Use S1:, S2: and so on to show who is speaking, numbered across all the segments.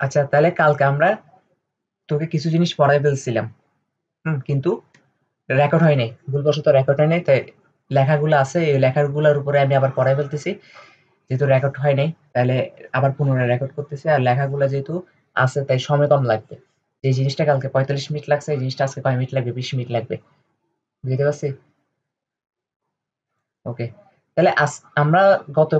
S1: আচ্ছা, তাহলে কালকে আমরা তোকে কিছু জিনিস পড়াই ফেলছিলাম। কিন্তু রেকর্ড হয় নাই, ভুলবশত রেকর্ড হয় নাই, তাই লেখাগুলো আছে, এই লেখাগুলোর উপরে আমি আবার পড়াই ফেলতেছি। যেহেতু রেকর্ড হয় নাই, তাহলে আবার পুনরায় রেকর্ড করতেছি। আর লেখাগুলো যেহেতু আছে, তাই সময় কম লাগবে। যে জিনিসটা কালকে 45 মিনিট লাগছে, এই জিনিসটা আজকে কয় মিনিট লাগবে? 20 মিনিট লাগবে। বুঝতে পারছি? ওকে। তাহলে আমরা গত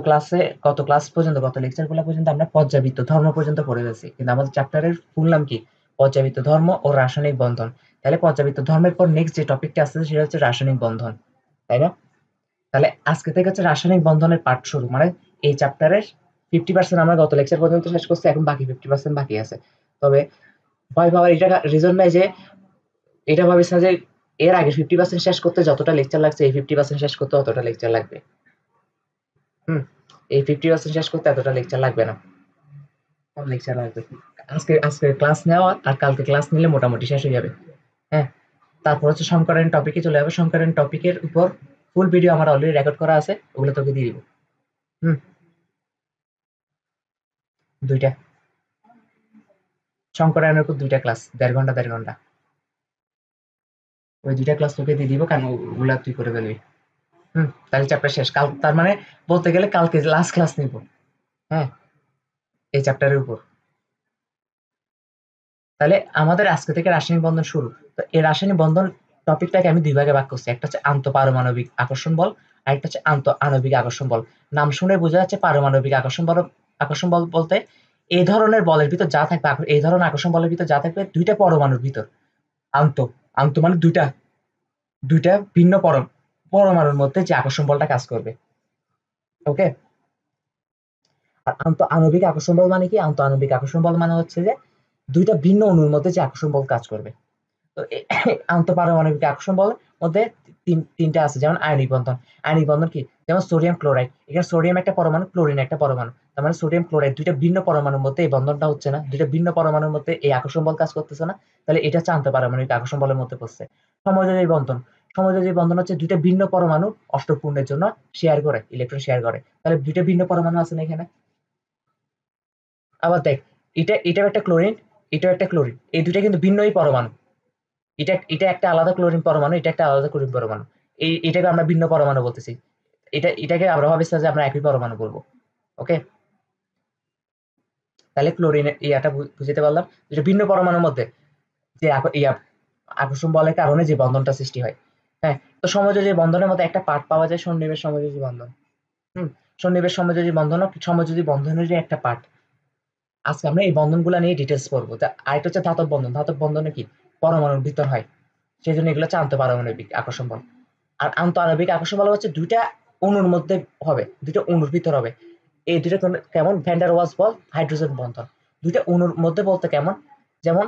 S1: ক্লাস পর্যন্ত, গত লেকচার গুলো পর্যন্ত আমরা পর্যাবৃত্ত ধর্ম পর্যন্ত পড়ে গেছি, কিন্তু আমাদের চ্যাপ্টারের ফুল নাম কি? পর্যাবৃত্ত ধর্ম ও রাসায়নিক বন্ধন। তাহলে পর্যাবৃত্ত ধর্মের পর নেক্সট যে টপিকটা আসছে সেটা হচ্ছে রাসায়নিক বন্ধন, তাই না? তাহলে আজকে থেকে হচ্ছে রাসায়নিক বন্ধনের পাঠ শুরু, মানে এই চ্যাপ্টারের 50% আমরা গত লেকচার পর্যন্ত শেষ করছি, এখন বাকি 50% বাকি আছে। তবে ভয় পাওয়ার এটা রিজন নাই যে, এটা ভাবিস না যে এর আগে 50% শেষ করতে যতটা লেকচার লাগছে, এই 50% শেষ করতে অতটা লেকচার লাগবে। হুম। এই 50% শেষ করতে এতটা লেকচার লাগবে না, কম লেকচার লাগবে। আজকে আজকে ক্লাস নেওয়া আর কালকে ক্লাস নিলে মোটামুটি শেষ হয়ে যাবে। হ্যাঁ। তারপর হচ্ছে সমকালীন টপিকে চলে যাবে। সমকালীন টপিকের উপর ফুল ভিডিও আমার অলরেডি রেকর্ড করা আছে, ওগুলো তোকে দিয়ে দিব। হুম। দুইটা। সমকালীনের উপর দুইটা ক্লাস, 1.5 ঘন্টা 1.5 ঘন্টা। ওই দুইটা ক্লাস তোকে দিয়ে দিব, কারণ ওগুলা তুই করে ফেলবি। তাহলে চ্যাপ্টার শেষ কাল, তার মানে বলতে গেলে কালকে লাস্ট ক্লাস নিব। হ্যাঁ। এই চ্যাপ্টারের উপর। তাহলে আমাদের আজকে থেকে রাসায়নিক বন্ধন শুরু। তো এই রাসায়নিক বন্ধন টপিকটাকে আমি দুই ভাগে ভাগ করছি, একটা হচ্ছে আন্তঃপারমাণবিক আকর্ষণ বল, আর একটা হচ্ছে আণবিক আকর্ষণ বল। নাম শুনে বোঝা যাচ্ছে পারমাণবিক আকর্ষণ বল। আকর্ষণ বল বলতে এই ধরনের বলের ভিতর যা থাকবে, এই ধরনের আকর্ষণ বলের ভিতর যা থাকবে দুইটা পরমাণুর ভিতর। আন্ত আন্ত মানে দুইটা, দুইটা ভিন্ন পরমাণুর মধ্যে যে আকর্ষণ বলটা কাজ করবে। ওকে। আর আণবিক আকর্ষণ বল মানে কি? আণবিক আকর্ষণ বল মানে হচ্ছে যে দুইটা ভিন্ন অণুর মধ্যে যে আকর্ষণ বল কাজ করবে। তো আন্তঃপারমাণবিক আকর্ষণ বলের মধ্যে তিনটা আছে, যেমন আয়নিক বন্ধন। আয়নিক বন্ধন কি? যেমন সোডিয়াম ক্লোরাইড, এখানে সোডিয়াম একটা পরমাণু, ক্লোরিন একটা পরমাণু। তার মানে সোডিয়াম ক্লোরাইড দুইটা ভিন্ন পরমাণুর মধ্যে এই বন্ধনটা হচ্ছে না, দুইটা ভিন্ন পরমাণুর মধ্যে এই আকর্ষণ বল কাজ করতেছে না। তাহলে এটা হচ্ছে আন্তঃপারমাণবিক আকর্ষণ বলের মধ্যে পড়ছে। সমযোজী বন্ধন। সমযোজী বন্ধন হচ্ছে দুইটা ভিন্ন পরমাণু অষ্টপূর্ণের জন্য শেয়ার করে, ইলেকট্রন শেয়ার করে। তাহলে দুইটা ভিন্ন পরমাণু আছে না এখানে? আবার দেখ, এটাও একটা ক্লোরিন, এটাও একটা ক্লোরিন, এই দুইটা কিন্তু ভিন্নই পরমাণু। এটা এটা একটা আলাদা ক্লোরিন পরমাণু, এটা একটা আলাদা ক্লোরিন পরমাণু। এটাকে আমরা ভিন্ন পরমাণু বলতেছি। এটাকে আমরা ভাবছি যে আমরা একই পরমাণু বলবো। ওকে। তাহলে ক্লোরিন ইয়াটা বুঝতে পারলাম, যেটা ভিন্ন পরমাণুর মধ্যে যে আকর্ষণ বলের কারণে যে বন্ধনটা সৃষ্টি হয়। হ্যাঁ। তো সমযোজী বন্ধনের মধ্যে একটা পার্ট পাওয়া যায়, সন্নিবেশ সমযোজী বন্ধন। হুম। সন্নিবেশ সমযোজী বন্ধন সমযোজী বন্ধনেরই একটা পার্ট। আজকে আমরা এই বন্ধনগুলো নিয়ে ডিটেলস পড়বো। আরেকটা হচ্ছে ধাতব বন্ধন। ধাতব বন্ধনে কি? পরমাণুর ভিতর হয়, সেই জন্য এগুলো হচ্ছে আন্তঃপারমাণবিক আকর্ষণ বল। আর আন্তঃআণবিক আকর্ষণ বল হচ্ছে দুইটা অণুর মধ্যে হবে, দুইটা অণুর ভিতর হবে। এই দুইটা কেমন? ভ্যান্ডার ওয়ালস বল, হাইড্রোজেন বন্ধন। দুইটা অণুর মধ্যে বলতে কেমন? যেমন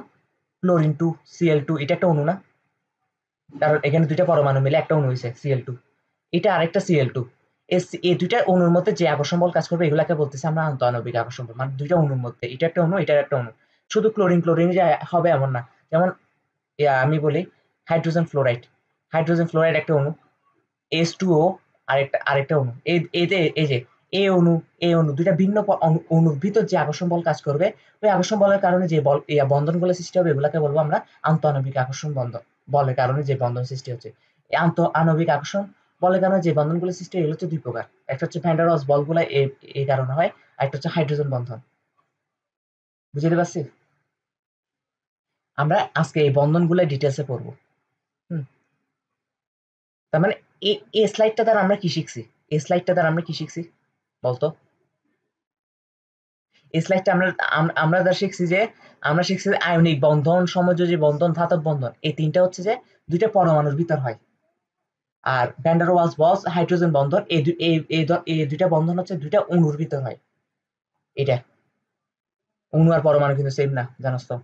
S1: ক্লোরিন 2 Cl2, এটা একটা অণু না? কারণ এখানে দুইটা পরমাণু মিলে একটা অণু হয়েছে Cl2, এটা আরেকটা Cl2। এই দুইটা অণুর মধ্যে যে আকর্ষণ বল কাজ করবে এগুলাকে বলতেছে আমরা আন্তঃআণবিক আকর্ষণ বল। মানে দুইটা অণুর মধ্যে, এটা একটা অণু, এটা একটা অণু। শুধু ক্লোরিন ক্লোরিন যে হবে এমন না। যেমন আমি বলি হাইড্রোজেন ফ্লোরাইড। হাইড্রোজেন ফ্লোরাইড একটা অণু, H2O আরেকটা আরেকটা অণু। এই যে এ অণু, এ অণু দুইটা ভিন্ন অণুর ভিতর যে আকর্ষণ বল কাজ করবে, ওই আকর্ষণ বলের কারণে যে বন্ধনগুলো সৃষ্টি হবে এগুলাকে বলবো আমরা আন্তঃআণবিক আকর্ষণ বন্ধন। বলের কারণে যে বন্ধন সৃষ্টি হচ্ছে, এই আণবিক আকর্ষণ বলের কারণে যে বন্ধনগুলো সৃষ্টি হয় এগুলো হচ্ছে দুই প্রকার। একটা হচ্ছে ভ্যান ডের ওয়ালস বলগুলা এই কারণে হয়, আর একটা হচ্ছে হাইড্রোজেন বন্ধন। বুঝতে পারছি? আমরা আজকে এই বন্ধনগুলো ডিটেলসে পড়বো। হুম। তার মানে এই স্লাইডটা দ্বারা আমরা কি শিখছি? এই স্লাইডটা দ্বারা আমরা কি শিখছি বলতো? এই স্লাইডটা আমরা যা শিখছি যে, আমরা শিখছি যে আয়নিক বন্ধন, সমযোজী বন্ধন, ধাতব বন্ধন, এই তিনটা হচ্ছে যে দুইটা পরমাণুর ভিতর হয়। আর ভ্যান ডের ওয়ালস বস হাইড্রোজেন বন্ধন, এই দুইটা বন্ধন হচ্ছে দুইটা অণুর ভিতর হয়। এটা অণু আর পরমাণু কিন্তু সেম না, জানোস তো?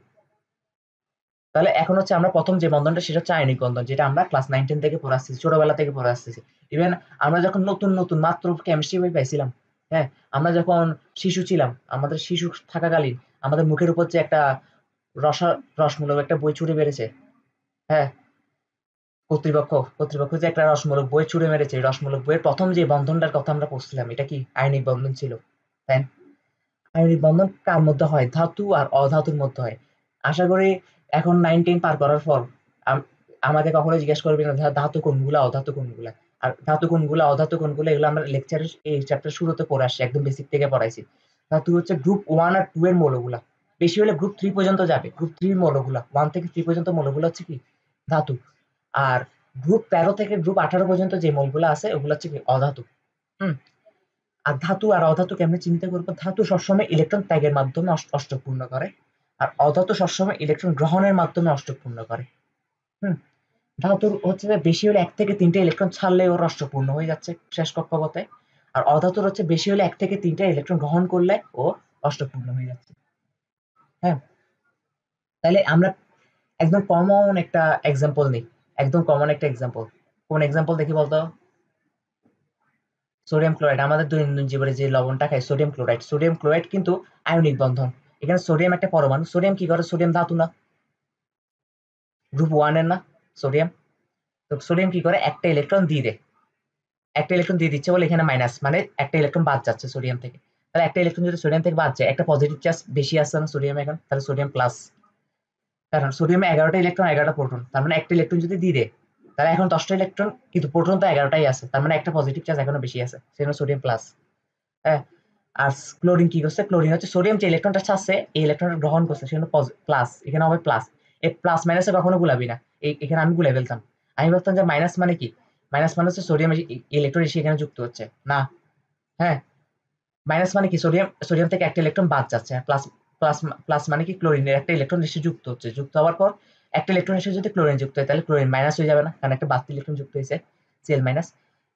S1: তাহলে এখন হচ্ছে আমরা প্রথম যে বন্ধনটা সেটা হচ্ছে আয়নিক বন্ধন, যেটা আমরা ক্লাস 9-10 থেকে পড়ে আসতেছি, ছোটবেলা থেকে পড়ে আসতেছি। ইভেন আমরা যখন নতুন নতুন মাত্র কেমিস্ট্রি বই পাইছিলাম, হ্যাঁ, আমরা যখন শিশু ছিলাম, আমাদের শিশু থাকাকালীন আমাদের মুখের উপর যে একটা রসা রসমূলক একটা বই ছুড়ে মেরেছে। হ্যাঁ। কর্তৃপক্ষ যে একটা রসমূলক বই ছুড়ে মেরেছে, এই রসমূলক বইয়ের প্রথম যে বন্ধনটার কথা আমরা পড়ছিলাম, এটা কি আয়নিক বন্ধন ছিল। তাই না? আয়নিক বন্ধন কার মধ্যে হয়? ধাতু আর অধাতুর মধ্যে হয়। আশা করি এখন 9 10 পার করার পর আমাকে কখনো জিজ্ঞেস করবে না ধাতু কোনগুলা অধাতু কোনগুলা। আর ধাতু কোনগুলা অধাতু কোনগুলা এগুলো আমরা লেকচারের এই চ্যাপ্টার শুরুতে পড়ে আসছি, একদম বেসিক থেকে পড়াইছি। ধাতু হচ্ছে গ্রুপ 1 আর 2 এর মৌলগুলা, বেশি হলে গ্রুপ 3 পর্যন্ত যাবে। গ্রুপ 3 মৌলগুলা 1 থেকে 3 পর্যন্ত মৌলগুলো হচ্ছে কি ধাতু। আর গ্রুপ 13 থেকে গ্রুপ 18 পর্যন্ত যে মৌলগুলো আছে ওগুলো হচ্ছে কি অধাতু। হুম। আর ধাতু আর অধাতু কেমনে চিন্তা করবো? ধাতু সবসময় ইলেকট্রন ত্যাগের মাধ্যমে অষ্টক পূর্ণ করে, আর অধাতু সবসময় ইলেকট্রন গ্রহণের মাধ্যমে অষ্টক পূর্ণ করে। হুম। ধাতুর হচ্ছে যে বেশি হলে 1 থেকে 3 টা ইলেকট্রন ছাড়লে ওর অষ্টক পূর্ণ হয়ে যাচ্ছে শেষ কক্ষপথে। আর অধাতুর হচ্ছে বেশি হলে 1 থেকে 3 টা ইলেকট্রন গ্রহণ করলে ও অষ্টক পূর্ণ হয়ে যাচ্ছে। হ্যাঁ, তাহলে আমরা একদম কমন একটা এক্সাম্পল নিই। একদম কমন একটা এক্সাম্পল। কোন এক্সাম্পল দেখি বলতো? Sodium chloride. আমাদের দৈনন্দিন জীবনে যে লবণটা খাই সোডিয়াম ক্লোরাইড। সোডিয়াম ক্লোরাইড কিন্তু আয়নিক বন্ধন। এখানে সোডিয়াম একটা পরমাণু। সোডিয়াম কি করে? সোডিয়াম ধাতু না? গ্রুপ 1 এর না সোডিয়াম? তো সোডিয়াম কি করে? একটা ইলেকট্রন দিয়ে দেয়। একটা ইলেকট্রন দিয়ে দিচ্ছে বলে এখানে মাইনাস, মানে একটা ইলেকট্রন বাদ যাচ্ছে সোডিয়াম থেকে। তাহলে একটা ইলেকট্রন যদি সোডিয়াম থেকে বাদ যায়, একটা পজিটিভ চার্জ বেশি আসছে না সোডিয়াম এখন? তাহলে সোডিয়াম প্লাস। কারণ সোডিয়ামে 11টা ইলেকট্রন 11টা প্রোটন, তার মানে একটা ইলেকট্রন যদি দিয়ে দেয় তাহলে এখন 10টা ইলেকট্রন, কিন্তু প্রোটন তো 11টাই আছে, তার মানে একটা পজিটিভ চার্জ এখনো বেশি আছে, সেজন্য সোডিয়াম প্লাস। হ্যাঁ। আর ক্লোরিন কি করছে? ক্লোরিন হচ্ছে সোডিয়াম যে ইলেকট্রনটা ছাড়ছে এই ইলেকট্রনটা গ্রহণ করছে, সেজন্য প্লাস, এখানে হবে প্লাস। এই প্লাস মাইনাসে কখনো গুলাবি না। এখানে আমি গুলাই ফেলতাম। আমি ভাবতাম যে মাইনাস মানে কি, মাইনাস মানে হচ্ছে সোডিয়াম ইলেকট্রন এসে এখানে যুক্ত হচ্ছে না। হ্যাঁ, মাইনাস মানে কি সোডিয়াম, সোডিয়াম থেকে একটা ইলেকট্রন বাদ যাচ্ছে। প্লাস প্লাস প্লাস মানে কি ক্লোরিনের একটা ইলেকট্রন এসে যুক্ত হচ্ছে, যুক্ত হওয়ার পর একটা ইলেকট্রন এসে যদি ক্লোরিন যুক্ত হয় তাহলে ক্লোরিন মাইনাস হয়ে যাবে না, কারণ একটা বাড়তি ইলেকট্রন যুক্ত হয়েছে, সিএল মাইনাস।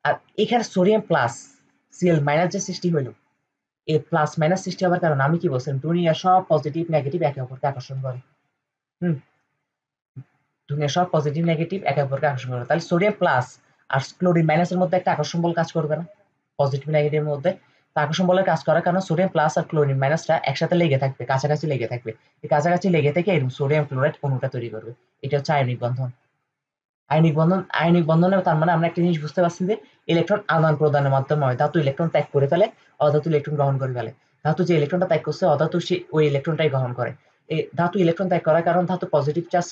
S1: আর এখানে সোডিয়াম প্লাস সিএল মাইনাস যে সৃষ্টি হইলো, এই প্লাস মাইনাস সৃষ্টি হওয়ার কারণে আমি কি বলছিলাম, দুনিয়া সব পজিটিভ নেগেটিভ একে অপরকে আকর্ষণ করে। হুম। দুনিয়া সব পজিটিভ নেগেটিভ একে অপরকে আকর্ষণ করে, তাহলে সোডিয়াম প্লাস আর ক্লোরিন মাইনাসের মধ্যে একটা আকর্ষণ বল কাজ করবে না? পজিটিভ নেগেটিভের মধ্যে। তা আকর্ষণ বলের কাজ করার কারণে সোডিয়াম প্লাস আর ক্লোরিন মাইনাসটা একসাথে লেগে থাকবে, কাছাকাছি লেগে থাকবে। এই কাছাকাছি লেগে থেকে এরকম সোডিয়াম ক্লোরাইড অণুটা তৈরি করবে। এটা হচ্ছে আয়নিক বন্ধন। আয়নিক বন্ধন, আয়নিক বন্ধনে তার মানে আমরা একটা জিনিস বুঝতে পারছি যে ইলেকট্রন আদান প্রদানের মাধ্যমে হয়। ধাতু ইলেকট্রন ত্যাগ করে ফেলে, অধাতু ইলেকট্রন গ্রহণ করে ফেলে। ধাতু যে ইলেকট্রনটা ত্যাগ করছে অধাতু সে ওই ইলেকট্রনটাই গ্রহণ করে। এই ধাতু ইলেকট্রন ত্যাগ করার কারণ ধাতু পজিটিভ চার্জ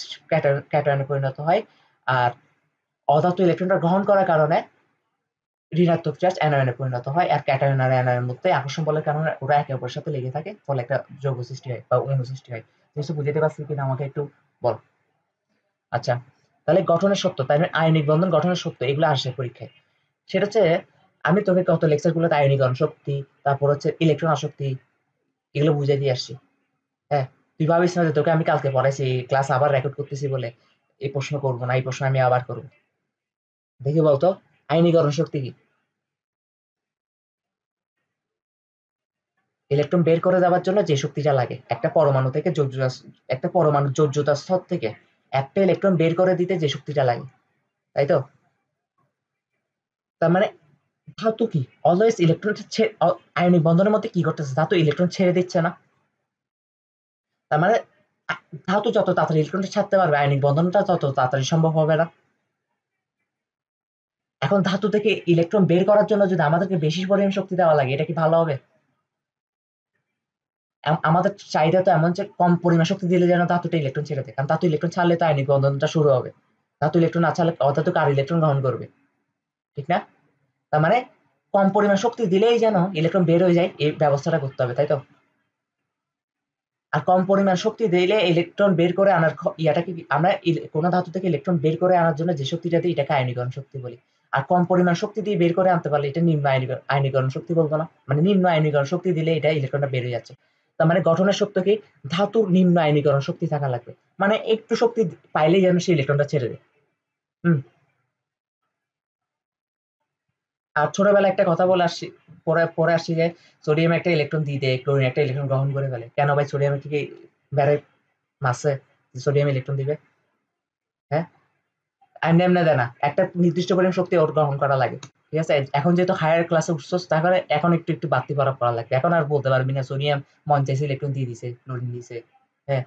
S1: ক্যাটায়নে পরিণত হয়। আর অধাতু ইলেকট্রনটা গ্রহণ করার কারণে ঋণাত্মক চার্জ অ্যানায়নে পরিণত হয়। আর ক্যাটায়ন আর অ্যানায়নের মধ্যে আকর্ষণ বলের কারণে ওরা একে অপরের সাথে লেগে থাকে, ফলে একটা যৌগ সৃষ্টি হয় বা অণু সৃষ্টি হয়। জিনিসটা বুঝতে পারছি কিনা আমাকে একটু বল। আচ্ছা, তাহলে গঠনের সত্য, তাই মানে আয়নিক বন্ধন গঠনের সত্য এগুলো আসে পরীক্ষায়। সেটা হচ্ছে আমি তোকে কত লেকচার গুলোতে আয়নীকরণ শক্তি, তারপর হচ্ছে ইলেকট্রন আসক্তি, এগুলো বুঝাই দিয়ে আসছি। হ্যাঁ, তুই ভাবিস না যে তোকে আমি কালকে পড়াইছি ক্লাস আবার রেকর্ড করতেছি বলে এই প্রশ্ন করবো না, এই প্রশ্ন আমি আবার করবো। দেখি বলতো আয়নীকরণ শক্তি কি? ইলেকট্রন বের করে দেওয়ার জন্য যে শক্তিটা লাগে একটা পরমাণু থেকে একটা পরমাণু যোজ্যতা স্তর থেকে একটা ইলেকট্রন বের করে দিতে যে শক্তিটা লাগে, তাই তো? তার মানে ধাতু কি অলওয়েজ ইলেকট্রন আয়নিক বন্ধনের মধ্যে কি করতেছে? ধাতু ইলেকট্রন ছেড়ে দিচ্ছে না। তার মানে ধাতু যত তাড়াতাড়ি ইলেকট্রনটা ছাড়তে পারবে আয়নিক বন্ধনটা তত তাড়াতাড়ি সম্ভব হবে না। এখন ধাতু থেকে ইলেকট্রন বের করার জন্য যদি আমাদেরকে বেশি পরিমাণ শক্তি দেওয়া লাগে, এটা কি ভালো হবে? আমাদের চাহিদা তো এমন যে কম পরিমাণ শক্তি দিলে যেন ধাতুটা ইলেকট্রন ছেড়ে দেয়, কারণ ধাতু ইলেকট্রন ছাড়লে তো আয়নিক বন্ধনটা শুরু হবে। ধাতু ইলেকট্রন না ছাড়লে অধাতু আর ইলেকট্রন গ্রহণ করবে, ঠিক না? তার মানে কম পরিমাণ শক্তি দিলেই যেন ইলেকট্রন বের হয়ে যায় এই ব্যবস্থাটা করতে হবে, তাই তো? আর কম পরিমাণ শক্তি দিলে ইলেকট্রন বের করে আনার ইয়াটাকে আমরা কোন ধাতু থেকে ইলেকট্রন বের করে আনার জন্য যে শক্তিটা দিই এটাকে আয়নীকরণ শক্তি বলি। আর কম পরিমাণ শক্তি দিয়ে বের করে আনতে পারলে এটা নিম্ন আয়নীকরণ শক্তি বলবো না, মানে নিম্ন আয়নীকরণ শক্তি দিলে এটা ইলেকট্রনটা বের হয়ে যাচ্ছে। তার মানে গঠনের শক্তি কি? ধাতুর নিম্ন আয়নীকরণ শক্তি থাকা লাগবে, মানে একটু শক্তি পাইলেই যেন সে ইলেকট্রনটা ছেড়ে দেয়। হম। আর ছোটবেলায় একটা কথা বলে আসছি, পরে পরে আসছি যে সোডিয়াম একটা ইলেকট্রন দিয়ে দেয়, ক্লোরিন একটা ইলেকট্রন গ্রহণ করে ফেলে। কেন ভাই? সোডিয়াম থেকে বেড়ে মাসে সোডিয়াম ইলেকট্রন দিবে? হ্যাঁ, এমনি এমনি দেয় না, একটা নির্দিষ্ট পরিমাণ শক্তি ওর গ্রহণ করা লাগে। ঠিক আছে, এখন যেহেতু হায়ার ক্লাসে উঠছস তারপরে এখন একটু একটু বাড়তি করা লাগবে। এখন আর বলতে পারবি না সোডিয়াম মন চাইছে ইলেকট্রন দিয়ে দিছে, ক্লোরিন দিছে। হ্যাঁ,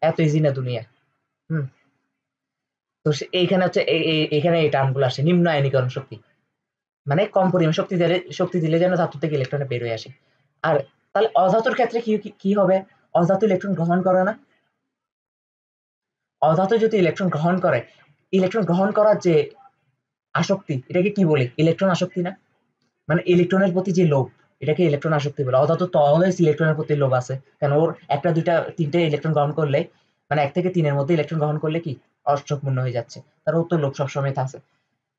S1: এত ইজি না দুনিয়া। হুম। তো এইখানে হচ্ছে এখানে এই টার্ম গুলো আসে, নিম্ন আয়নীকরণ শক্তি, মানে কম পরিমাণ শক্তি দিলে যেন ধাতু থেকে ইলেকট্রন বের হয়ে আসে। আর তাহলে অধাতুর ক্ষেত্রে কি হবে? অধাতু ইলেকট্রন গ্রহণ করে না? অধাতু যদি ইলেকট্রন গ্রহণ করে, ইলেকট্রন গ্রহণ করার যে আসক্তি, এটাকে কি বলি? ইলেকট্রন আসক্তি না? মানে ইলেকট্রনের প্রতি যে লোভ, এটাকে ইলেকট্রন আসক্তি বলে। অধাতু তো অলওয়েজ ইলেকট্রনের প্রতি লোভ আছে, কেন ওর একটা দুইটা তিনটে ইলেকট্রন গ্রহণ করলে, মানে 1 থেকে 3 এর মধ্যে ইলেকট্রন গ্রহণ করলে কি অষ্টকপূর্ণ হয়ে যাচ্ছে, তার ওর তো লোভ সবসময় আছে।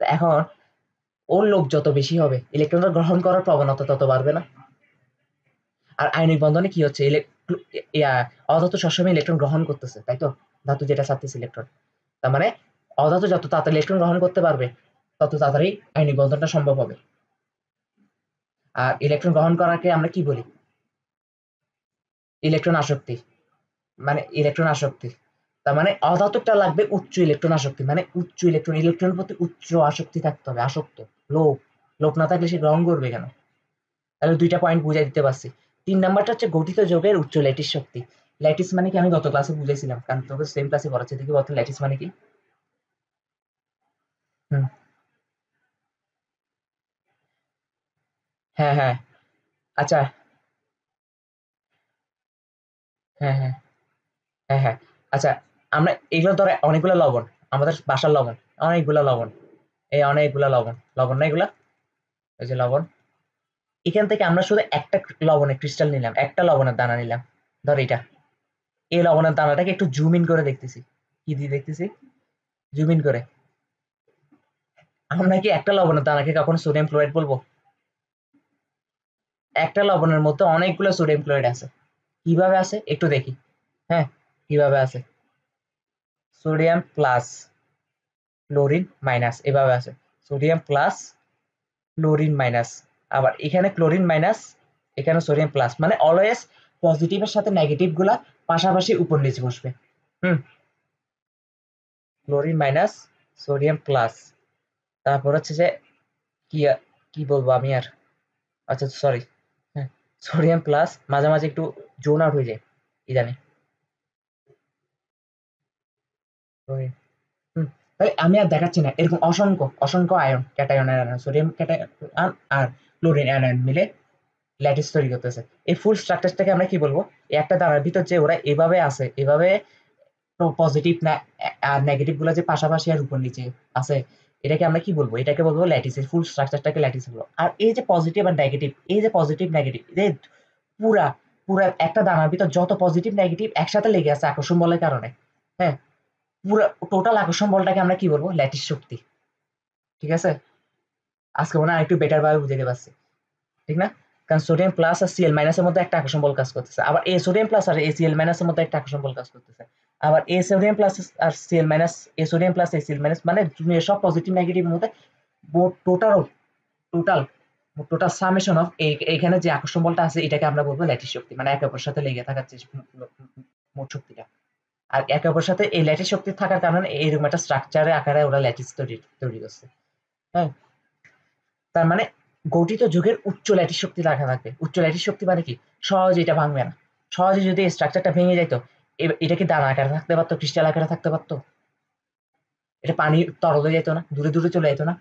S1: এখন ওর লোভ যত বেশি হবে, ইলেকট্রনটা গ্রহণ করার প্রবণতা তত বাড়বে না? আর আয়নিক বন্ধনে কি হচ্ছে, অধাতু সবসময় ইলেকট্রন গ্রহণ করতেছে, তাই তো? ধাতু যেটা ছাড়তেছে ইলেকট্রন, তার মানে অধাতু যত তাড়াতাড়ি ইলেকট্রন গ্রহণ করতে পারবে, তত তাড়াতাড়ি আয়নিক বন্ধনটা সম্ভব হবে। আর ইলেকট্রন গ্রহণ করাকে আমরা কি বলি? ইলেকট্রন আসক্তি। মানে ইলেকট্রন আসক্তি, তার মানে অধাতুকটা লাগবে উচ্চ ইলেকট্রন আসক্তি, মানে উচ্চ ইলেকট্রনের প্রতি উচ্চ আসক্তি থাকতে হবে, আসক্ত। লোভ, লোভ না থাকলে সে গ্রহণ করবে কেন? তাহলে 2টা পয়েন্ট বুঝাই দিতে পারছি। 3 নাম্বারটা হচ্ছে গঠিত যৌগের উচ্চ ল্যাটিস শক্তি। ল্যাটিস মানে কি আমি গত ক্লাসে বুঝাইছিলাম, কারণ তোকে সেম ক্লাসে পড়াচ্ছি। দেখি বলতো ল্যাটিস মানে কি? হুম, হ্যাঁ হ্যাঁ, আচ্ছা, হ্যাঁ হ্যাঁ, হ্যাঁ হ্যাঁ, আচ্ছা, আমরা এগুলো ধরে অনেকগুলো লবণ, আমাদের বাসার লবণ, অনেকগুলো লবণ, এই অনেকগুলো লবণ, লবণ না এগুলা? এই যে লবণ, এখান থেকে আমরা শুধু একটা লবণের ক্রিস্টাল নিলাম, একটা লবণের দানা নিলাম, ধর এটা। এই লবণের দানাটাকে একটু জুম ইন করে দেখতেছি। কি দিয়ে দেখতেছি? জুম ইন করে। আমরা কি একটা লবণের দানাকে কখনো সোডিয়াম ক্লোরাইড বলবো? একটা লবণের মধ্যে অনেকগুলো সোডিয়াম ক্লোরাইড আছে। কিভাবে আছে একটু দেখি। হ্যাঁ, কিভাবে আছে? সোডিয়াম প্লাস ক্লোরিন মাইনাস, এভাবে আছে। সোডিয়াম প্লাস ক্লোরিন মাইনাস, আবার এখানে ক্লোরিন মাইনাস, এখানে সোডিয়াম প্লাস, মানে অলওয়েজ পজিটিভের সাথে নেগেটিভ গুলা পাশাপাশি উপর নিচে বসবে। হুম, ক্লোরিন মাইনাস, সোডিয়াম প্লাস, তারপর হচ্ছে যে কি কি বলবো আমি আর, আচ্ছা সরি, হ্যাঁ, সোডিয়াম প্লাস, মাঝে মাঝে একটু জোন আউট হয়ে যায়, কি জানি। ওই, তাহলে আমি আর দেখাচ্ছি না, এরকম অসংখ্য অসংখ্য ion, cation ion, sodium cation আর ক্লোরিন আয়ন মিলে ল্যাটিস তৈরি করতেছে। এই ফুল স্ট্রাকচারটাকে আমরা কি বলবো? এই একটা দানার ভিতর যে ওরা এভাবে আছে, এভাবে পজিটিভ না আর নেগেটিভ গুলো যে পাশাপাশি আর উপর নিচে আছে, এটাকে আমরা কি বলবো? এটাকে বলবো ল্যাটিস। এর ফুল স্ট্রাকচারটাকে ল্যাটিস বলবো। আর এই যে পজিটিভ আর নেগেটিভ, এই যে পজিটিভ নেগেটিভ, এই পুরা পুরা একটা দানার ভিতর যত পজিটিভ নেগেটিভ একসাথে লেগে আছে আকর্ষণ বলের কারণে, হ্যাঁ, পুরো টোটাল আকর্ষণ বলটাকে আমরা কি বলবো? ল্যাটিস শক্তি। ঠিক আছে? আজকে মনে হয় একটু বেটার ভাবে বুঝাতে পারছি, ঠিক না? কারণ সোডিয়াম প্লাস আর সিএল মাইনাসের মধ্যে একটা আকর্ষণ বল কাজ করতেছে, আবার এ সোডিয়াম প্লাস আর এসিএল মাইনাসের মধ্যে একটা আকর্ষণ বল কাজ করতেছে, আবার এ সোডিয়াম প্লাস আর সিএল মাইনাস, এ সোডিয়াম প্লাস এসিএল মাইনাস, মানে দুনিয়ার সব পজিটিভ নেগেটিভ মধ্যে total total total summation of এখানে যে আকর্ষণ বলটা আছে, এটাকে আমরা বলবো ল্যাটিস শক্তি, মানে একে অপরের সাথে লেগে থাকার যে মোট শক্তিটা। আর একে অপরের সাথে এই ল্যাটিস শক্তি থাকার কারণে এইরকম একটা স্ট্রাকচারে আকারে ওরা ল্যাটিস তৈরি তৈরি করছে। হ্যাঁ, তার মানে গঠিত যুগের উচ্চ ল্যাটিস শক্তি রাখা থাকবে। উচ্চ ল্যাটিস শক্তি মানে কি? সহজে এটা ভাঙবে না। সহজে যদি এই স্ট্রাকচারটা ভেঙে যাইতো, এটা কি দানা আকারে থাকতে পারতো, ক্রিস্টাল আকারে থাকতে পারতো? এটা পানি তরলে যেত না, দূরে দূরে চলে যেত না?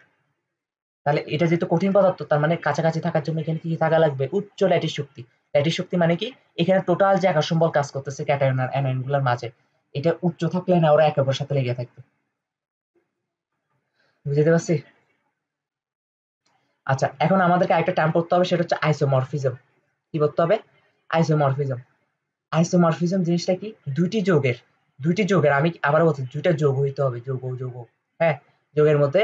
S1: তাহলে এটা যেহেতু কঠিন পদার্থ, তার মানে কাছাকাছি থাকার জন্য এখানে কি থাকা লাগবে? উচ্চ ল্যাটিস শক্তি। ল্যাটিস শক্তি মানে কি? এখানে টোটাল যে আকর্ষণ বল কাজ করতেছে ক্যাটায়ন আর অ্যানায়ন গুলোর মাঝে, এটা উচ্চ থাকলে না ওরা একে অপরের সাথে লেগে থাকবে। বুঝতে পারছি? আচ্ছা, এখন আমাদেরকে আরেকটা টার্ম পড়তে হবে, সেটা হচ্ছে আইসোমরফিজম। কি পড়তে হবে? আইসোমরফিজম। আইসোমরফিজম জিনিসটা কি? দুইটি যোগের আমি আবারও বলছি, দুইটা যোগ হইতে হবে, যোগ। হ্যাঁ, যোগের মধ্যে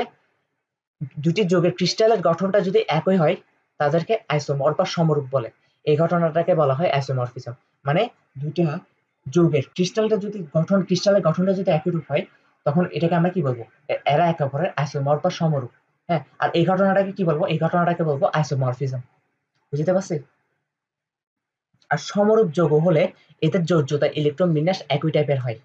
S1: দুটি যোগের ক্রিস্টালের গঠনটা যদি একই হয়, তাদেরকে আইসোমর বা সমরূপ বলে। এই ঘটনাটাকে বলা হয় আইসোমরফিজম। মানে দুইটা যোগের ক্রিস্টালের গঠনটা যদি একই রূপ হয়, তখন এটাকে আমরা কি বলবো? এরা একে অপরের আইসোমর বা সমরূপ। হ্যাঁ, আর এই ঘটনাটাকে কি বলবো? এই ঘটনাটাকে বলবো আইসোমরফিজম। বুঝতে পারছি? আর সমরূপ যৌগ হলে এদের যোজ্যতা, ইলেকট্রন বিন্যাস একই টাইপের হয়।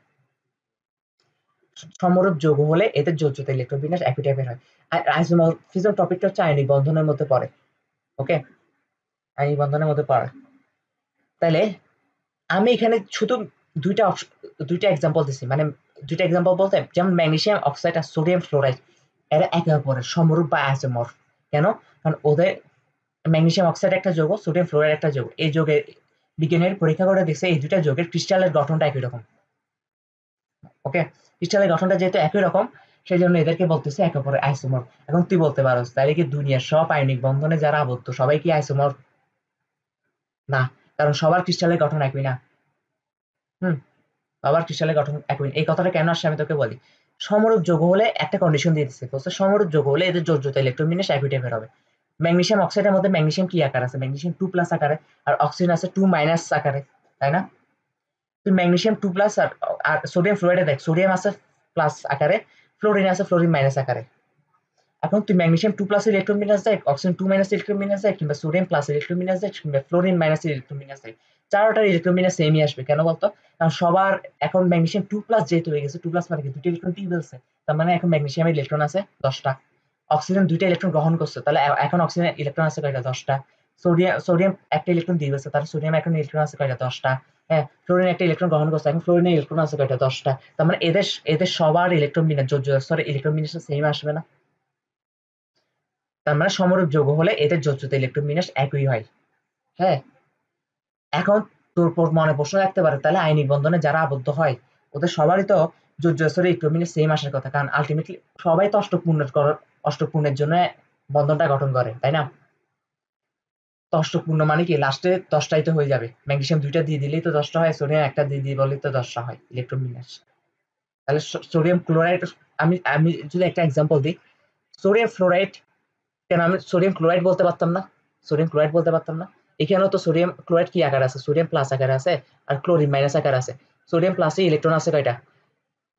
S1: সমরূপ যৌগ হলে এদের যোজ্যতা, ইলেকট্রন বিন্যাস একই টাইপের হয়। আর আইসোমরফিজম টপিকটা হচ্ছে আয়নিক বন্ধনের মধ্যে পড়ে। ওকে, আয়নিক বন্ধনের মধ্যে পড়ে। তাইলে আমি এখানে শুধু দুইটা দুইটা এক্সাম্পল দিচ্ছি, মানে দুইটা এক্সাম্পল বলতে যেমন ম্যাগনেসিয়াম অক্সাইড আর সোডিয়াম ফ্লোরাইড, এরা একে অপরের সমরূপ বা আইসোমরফ। কেন? কারণ ওদের ম্যাগনেসিয়াম অক্সাইড একটা যৌগ, সোডিয়াম ফ্লোরাইড একটা যৌগ। এই যৌগের বিজ্ঞানীর পরীক্ষা করে দেখছে এই দুটা যৌগের ক্রিস্টালের গঠনটা একই রকম। ওকে, ক্রিস্টালের গঠনটা যেহেতু একই রকম, সেই জন্য এদেরকে বলতেছে একে অপরের আইসোমর। এখন তুই বলতে পারো তাহলে কি দুনিয়ার সব আয়নিক বন্ধনে যারা আবদ্ধ সবাই কি আইসোমর? না, কারণ সবার ক্রিস্টালের গঠন একই না। হুম, সবার ক্রিস্টালের গঠন একই। এই কথাটা কেন আসছে আমি তোকে বলি। সমরূপ যৌগ হলে একটা কন্ডিশন দিয়ে দিচ্ছে, বলছে সমরূপ যৌগ হলে এদের যোজ্যতা ইলেকট্রন বিন্যাস একই টাইপের হবে। ম্যাগনেসিয়াম অক্সাইডের মধ্যে ম্যাগনেসিয়াম কি আকার আছে? ম্যাগনেসিয়াম 2+ আকারে, আর অক্সিজেন আছে 2- আকারে, তাই না? তুই ম্যাগনেসিয়াম 2+ আর সোডিয়াম ফ্লোরাইডে দেখ, সোডিয়াম আছে প্লাস আকারে, ফ্লোরিন আছে ফ্লোরিন মাইনাস আকারে। এখন তুই ম্যাগনেসিয়াম 2+ ইলেকট্রন বিন্যাস দেখ, অক্সিজেন 2- ইলেকট্রন বিন্যাস দেখ, কিংবা সোডিয়াম প্লাস ইলেকট্রন বিন্যাস দেখ, কিংবা ফ্লোরিন মাইনাস ইলেকট্রন বিন্যাস দেখ, চারটার ইলেকট্রন বিন্যাস সেমই আসবে। কেন বলতো? কারণ সবার এখন ম্যাগনেসিয়াম 2+ যেহেতু হয়ে গেছে, 2+ মানে কি দুটো ইলেকট্রন টিকে ফেলছে, তার মানে এখন ম্যাগনেসিয়ামের ইলেকট্রন আছে 10টা। অক্সিজেন দুইটা ইলেকট্রন গ্রহণ করছে, তাহলে এখন অক্সিজেন ইলেকট্রন আছে কয়টা? 10টা। সোডিয়াম একটা ইলেকট্রন দিয়ে গেছে, তাহলে সোডিয়াম এখন ইলেকট্রন আছে কয়টা? 10টা। হ্যাঁ, ফ্লোরিন একটা ইলেকট্রন গ্রহণ করছে, এখন ফ্লোরিনের ইলেকট্রন আছে কয়টা? 10টা। তার মানে এদের এদের সবার ইলেকট্রন বিন্যাস ইলেকট্রন বিন্যাস সেম আসবে না? তার মানে সমরূপ যৌগ হলে এদের যোজ্যতা ইলেকট্রন বিন্যাস একই হয়। হ্যাঁ, এখন তোর মনে প্রশ্ন রাখতে পারে তাহলে আইনিক বন্ধনে যারা আবদ্ধ হয় ওদের সবারই তো যোজ্যস্তরে ইলেকট্রন বিন্যাস সেম আসার কথা, কারণ আলটিমেটলি সবাই তো অষ্টক পূর্ণের জন্য বন্ধনটা গঠন করে, তাই না? তো অষ্টক পূর্ণ মানে কি লাস্টে 10টাই তো হয়ে যাবে। ম্যাগনেসিয়াম 2টা দিয়ে দিলেই তো 10টা হয়, সোডিয়াম একটা দিয়ে দিয়ে বলেই তো 10টা হয় ইলেকট্রন বিন্যাস। তাহলে সোডিয়াম ক্লোরাইড, আমি আমি যদি একটা এক্সাম্পল দিই, সোডিয়াম ফ্লোরাইড, কেন আমি সোডিয়াম ক্লোরাইড বলতে পারতাম না? সোডিয়াম ক্লোরাইড বলতে পারতাম না? এখানেও তো সোডিয়াম ক্লোরাইড কি আকার আছে? সোডিয়াম প্লাস আকারে আছে, আর ক্লোরিন মাইনাস আকার আছে। সোডিয়াম প্লাসে ইলেকট্রন আছে কয়টা?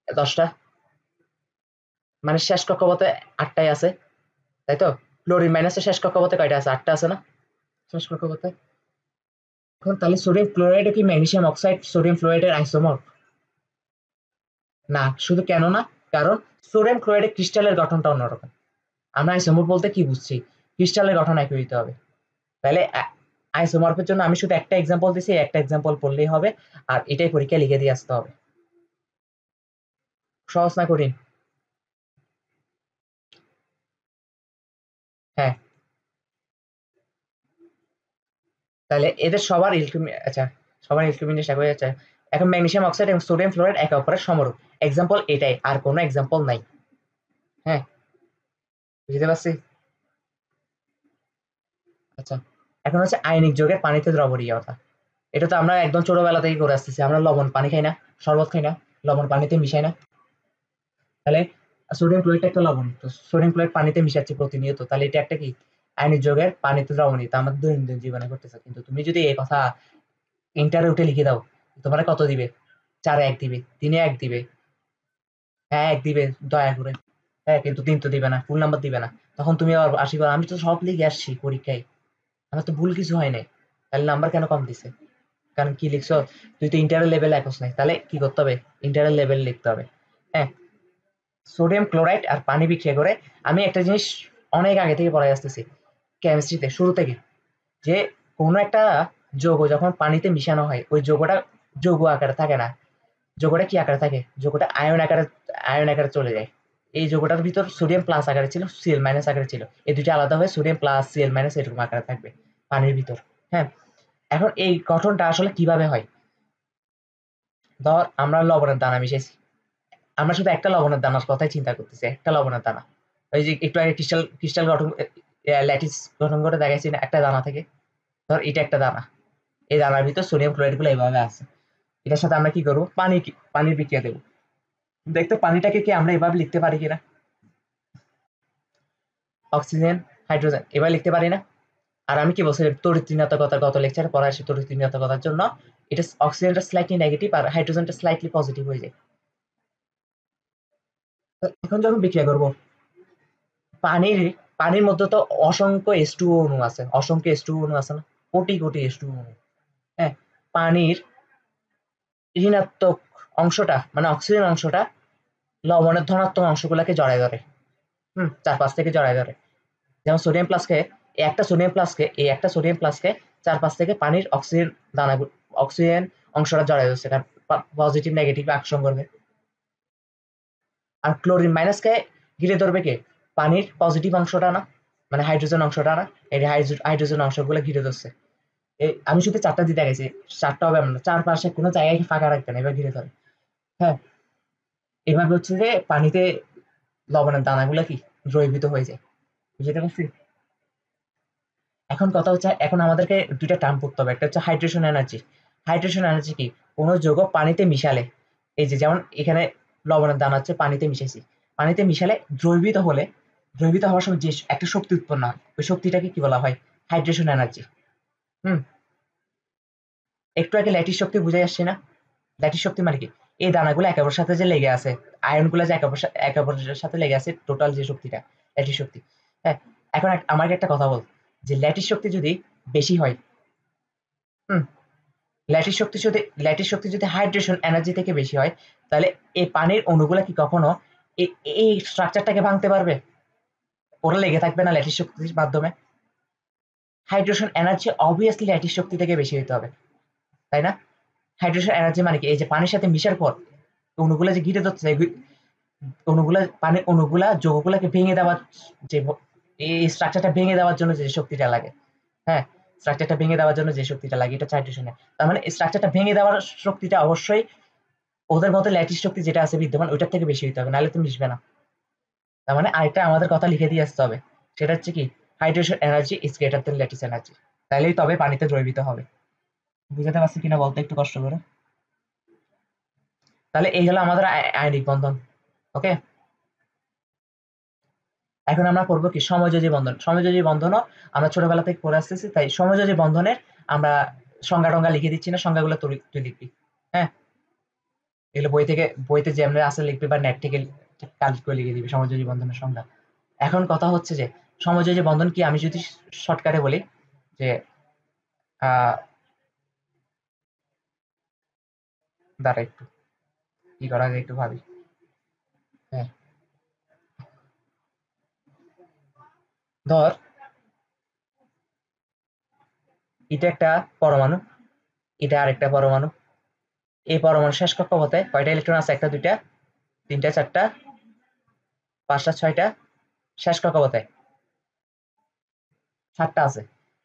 S1: 10টা। মানে শেষ কক্ষপথে 8টাই আছে, তাই তো? ক্লোরিন মাইনাসে শেষ কক্ষপথে কয়টা আছে? 8টা আছে না শেষ কক্ষপথে? এখন তাহলে সোডিয়াম ক্লোরাইড কি ম্যাগনেসিয়াম অক্সাইড সোডিয়াম ফ্লোরাইডের আইসোমর? না। শুধু কেন না? কারণ সোডিয়াম ক্লোরাইডের ক্রিস্টালের গঠনটা অন্যরকম। আমরা আইসোমর বলতে কি বুঝছি? ক্রিস্টালের গঠন একই হইতে হবে। তাহলে আইসোমরফের জন্য আমি শুধু একটা এক্সাম্পল দিছি, একটা এক্সাম্পল পড়লেই হবে, আর এটাই পরীক্ষায় লিখে দিয়ে আসতে হবে। সহজ না কঠিন? হ্যাঁ, তাহলে এদের সবার আচ্ছা, সবার ইলেকট্রোমিনেশ একই আছে। এখন ম্যাগনেসিয়াম অক্সাইড এবং সোডিয়াম ফ্লোরাইড একে অপরের সমরূপ। এক্সাম্পল এটাই, আর কোনো এক্সাম্পল নাই। হ্যাঁ, বুঝতে পারছি। আচ্ছা, এখন হচ্ছে আয়নিক যৌগের পানিতে দ্রবণীয়তা। এটা তো আমরা একদম ছোটবেলা থেকে করে আসতেছি, আমরা লবণ পানি খাই না, শরবত খাই না, লবণ পানিতে মিশাই না। তাহলে সোডিয়াম ক্লোরাইড একটা লবণ, তো সোডিয়াম ক্লোরাইড পানিতে মিশাচ্ছি প্রতিনিয়ত, তাহলে এটা একটা কি আয়নিক যৌগের পানিতে দ্রবণীয়তা আমাদের দৈনন্দিন জীবনে ঘটতেছে। কিন্তু তুমি যদি এই কথা ইন্টারে উঠে লিখে দাও, তোমার কত দিবে? 4-1 দিবে, 3-1 দিবে। হ্যাঁ, 1 দিবে, দয়া করে। হ্যাঁ, কিন্তু 3 তো দিবে না, ফুল নাম্বার দিবে না। তখন তুমি আবার আশীর্বাদ, আমি তো সব লিখে আসছি পরীক্ষায়, আমার তো ভুল কিছু হয় নাই, তাহলে নাম্বার কেন কম দিছে? কারণ কি লিখছো? তুই তো ইন্টারের লেভেল একস নাই, তাহলে কি করতে হবে? ইন্টারের লেভেল লিখতে হবে। হ্যাঁ, সোডিয়াম ক্লোরাইড আর পানি বিক্রিয়া করে। আমি একটা জিনিস অনেক আগে থেকে পড়াই আসতেছি কেমিস্ট্রিতে, শুরু থেকে, যে কোনো একটা যৌগ যখন পানিতে মিশানো হয় ওই যৌগটা যৌগ আকারে থাকে না। যৌগটা কি আকারে থাকে? যৌগটা আয়ন আকারে চলে যায়। এই যৌগটার ভিতর সোডিয়াম প্লাস আকারে ছিল, সিএল মাইনাস আকারে ছিল, এই দুটো আলাদা হয়ে সোডিয়াম প্লাস সিএল মাইনাস এরকম আকারে থাকবে পানির ভিতর। হ্যাঁ, এখন এই গঠনটা আসলে কিভাবে হয়? ধর আমরা লবণের দানা মিশাইছি, আমরা শুধু একটা লবণের দানার কথাই চিন্তা করতেছি, একটা লবণের দানা। ওই যে একটু আগে ক্রিস্টাল ক্রিস্টাল গঠন, ল্যাটিস গঠন করে দেখাইছি না একটা দানা থেকে? ধর এটা একটা দানা, এই দানার ভিতর সোডিয়াম ক্লোরাইড গুলো এইভাবে আছে। এটার সাথে আমরা কি করবো? পানির বিক্রিয়া দেবো। দেখতো পানিটাকে কি আমরা এভাবে লিখতে পারি কিনা? অক্সিজেন, হাইড্রোজেন এবার লিখতে পারি না? আর আমি কি বলছি তড়িৎ-ঋণাত্মকতার গত লেকচারে পড়া আসি, তড়িৎ-ঋণাত্মকতার জন্য এটা অক্সিজেনটা স্লাইটলি নেগেটিভ আর হাইড্রোজেনটা স্লাইটলি পজিটিভ হয়ে যায়। এখন যখন বিক্রিয়া করব, পানির পানির মধ্যে তো অসংখ্য H2O অণু আছে, অসংখ্য H2O অণু আছে না? কোটি কোটি H2O অণু। হ্যাঁ, পানির ঋণাত্মক অংশটা মানে অক্সিজেন অংশটা লবণের ধনাত্মক অংশগুলোকে জড়ায় ধরে। চারপাশ থেকে জড়ায় ধরে। যেমন সোডিয়াম প্লাসকে, এই একটা সোডিয়াম প্লাসকে চারপাশ থেকে পানির অক্সিজেন দানাগুলো, অক্সিজেন অংশটা জড়ায় ধরছে, কারণ পজিটিভ নেগেটিভ আকর্ষণ করবে। আর ক্লোরিন মাইনাসকে ঘিরে ধরবে কে? পানির পজিটিভ অংশটা না? মানে হাইড্রোজেন অংশটা না, এই হাইড্রোজেন অংশগুলো ঘিরে ধরছে। আমি শুধু 4টা দিতে গেছি, 4টা হবে এমন না, চারপাশে কোনো জায়গায় ফাঁকা রাখবে না, এবার ঘিরে ধরে। হ্যাঁ, এভাবে হচ্ছে যে পানিতে লবণের দানাগুলো কি দ্রবীভূত হয়ে যায়। বুঝতে পারছি? এখন কথা হচ্ছে, এখন আমাদেরকে দুইটা টার্ম পড়তে হবে। একটা হচ্ছে হাইড্রেশন এনার্জি। হাইড্রেশন এনার্জি কি? কোনো যৌগ পানিতে মিশালে, এই যে যেমন এখানে লবণের দানা হচ্ছে পানিতে মিশাইছি, পানিতে মিশালে দ্রবীভূত হলে, দ্রবীভূত হওয়ার সময় যে একটা শক্তি উৎপন্ন হয়, ওই শক্তিটাকে কি বলা হয়? Hydration energy. হুম, একটু আগে ল্যাটিস শক্তি বুঝে আসছে না? ল্যাটিস শক্তি মানে কি? এই দানাগুলো একে অপরের সাথে যে লেগে আছে, আয়নগুলো যে একে অপরের সাথে লেগে আছে, টোটাল যে শক্তিটা, ল্যাটিস শক্তি। হ্যাঁ, এখন আমাকে একটা কথা বল, যে ল্যাটিস শক্তি যদি বেশি হয়, হুম, ল্যাটিস শক্তি যদি হাইড্রেশন এনার্জি থেকে বেশি হয়, তাহলে এই পানির অণুগুলা কি কখনো এই স্ট্রাকচারটাকে ভাঙতে পারবে? ওরা লেগে থাকবে না ল্যাটিস শক্তির মাধ্যমে? হাইড্রেশন এনার্জি অবভিয়াসলি ল্যাটিস শক্তি থেকে বেশি হতে হবে, তাই না? হাইড্রেশন এনার্জি মানে কি? এই যে পানির সাথে মিশার পর অণুগুলা যে ঘিরে ধরছে, অণুগুলা পানির অণুগুলা যৌগগুলাকে ভেঙে দেওয়ার, যে এই স্ট্রাকচারটা ভেঙে দেওয়ার জন্য যে শক্তিটা লাগে, হ্যাঁ, স্ট্রাকচারটা ভেঙে দেওয়ার জন্য যে শক্তিটা লাগে, এটা হচ্ছে হাইড্রেশনের। তার মানে স্ট্রাকচারটা ভেঙে দেওয়ার শক্তিটা অবশ্যই ওদের মধ্যে ল্যাটিস শক্তি যেটা আছে বিদ্যমান, ওইটার থেকে বেশি হতে হবে, নাহলে তুমি মিশবে না। তার মানে আরেকটা আমাদের কথা লিখে দিয়ে আসতে হবে, সেটা হচ্ছে কি? Hydration energy is greater than lattice energy. তাহলেই তবে পানিতে দ্রবীভূত হবে। বুঝাতে পারছি কিনা বলতে একটু কষ্ট করে। তাহলে এই হলো আমাদের আয়নিক বন্ধন। ওকে, এখন আমরা পড়বো কি? সমযোজী বন্ধন। সমযোজী বন্ধনও আমরা ছোটবেলা থেকে পড়ে আসতেছি, তাই সমযোজী বন্ধনের আমরা সংজ্ঞা টঙ্গা লিখে দিচ্ছি না, সংজ্ঞাগুলো তুই লিখবি। হ্যাঁ, এগুলো বইতে যেমন আছে লিখবি, বা নেট থেকে কালেক্ট করে লিখে দিবি সমযোজী বন্ধনের সংজ্ঞা। এখন কথা হচ্ছে যে সমযোজী বন্ধন কি, আমি যদি শর্টকাটে বলি যে আহ দাঁড়া একটু, কি করা যায় একটু ভাবি। হ্যাঁ, ধর এটা একটা পরমাণু, এটা আরেকটা পরমাণু। এই পরমাণু শেষ কক্ষপথে কয়টা ইলেকট্রন আছে? একটা, দুইটা, তিনটা, চারটা, পাঁচটা, ছয়টা। শেষ কক্ষপথে 7টা আছে।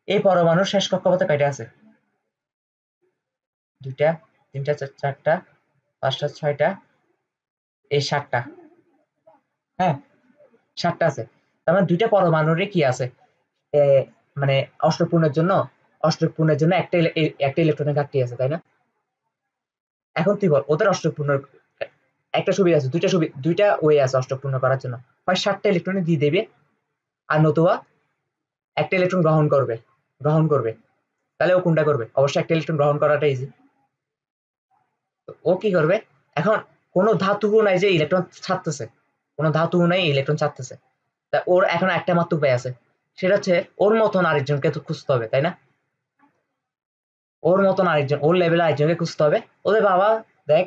S1: এই পরমাণুর শেষ কক্ষপথে কয়টা আছে? দুইটা, তিনটা, চারটা, পাঁচটা, ছয়টা, এই 7টা। হ্যাঁ, 7টা আছে। তার মানে দুইটা পরমাণুরই কি আছে? এ, মানে অষ্টক পূর্ণের জন্য একটা ইলেকট্রনের ঘাটতি আছে, তাই না? এখন তুই বল, ওদের অষ্টক পূর্ণ একটা সুবিধা আছে, দুইটা ওয়ে আছে অষ্টক পূর্ণ করার জন্য। হয় 7টা ইলেকট্রনে দিয়ে দেবে, আর নতুবা একটা ইলেকট্রন গ্রহণ করবে। তাহলে ও কোনটা করবে? অবশ্যই একটা ইলেকট্রন গ্রহণ করাটা ইজি। ও কি করবে? এখন কোনো ধাতু নাই যে ইলেকট্রন ছাড়তেছে, কোনো ধাতু নাই ইলেকট্রন ছাড়তেছে, তা ওর এখন একটা মাত্র উপায় আছে, সেটা হচ্ছে ওর মতন আরেকজনকে তো খুঁজতে হবে, তাই না? ওর মতন আরেকজন, ওর লেভেলে আরেকজনকে খুঁজতে হবে। ওদের বাবা, দেখ,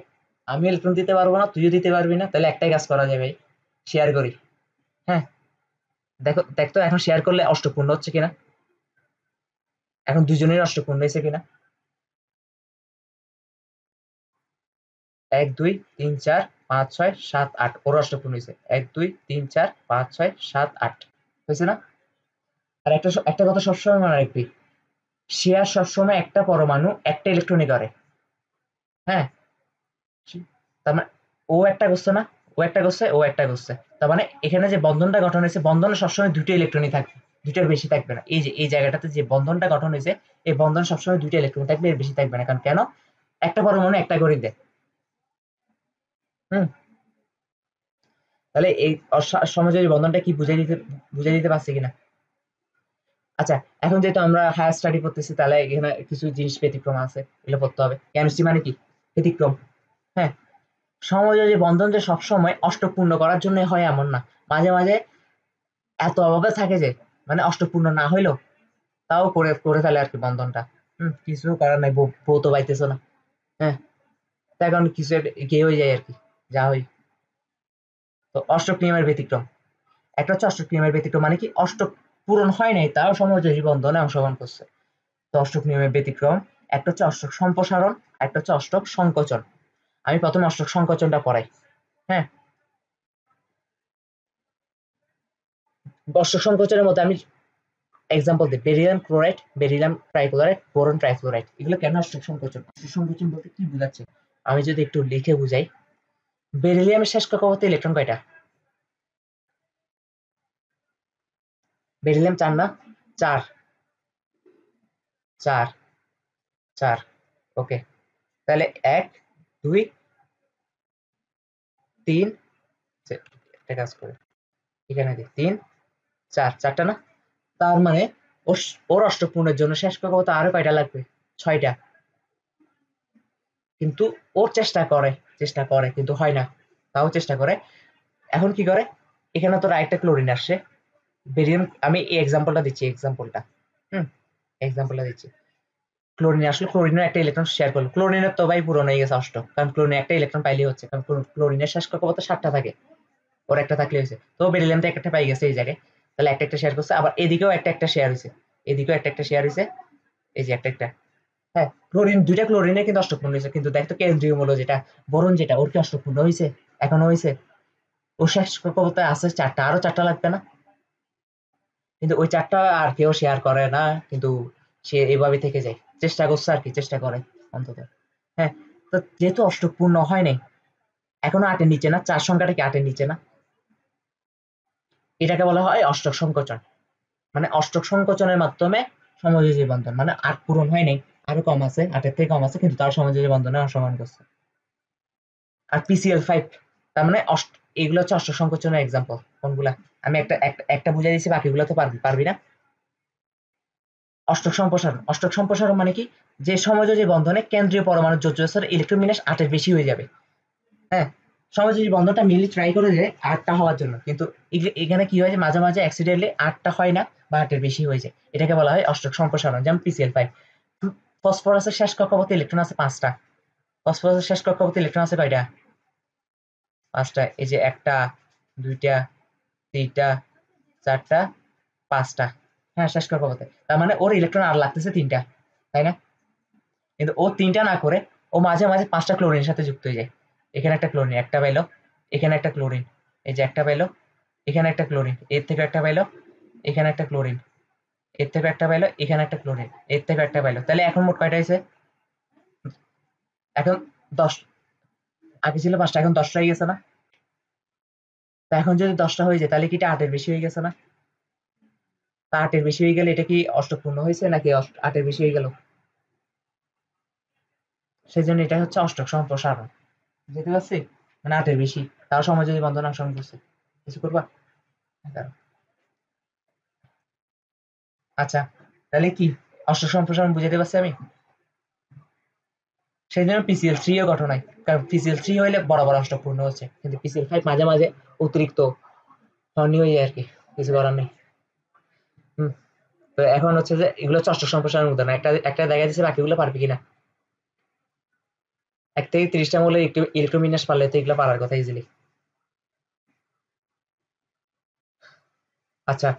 S1: আমি ইলেকট্রন দিতে পারবো না, তুইও দিতে পারবি না, তাহলে একটাই কাজ করা যাবে, শেয়ার করি। হ্যাঁ, দেখ তো এখন শেয়ার করলে অষ্টপূর্ণ হচ্ছে কিনা, এখন দুজনের অষ্টপূর্ণ হয়েছে কিনা। 1 2 3 4 5 6 7 8, ওর অষ্টপূর্ণ হয়েছে। 1 2 3 4 5 6 7 8 হয়েছে না? আর একটা একটা কথা সবসময় মনে রাখবি, শেয়ার সবসময় একটা পরমাণু একটা ইলেকট্রনই করে। হ্যাঁ, তার মানে ও একটা করছে না, ও একটা করছে, ও একটা করছে, তার মানে এখানে যে বন্ধনটা গঠন হয়েছে, বন্ধনে সবসময় দুটো ইলেকট্রনই থাকবে, দুইটার বেশি থাকবে না। এই যে এই জায়গাটাতে যে বন্ধনটা গঠন হয়েছে, এই বন্ধন সবসময় দুইটা ইলেকট্রন থাকবে, এর বেশি থাকবে না। কারণ কেন? একটা পরমাণু একটা করে দেয়। হুম, তাহলে এই সমযোজী বন্ধনটা কি বুঝাই দিতে পারছি কিনা? আচ্ছা, এখন যেহেতু আমরা হায়ার স্টাডি করতেছি, তাহলে এখানে কিছু জিনিস ব্যতিক্রম আছে, এগুলো পড়তে হবে। কেমিস্ট্রি মানে কি? ব্যতিক্রম। হ্যাঁ, সমযোজী বন্ধন যে সবসময় অষ্টক পূর্ণ করার জন্য হয় এমন না, মাঝে মাঝে এত অভাবে থাকে যে মানে অষ্টক পূর্ণ না হইলেও তাও করে করে ফেলে আর কি বন্ধনটা। কিছু করার নাই, বউ তো পাইতেছো না। হ্যাঁ, তার কারণে কিছু গিয়ে হয়ে যায় আর কি, যা হই। তো অষ্টক নিয়মের ব্যতিক্রম, একটা হচ্ছে অষ্টক নিয়মের ব্যতিক্রম মানে কি? অষ্টক পূরণ হয় নাই, তাও সমযোজী বন্ধনে অংশগ্রহণ করছে। তো অষ্টক নিয়মের ব্যতিক্রম, একটা হচ্ছে অষ্টক সম্প্রসারণ, একটা হচ্ছে অষ্টক সংকোচন। আমি প্রথমে অষ্টক সংকোচনটা পড়াই। হ্যাঁ, অষ্টক সংকোচনের মধ্যে আমি এক্সাম্পল দিই, beryllium chloride, beryllium trichloride, boron trifluoride, এগুলো কেন অষ্টক সংকোচন? অষ্টক সংকোচন বলতে কি বোঝাচ্ছে আমি যদি একটু লিখে বুঝাই। বেরিলিয়ামের শেষ কক্ষপথে ইলেকট্রন কয়টা? বেরিলিয়াম 4 না? 4, 4, 4। ওকে, তাহলে 1, 2, 3, একটা কাজ করে এখানে দিই 3, 4, 4টা না? তার মানে ওর অষ্টক পূরণের জন্য শেষ কক্ষপথে আরো কয়টা লাগবে? 6টা। কিন্তু ওর চেষ্টা করে কিন্তু হয় না, তাও চেষ্টা করে। এখন কি করে, এখানে তো আরেকটা ক্লোরিন আসছে, বেরিয়াম, আমি এই এক্সাম্পলটা দিচ্ছি, এক্সাম্পলটা দিচ্ছি। ক্লোরিন আসলে ক্লোরিনের একটা ইলেকট্রন শেয়ার করলো, ক্লোরিনের তো ভাই পূরণ হয়ে গেছে অষ্টক, কারণ ক্লোরিনের একটা ইলেকট্রন পাইলেই হচ্ছে, কারণ ক্লোরিনের শেষ কক্ষপথে 7টা থাকে, ওর একটা থাকলে হয়েছে। তো বেরিলিয়াম তো একটা পাই গেছে এই জায়গায়, তাহলে একটা একটা শেয়ার করছে, আবার এদিকেও একটা একটা শেয়ার হয়েছে, এদিকেও একটা একটা শেয়ার হয়েছে, এই যে একটা একটা। হ্যাঁ, ক্লোরিন, দুইটা ক্লোরিনে কিন্তু অষ্টকপূর্ণ হয়েছে, কিন্তু দেখতো কেন্দ্রীয় মূল যেটা বোরন, যেটা ওর কি অষ্টকপূর্ণ হয়েছে? এখনো হয়েছে? ওর শেষ কক্ষপথে আছে 4টা, আরো 4টা লাগবে না? কিন্তু ওই 4টা আর কেউ শেয়ার করে না, কিন্তু সে এভাবে থেকে যায়, চেষ্টা করছে আর কি, চেষ্টা করে অন্তত। হ্যাঁ, তো যেহেতু অষ্টক পূর্ণ হয় নাই, এখনো 8-এর নিচে না, 4 সংখ্যাটা কি 8-এর নিচে না? এটাকে বলা হয় অষ্টক সংকোচন। মানে অষ্টক সংকোচনের মাধ্যমে সমযোজী বন্ধন, মানে 8 পূরণ হয় নাই, আরো কম আছে, 8-এর থেকে কম আছে, কিন্তু তার সমযোজী বন্ধনে অংশগ্রহণ করছে। আর PCl5, তার মানে এগুলো হচ্ছে অষ্টক সংকোচনের এক্সাম্পল। কোনগুলা? আমি একটা একটা একটা বুঝাই দিচ্ছি, বাকিগুলো তো পারবি না। অষ্টক সম্প্রসারণ মানে কি? যে সমযোজী বন্ধনে কেন্দ্রীয় পরমাণুর যোজ্য স্তরে ইলেকট্রন বিন্যাস 8-এর বেশি হয়ে যাবে। হ্যাঁ, সমযোজী বন্ধনটা মিলি ট্রাই করে যে 8টা হওয়ার জন্য, কিন্তু এখানে কি হয় যে মাঝে মাঝে অ্যাক্সিডেন্টলি 8টা হয় না, বা 8-এর বেশি হয়ে যায়, এটাকে বলা হয় অষ্টক সম্প্রসারণ। যেমন PCl5। ফসফরাসের শেষ কক্ষপথে ইলেকট্রন আছে 5টা। ফসফরাসের শেষ কক্ষপথে ইলেকট্রন আছে কয়টা? 5টা। এই যে 1টা, 2টা, 3টা, 4টা, 5টা। হ্যাঁ, শেষ কক্ষপথে, তার মানে ওর ইলেকট্রন আর লাগতেছে 3টা, তাই না? কিন্তু ও 3টা না করে ও মাঝে মাঝে 5টা ক্লোরিনের সাথে যুক্ত হয়ে যায়। এখানে একটা ক্লোরিন, একটা পাইলো, এখানে একটা ক্লোরিন, এই যে একটা পাইলো, এখানে একটা ক্লোরিন, এর থেকে একটা পাইলো, এখানে একটা ক্লোরিন, এর থেকে একটা পাইলো, এখানে একটা ক্লোরিন, এর থেকে একটা পাইলো, তাহলে এখন মোট কয়টা হয়েছে? এখন 10। আগে ছিল 5টা, এখন 10টা হয়ে গেছে না? তা এখন যদি 10টা হয়ে যায়, তাহলে কি এটা 8-এর বেশি হয়ে গেছে না? তা 8-এর বেশি হয়ে গেলে এটা কি অষ্টপূর্ণ হয়েছে নাকি 8-এর বেশি হয়ে গেল? সেই জন্য এটা হচ্ছে অষ্টক সম্প্রসারণ। বুঝতে পারছি? মানে 8-এর বেশি, তার সময় যদি বন্ধন অংশগ্রহণ করছে, কিছু করবা? দাঁড়াও। আচ্ছা, তাহলে কি অষ্টক সম্প্রসারণ বুঝাতে পারছি আমি? সেই জন্য PCl3 ও গঠন হয়, কারণ PCl3 হইলে বরাবর অষ্টক পূর্ণ হচ্ছে, কিন্তু PCl5 মাঝে মাঝে অতিরিক্ত হর্নি হয়ে যায় আর কি, কিছু করার নেই। হম। তো এখন হচ্ছে যে এগুলো হচ্ছে অষ্টক সম্প্রসারণের উদাহরণ, একটা একটা দেখা যাচ্ছে, বাকিগুলো পারবি কিনা? 1 থেকে 30টা মূলের ইলেকট্রোবিন্যাস পারলে তো এগুলো পারার কথা ইজিলি। আচ্ছা,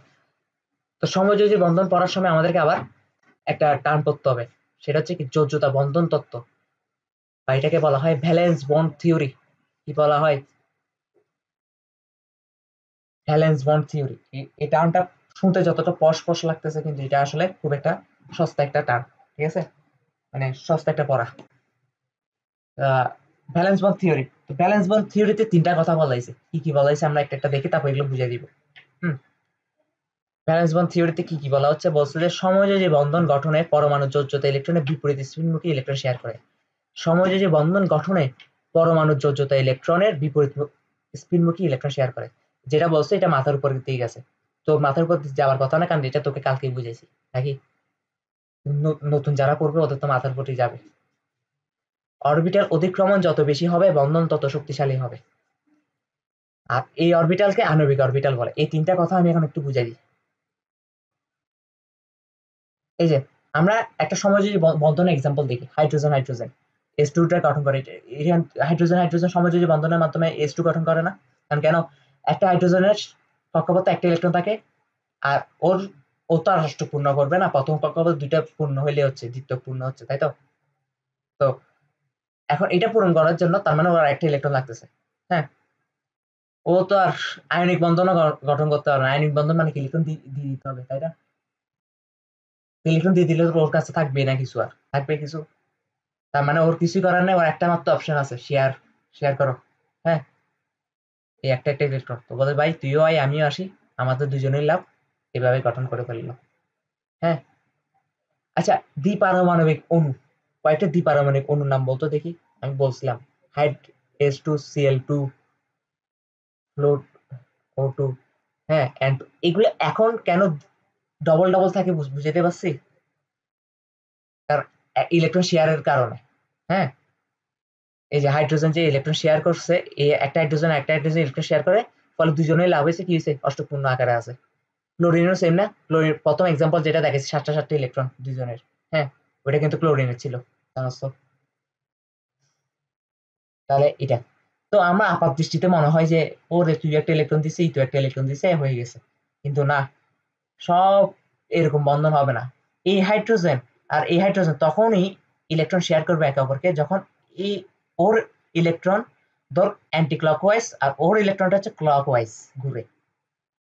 S1: তো সমযোজী বন্ধন পড়ার সময় আমাদেরকে আবার একটা টার্ম পড়তে হবে, সেটা হচ্ছে কি যোজ্যতা বন্ধন তত্ত্ব, বা এটাকে বলা হয় ভ্যালেন্স বন্ড থিওরি। কি বলা হয়? Valence bond theory. এই টার্মটা শুনতে যতটা পশ লাগতেছে, কিন্তু এটা আসলে খুব একটা সস্তা একটা টার্ম, ঠিক আছে? মানে সস্তা একটা পড়া। ভ্যালেন্স বন্ড থিওরি, তো ভ্যালেন্স বন্ড থিওরিতে 3টা কথা বলা হয়েছে, কি কি বলা হয়েছে আমরা একটা একটা দেখি, তারপর এগুলো বুঝিয়ে দিব। হুম। ভ্যালেন্স বন্ড থিওরিতে কি কি বলা হচ্ছে? বলছে যে সমযোজী বন্ধন গঠনে পরমাণু যোজ্যতা ইলেকট্রনের বিপরীত স্পিনমুখী ইলেকট্রন শেয়ার করে। সমযোজী বন্ধন গঠনে পরমাণু যোজ্যতা ইলেকট্রনের বিপরীত স্পিনমুখী ইলেকট্রন শেয়ার করে। যেটা বলছে এটা মাথার উপর দিয়ে গেছে, তো মাথার উপর যাওয়ার কথা না, কারণ এটা তোকে কালকেই বুঝেছি নাকি? নতুন যারা পড়বে ওদের তো মাথার উপরই যাবে। অরবিটাল অতিক্রমণ যত বেশি হবে, বন্ধন তত শক্তিশালী হবে। আর এই অরবিটালকে আণবিক অরবিটাল বলে। এই 3টা কথা আমি এখন একটু বুঝাই দিই। এই যে আমরা একটা সমযোজী বন্ধনের এক্সাম্পল দেখি, হাইড্রোজেন হাইড্রোজেন H2 টা গঠন করে। হাইড্রোজেন হাইড্রোজেন সমযোজী বন্ধনের মাধ্যমে H2 গঠন করে না? কারণ কেন? একটা হাইড্রোজেনের কক্ষপথে একটা ইলেকট্রন থাকে, আর ও তো আর অষ্টক পূর্ণ করবে না, প্রথম কক্ষপথ 2টা পূর্ণ হইলে হচ্ছে দ্বিতীয় পূর্ণ হচ্ছে, তাই তো? তো এখন এটা পূরণ করার জন্য তার মানে ওর একটা ইলেকট্রন লাগতেছে। হ্যাঁ, ও তো আর আয়নিক বন্ধন গঠন করতে পারবে না। আয়নিক বন্ধন মানে কি, ইলেকট্রন দিয়ে দিতে হবে, তাই না? ইলেকট্রন দিয়ে দিলে তো ওর কাছে থাকবে না কিছু, আর থাকবে কিছু? তার মানে ওর কিছুই করার নেই, ওর একটা মাত্র অপশন আছে, শেয়ার। শেয়ার করো। হ্যাঁ, এই একটা একটা ইলেকট্রন তো বলে ভাই তুইও আয় আমিও আসি, আমাদের দুজনের লাভ, এভাবে গঠন করে ফেললো। হ্যাঁ। আচ্ছা, দ্বিপারমাণবিক অণু, কয়েকটা দ্বিপারমাণবিক অণুর নাম বলতো দেখি। আমি বলছিলাম হাইড H2Cl2, ফ্লোর O2, হ্যাঁ, and এগুলো এখন কেন ডবল ডবল থাকে বুঝতে পারছি? তার ইলেকট্রন শেয়ারের কারণে। হ্যাঁ, এই যে হাইড্রোজেন যে ইলেকট্রন শেয়ার করছে, এই একটা হাইড্রোজেন ইলেকট্রন শেয়ার করে, ফলে দুজনেই লাভ হয়েছে, কি হয়েছে, অষ্টকপূর্ণ আকারে আছে। ক্লোরিনেরও সেম না? ক্লোরিন প্রথম এক্সাম্পল যেটা দেখেছি, 7টা ইলেকট্রন দুজনের। হ্যাঁ, ওটা কিন্তু ক্লোরিনের ছিল, জানোস তো? তাহলে এটা তো আমরা আপাত দৃষ্টিতে মনে হয় যে ওরে তুই একটা ইলেকট্রন দিছে, তুই একটা ইলেকট্রন দিছে, হয়ে গেছে। কিন্তু না, সব এরকম বন্ধন হবে না। এই হাইড্রোজেন আর এই হাইড্রোজেন তখনই ইলেকট্রন শেয়ার করবে একে অপরকে, যখন এই ওর ইলেকট্রন ধর অ্যান্টি ক্লকওয়াইজ আর ওর ইলেকট্রনটা হচ্ছে ক্লকওয়াইজ ঘুরে।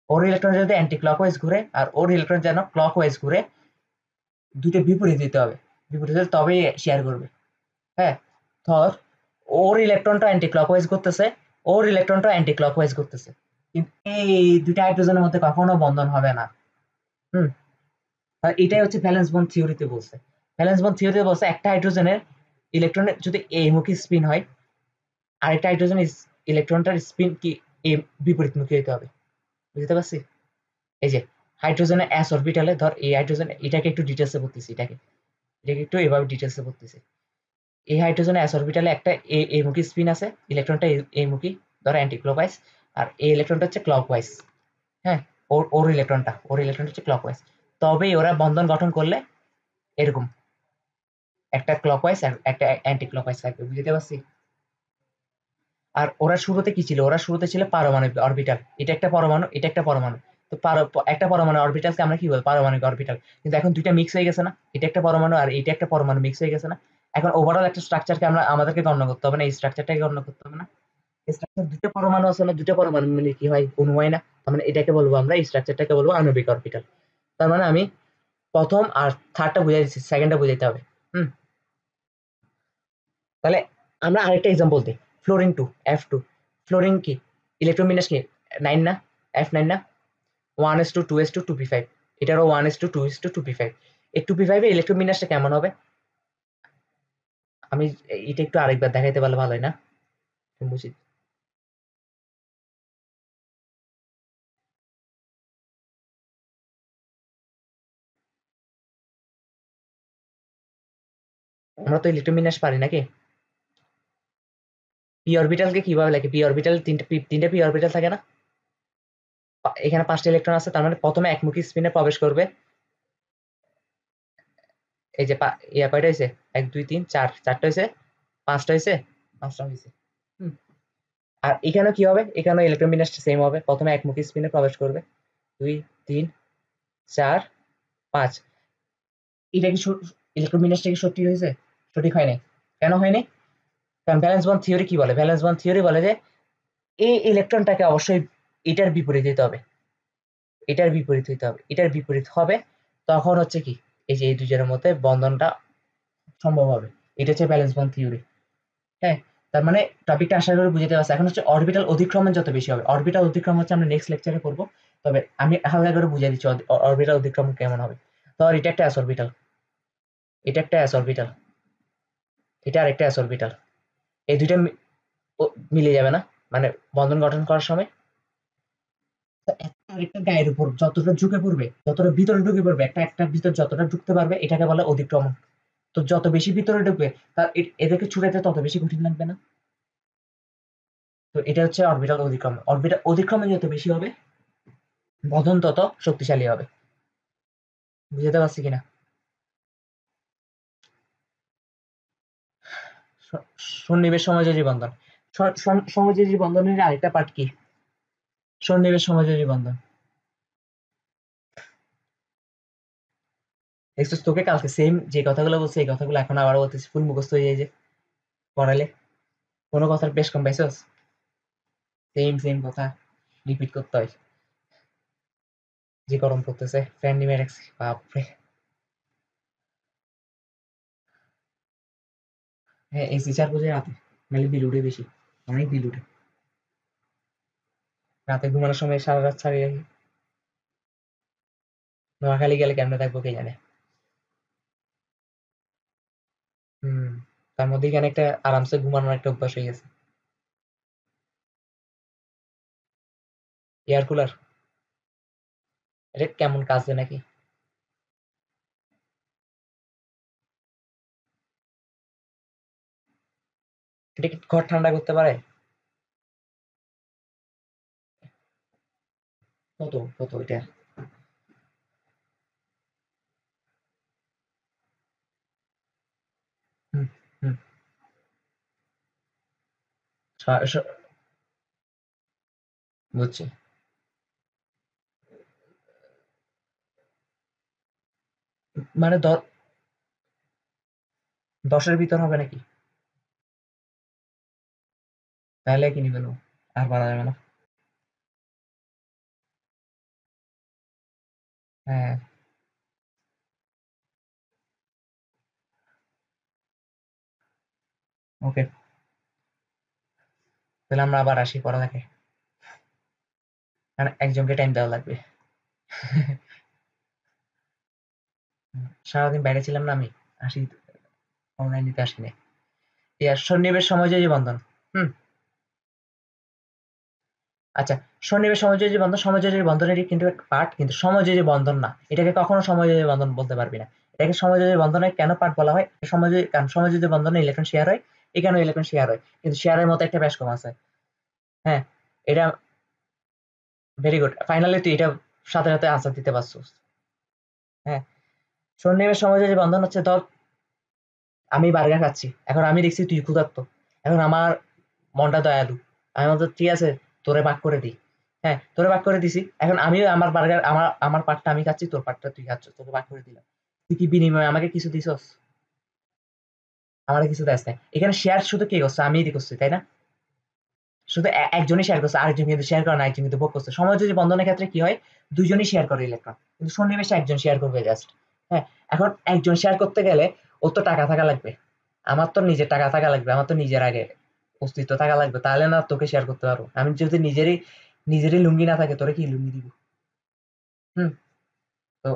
S1: ওর ইলেকট্রন যদি অ্যান্টি ক্লকওয়াইজ ঘুরে আর ওর ইলেকট্রন যেন ক্লকওয়াইজ ঘুরে, দুটো বিপরীত দিতে হবে, বিপরীত হলে তবেই শেয়ার করবে। হ্যাঁ, ধর ওর ইলেকট্রনটা অ্যান্টি ক্লকওয়াইজ করতেছে, ওর ইলেকট্রনটা অ্যান্টি ক্লকওয়াইজ করতেছে, কিন্তু এই দুইটা হাইড্রোজেনের মধ্যে কখনো বন্ধন হবে না। হুম। আর এটাই হচ্ছে ভ্যালেন্স বন্ড থিওরিতে বলছে। ভ্যালেন্স বন্ড থিওরিতে বলছে একটা হাইড্রোজেনের ইলেকট্রনের যদি এইমুখী স্পিন হয়, আরেকটা হাইড্রোজেনের ইলেকট্রনটার স্পিন কি বিপরীতমুখী হতে হবে। বুঝতে পারছি? এই যে হাইড্রোজেনের এস অরবিটালে ধর এই হাইড্রোজেন, এটাকে একটু ডিটেলসে পড়তেছি, এটাকে একটু এভাবে ডিটেলসে পড়তেছি। এই হাইড্রোজেনের এস অরবিটালে একটা এইমুখী স্পিন আছে, ইলেকট্রনটা এইমুখী, ধর অ্যান্টি ক্লকওয়াইজ, আর এই ইলেকট্রনটা হচ্ছে ক্লকওয়াইজ। হ্যাঁ, ওর ইলেকট্রনটা হচ্ছে ক্লকওয়াইজ। তবেই ওরা বন্ধন গঠন করলে এরকম একটা ক্লকওয়াইজ আর একটা অ্যান্টি ক্লকওয়াইজ থাকবে। বুঝতে পারছি? আর ওরা শুরুতে কি ছিল, ওরা শুরুতে ছিল পারমাণবিক অরবিটাল, এটা একটা পরমাণু, এটা একটা পরমাণু। তো একটা পরমাণু অরবিটালকে আমরা কি বলি, পারমাণবিক অরবিটাল। কিন্তু এখন দুইটা মিক্স হয়ে গেছে না, এটা একটা পরমাণু আর এটা একটা পরমাণু মিক্স হয়ে গেছে না? এখন ওভারঅল একটা স্ট্রাকচারকে আমরা আমাদেরকে গণনা করতে হবে না, এই স্ট্রাকচারটাকে গণনা করতে হবে না? স্ট্রাকচার দুটো পরমাণু আছে না, দুটো পরমাণু মিলে কি হয়, অণু হয় না? তার মানে এটাকে বলবো আমরা, এই স্ট্রাকচারটাকে বলবো আণবিক অরবিটাল। তার মানে আমি প্রথম আর থার্ডটা বুঝাই দিচ্ছি, সেকেন্ডটা বুঝাইতে হবে। হুম। তাহলে আমরা আরেকটা এক্সাম্পল দিই, ফ্লোরিন 2, F2। ফ্লোরিন কি, ইলেকট্রন বিন্যাস কি, 9 না? F9 না? 1s2 2s2 2p5, এটারও 1s2 2s2 2p5। এই 2p5 এর ইলেকট্রন বিন্যাসটা কেমন হবে? আমি এটা একটু আরেকবার দেখাইতে পারলে ভালো হয় না? বুঝি। আমরা তো ইলেকট্রন বিন্যাস পারি নাকি? পি অরবিটালকে কিভাবে লাগে, পি অরবিটাল তিনটা পি অরবিটাল থাকে না? এখানে 5টা ইলেকট্রন আছে, তার মানে প্রথমে একমুখী স্পিনে প্রবেশ করবে। এই যে ইয়া কয়টা হয়েছে, 1 2 3 4, চারটা হয়েছে, পাঁচটা হয়েছে, পাঁচটা হয়েছে। হুম। আর এখানেও কি হবে, এখানেও ইলেকট্রন বিন্যাসটা সেম হবে, প্রথমে একমুখী স্পিনে প্রবেশ করবে, 2 3 4 5। এটা কি ইলেকট্রন বিন্যাসটা কি সত্যি হয়েছে? সঠিক হয় নাই। কেন হয়নি? কারণ ভ্যালেন্স বন্ড থিওরি কি বলে, ভ্যালেন্স বন্ড থিওরি বলে যে এই ইলেকট্রনটাকে অবশ্যই এটার বিপরীত দিতে হবে, এটার বিপরীত হইতে হবে, এটার বিপরীত হবে, তখন হচ্ছে কি, এই যে এই দুজনের মধ্যে বন্ধনটা সম্ভব হবে। এটা হচ্ছে ব্যালেন্স বন্ড থিওরি। হ্যাঁ, তার মানে টপিকটা আশা করি বুঝতে পারছি। এখন হচ্ছে অরবিটাল অতিক্রমণ যত বেশি হবে, অরবিটাল অতিক্রম হচ্ছে আমরা নেক্সট লেকচারে করবো। তবে আমি হালকা করে বুঝিয়ে দিচ্ছি অরবিটাল অতিক্রম কেমন হবে। ধর এটা একটা এস অরবিটাল, এটা একটা এস অরবিটাল, এটা আর একটা এস অরবিটাল। এই দুইটা মিলে যাবে না, মানে বন্ধন গঠন করার সময় তো একটা আরেকটা গায়ের উপর যতটা ঝুঁকে পড়বে, যতটা ভিতরে ঢুকে পড়বে, একটা একটার ভিতর যতটা ঢুকতে পারবে, এটাকে বলে অতিক্রমণ। তো যত বেশি ভিতরে ঢুকবে, তার এদেরকে ছুটাতে তত বেশি কঠিন লাগবে না? তো এটা হচ্ছে অরবিটাল অতিক্রম। অরবিটাল অতিক্রমণ যত বেশি হবে, বন্ধন তত শক্তিশালী হবে। বুঝতে পারছি কিনা? সন্নিবেশ সমযোজী বন্ধন, সমযোজী বন্ধনের আরেকটা পার্ট কি, সন্নিবেশ সমযোজী বন্ধন। দেখছিস, তোকে কালকে সেম যে কথাগুলো বলছি, এই কথাগুলো এখন আবার বলতেছি, ফুল মুখস্থ হয়ে যায় যে পড়ালে, কোনো কথার বেশ কম পাইছস? সেম সেম কথা রিপিট করতে হয়। যে গরম পড়তেছে ফ্যান নিয়ে রাখছি, বাপরে। হ্যাঁ, এসি চার বুঝে রাতে, নাহলে বিল উঠে বেশি, অনেক বিল উঠে। রাতে ঘুমানোর সময় সারা রাত ছাড়িয়ে রাখি। নোয়াখালী গেলে কেমনে থাকবো কে জানে। হম। তার মধ্যে এখানে একটা আরামসে ঘুমানোর একটা অভ্যাস হয়ে গেছে। এয়ার কুলার, এটা কেমন কাজ দেয় নাকি? এটা কি ঘর ঠান্ডা করতে পারে? কত কত এটা? হুম হুম। স- স- বুঝছি। মানে 10-এর ভিতর হবে নাকি? তাহলে কিনে ফেলবো, আর বাড়া যাবে না। হ্যাঁ। ওকে, তাহলে আমরা আবার আসি পড়া থাকে, কারণ একজনকে টাইম দেওয়া লাগবে। সারাদিন বাইরে ছিলাম না আমি, আসি, অনলাইন নিতে আসিনি। ইয়ার সন্নিবেশ সমযোজী বন্ধন। হুম। আচ্ছা, সন্নিবেশ সমযোজী বন্ধন সমযোজী বন্ধনেরই কিন্তু একটা পার্ট, কিন্তু সমযোজী বন্ধন না, এটাকে কখনো সমযোজী বন্ধন বলতে পারবি না। এটাকে সমযোজী বন্ধনের কেন পার্ট বলা হয়? সমযোজী, কারণ সমযোজী বন্ধনে ইলেকট্রন শেয়ার হয়, এখানেও ইলেকট্রন শেয়ার হয়, কিন্তু শেয়ারের মতো একটা ব্যাস কম আছে। হ্যাঁ, এটা ভেরি গুড, ফাইনালি তুই এটা সাথে সাথে আনসার দিতে পারছিস। হ্যাঁ, সন্নিবেশ সমযোজী বন্ধন হচ্ছে, ধর আমি বার্গার খাচ্ছি, এখন আমি দেখছি তুই ক্ষুধার্ত, এখন আমার মনটা দয়ালু, আমি বলতে ঠিক আছে তোরে ভাগ করে দিই। হ্যাঁ, তোরে ভাগ করে দিছি, এখন আমিও আমার বার্গার, আমার আমার পার্টটা আমি খাচ্ছি, তোর পার্টটা তুই খাচ্ছ, তোকে ভাগ করে দিলাম। তুই কি বিনিময়ে আমাকে কিছু দিছস? আমারে কিছু দেস নাই। এখানে শেয়ার শুধু কে করছে? আমিই করছি, তাই না? শুধু একজনই শেয়ার করছে, আরেকজন কিন্তু শেয়ার করে না, একজন কিন্তু ভোগ করছে। সমযোজী বন্ধনের ক্ষেত্রে কি হয়? দুইজনই শেয়ার করে ইলেকট্রন, কিন্তু সন্নিবেশে একজন শেয়ার করবে জাস্ট। হ্যাঁ, এখন একজন শেয়ার করতে গেলে ওর তো টাকা থাকা লাগবে, আমার তো নিজের টাকা থাকা লাগবে, আমার তো নিজের আগে অস্তিত্ব থাকা লাগবে, তাহলে না তোকে শেয়ার করতে পারবো। আমি যদি নিজেরই লুঙ্গি না থাকে, তোরে কি লুঙ্গি দিব? হুম। তো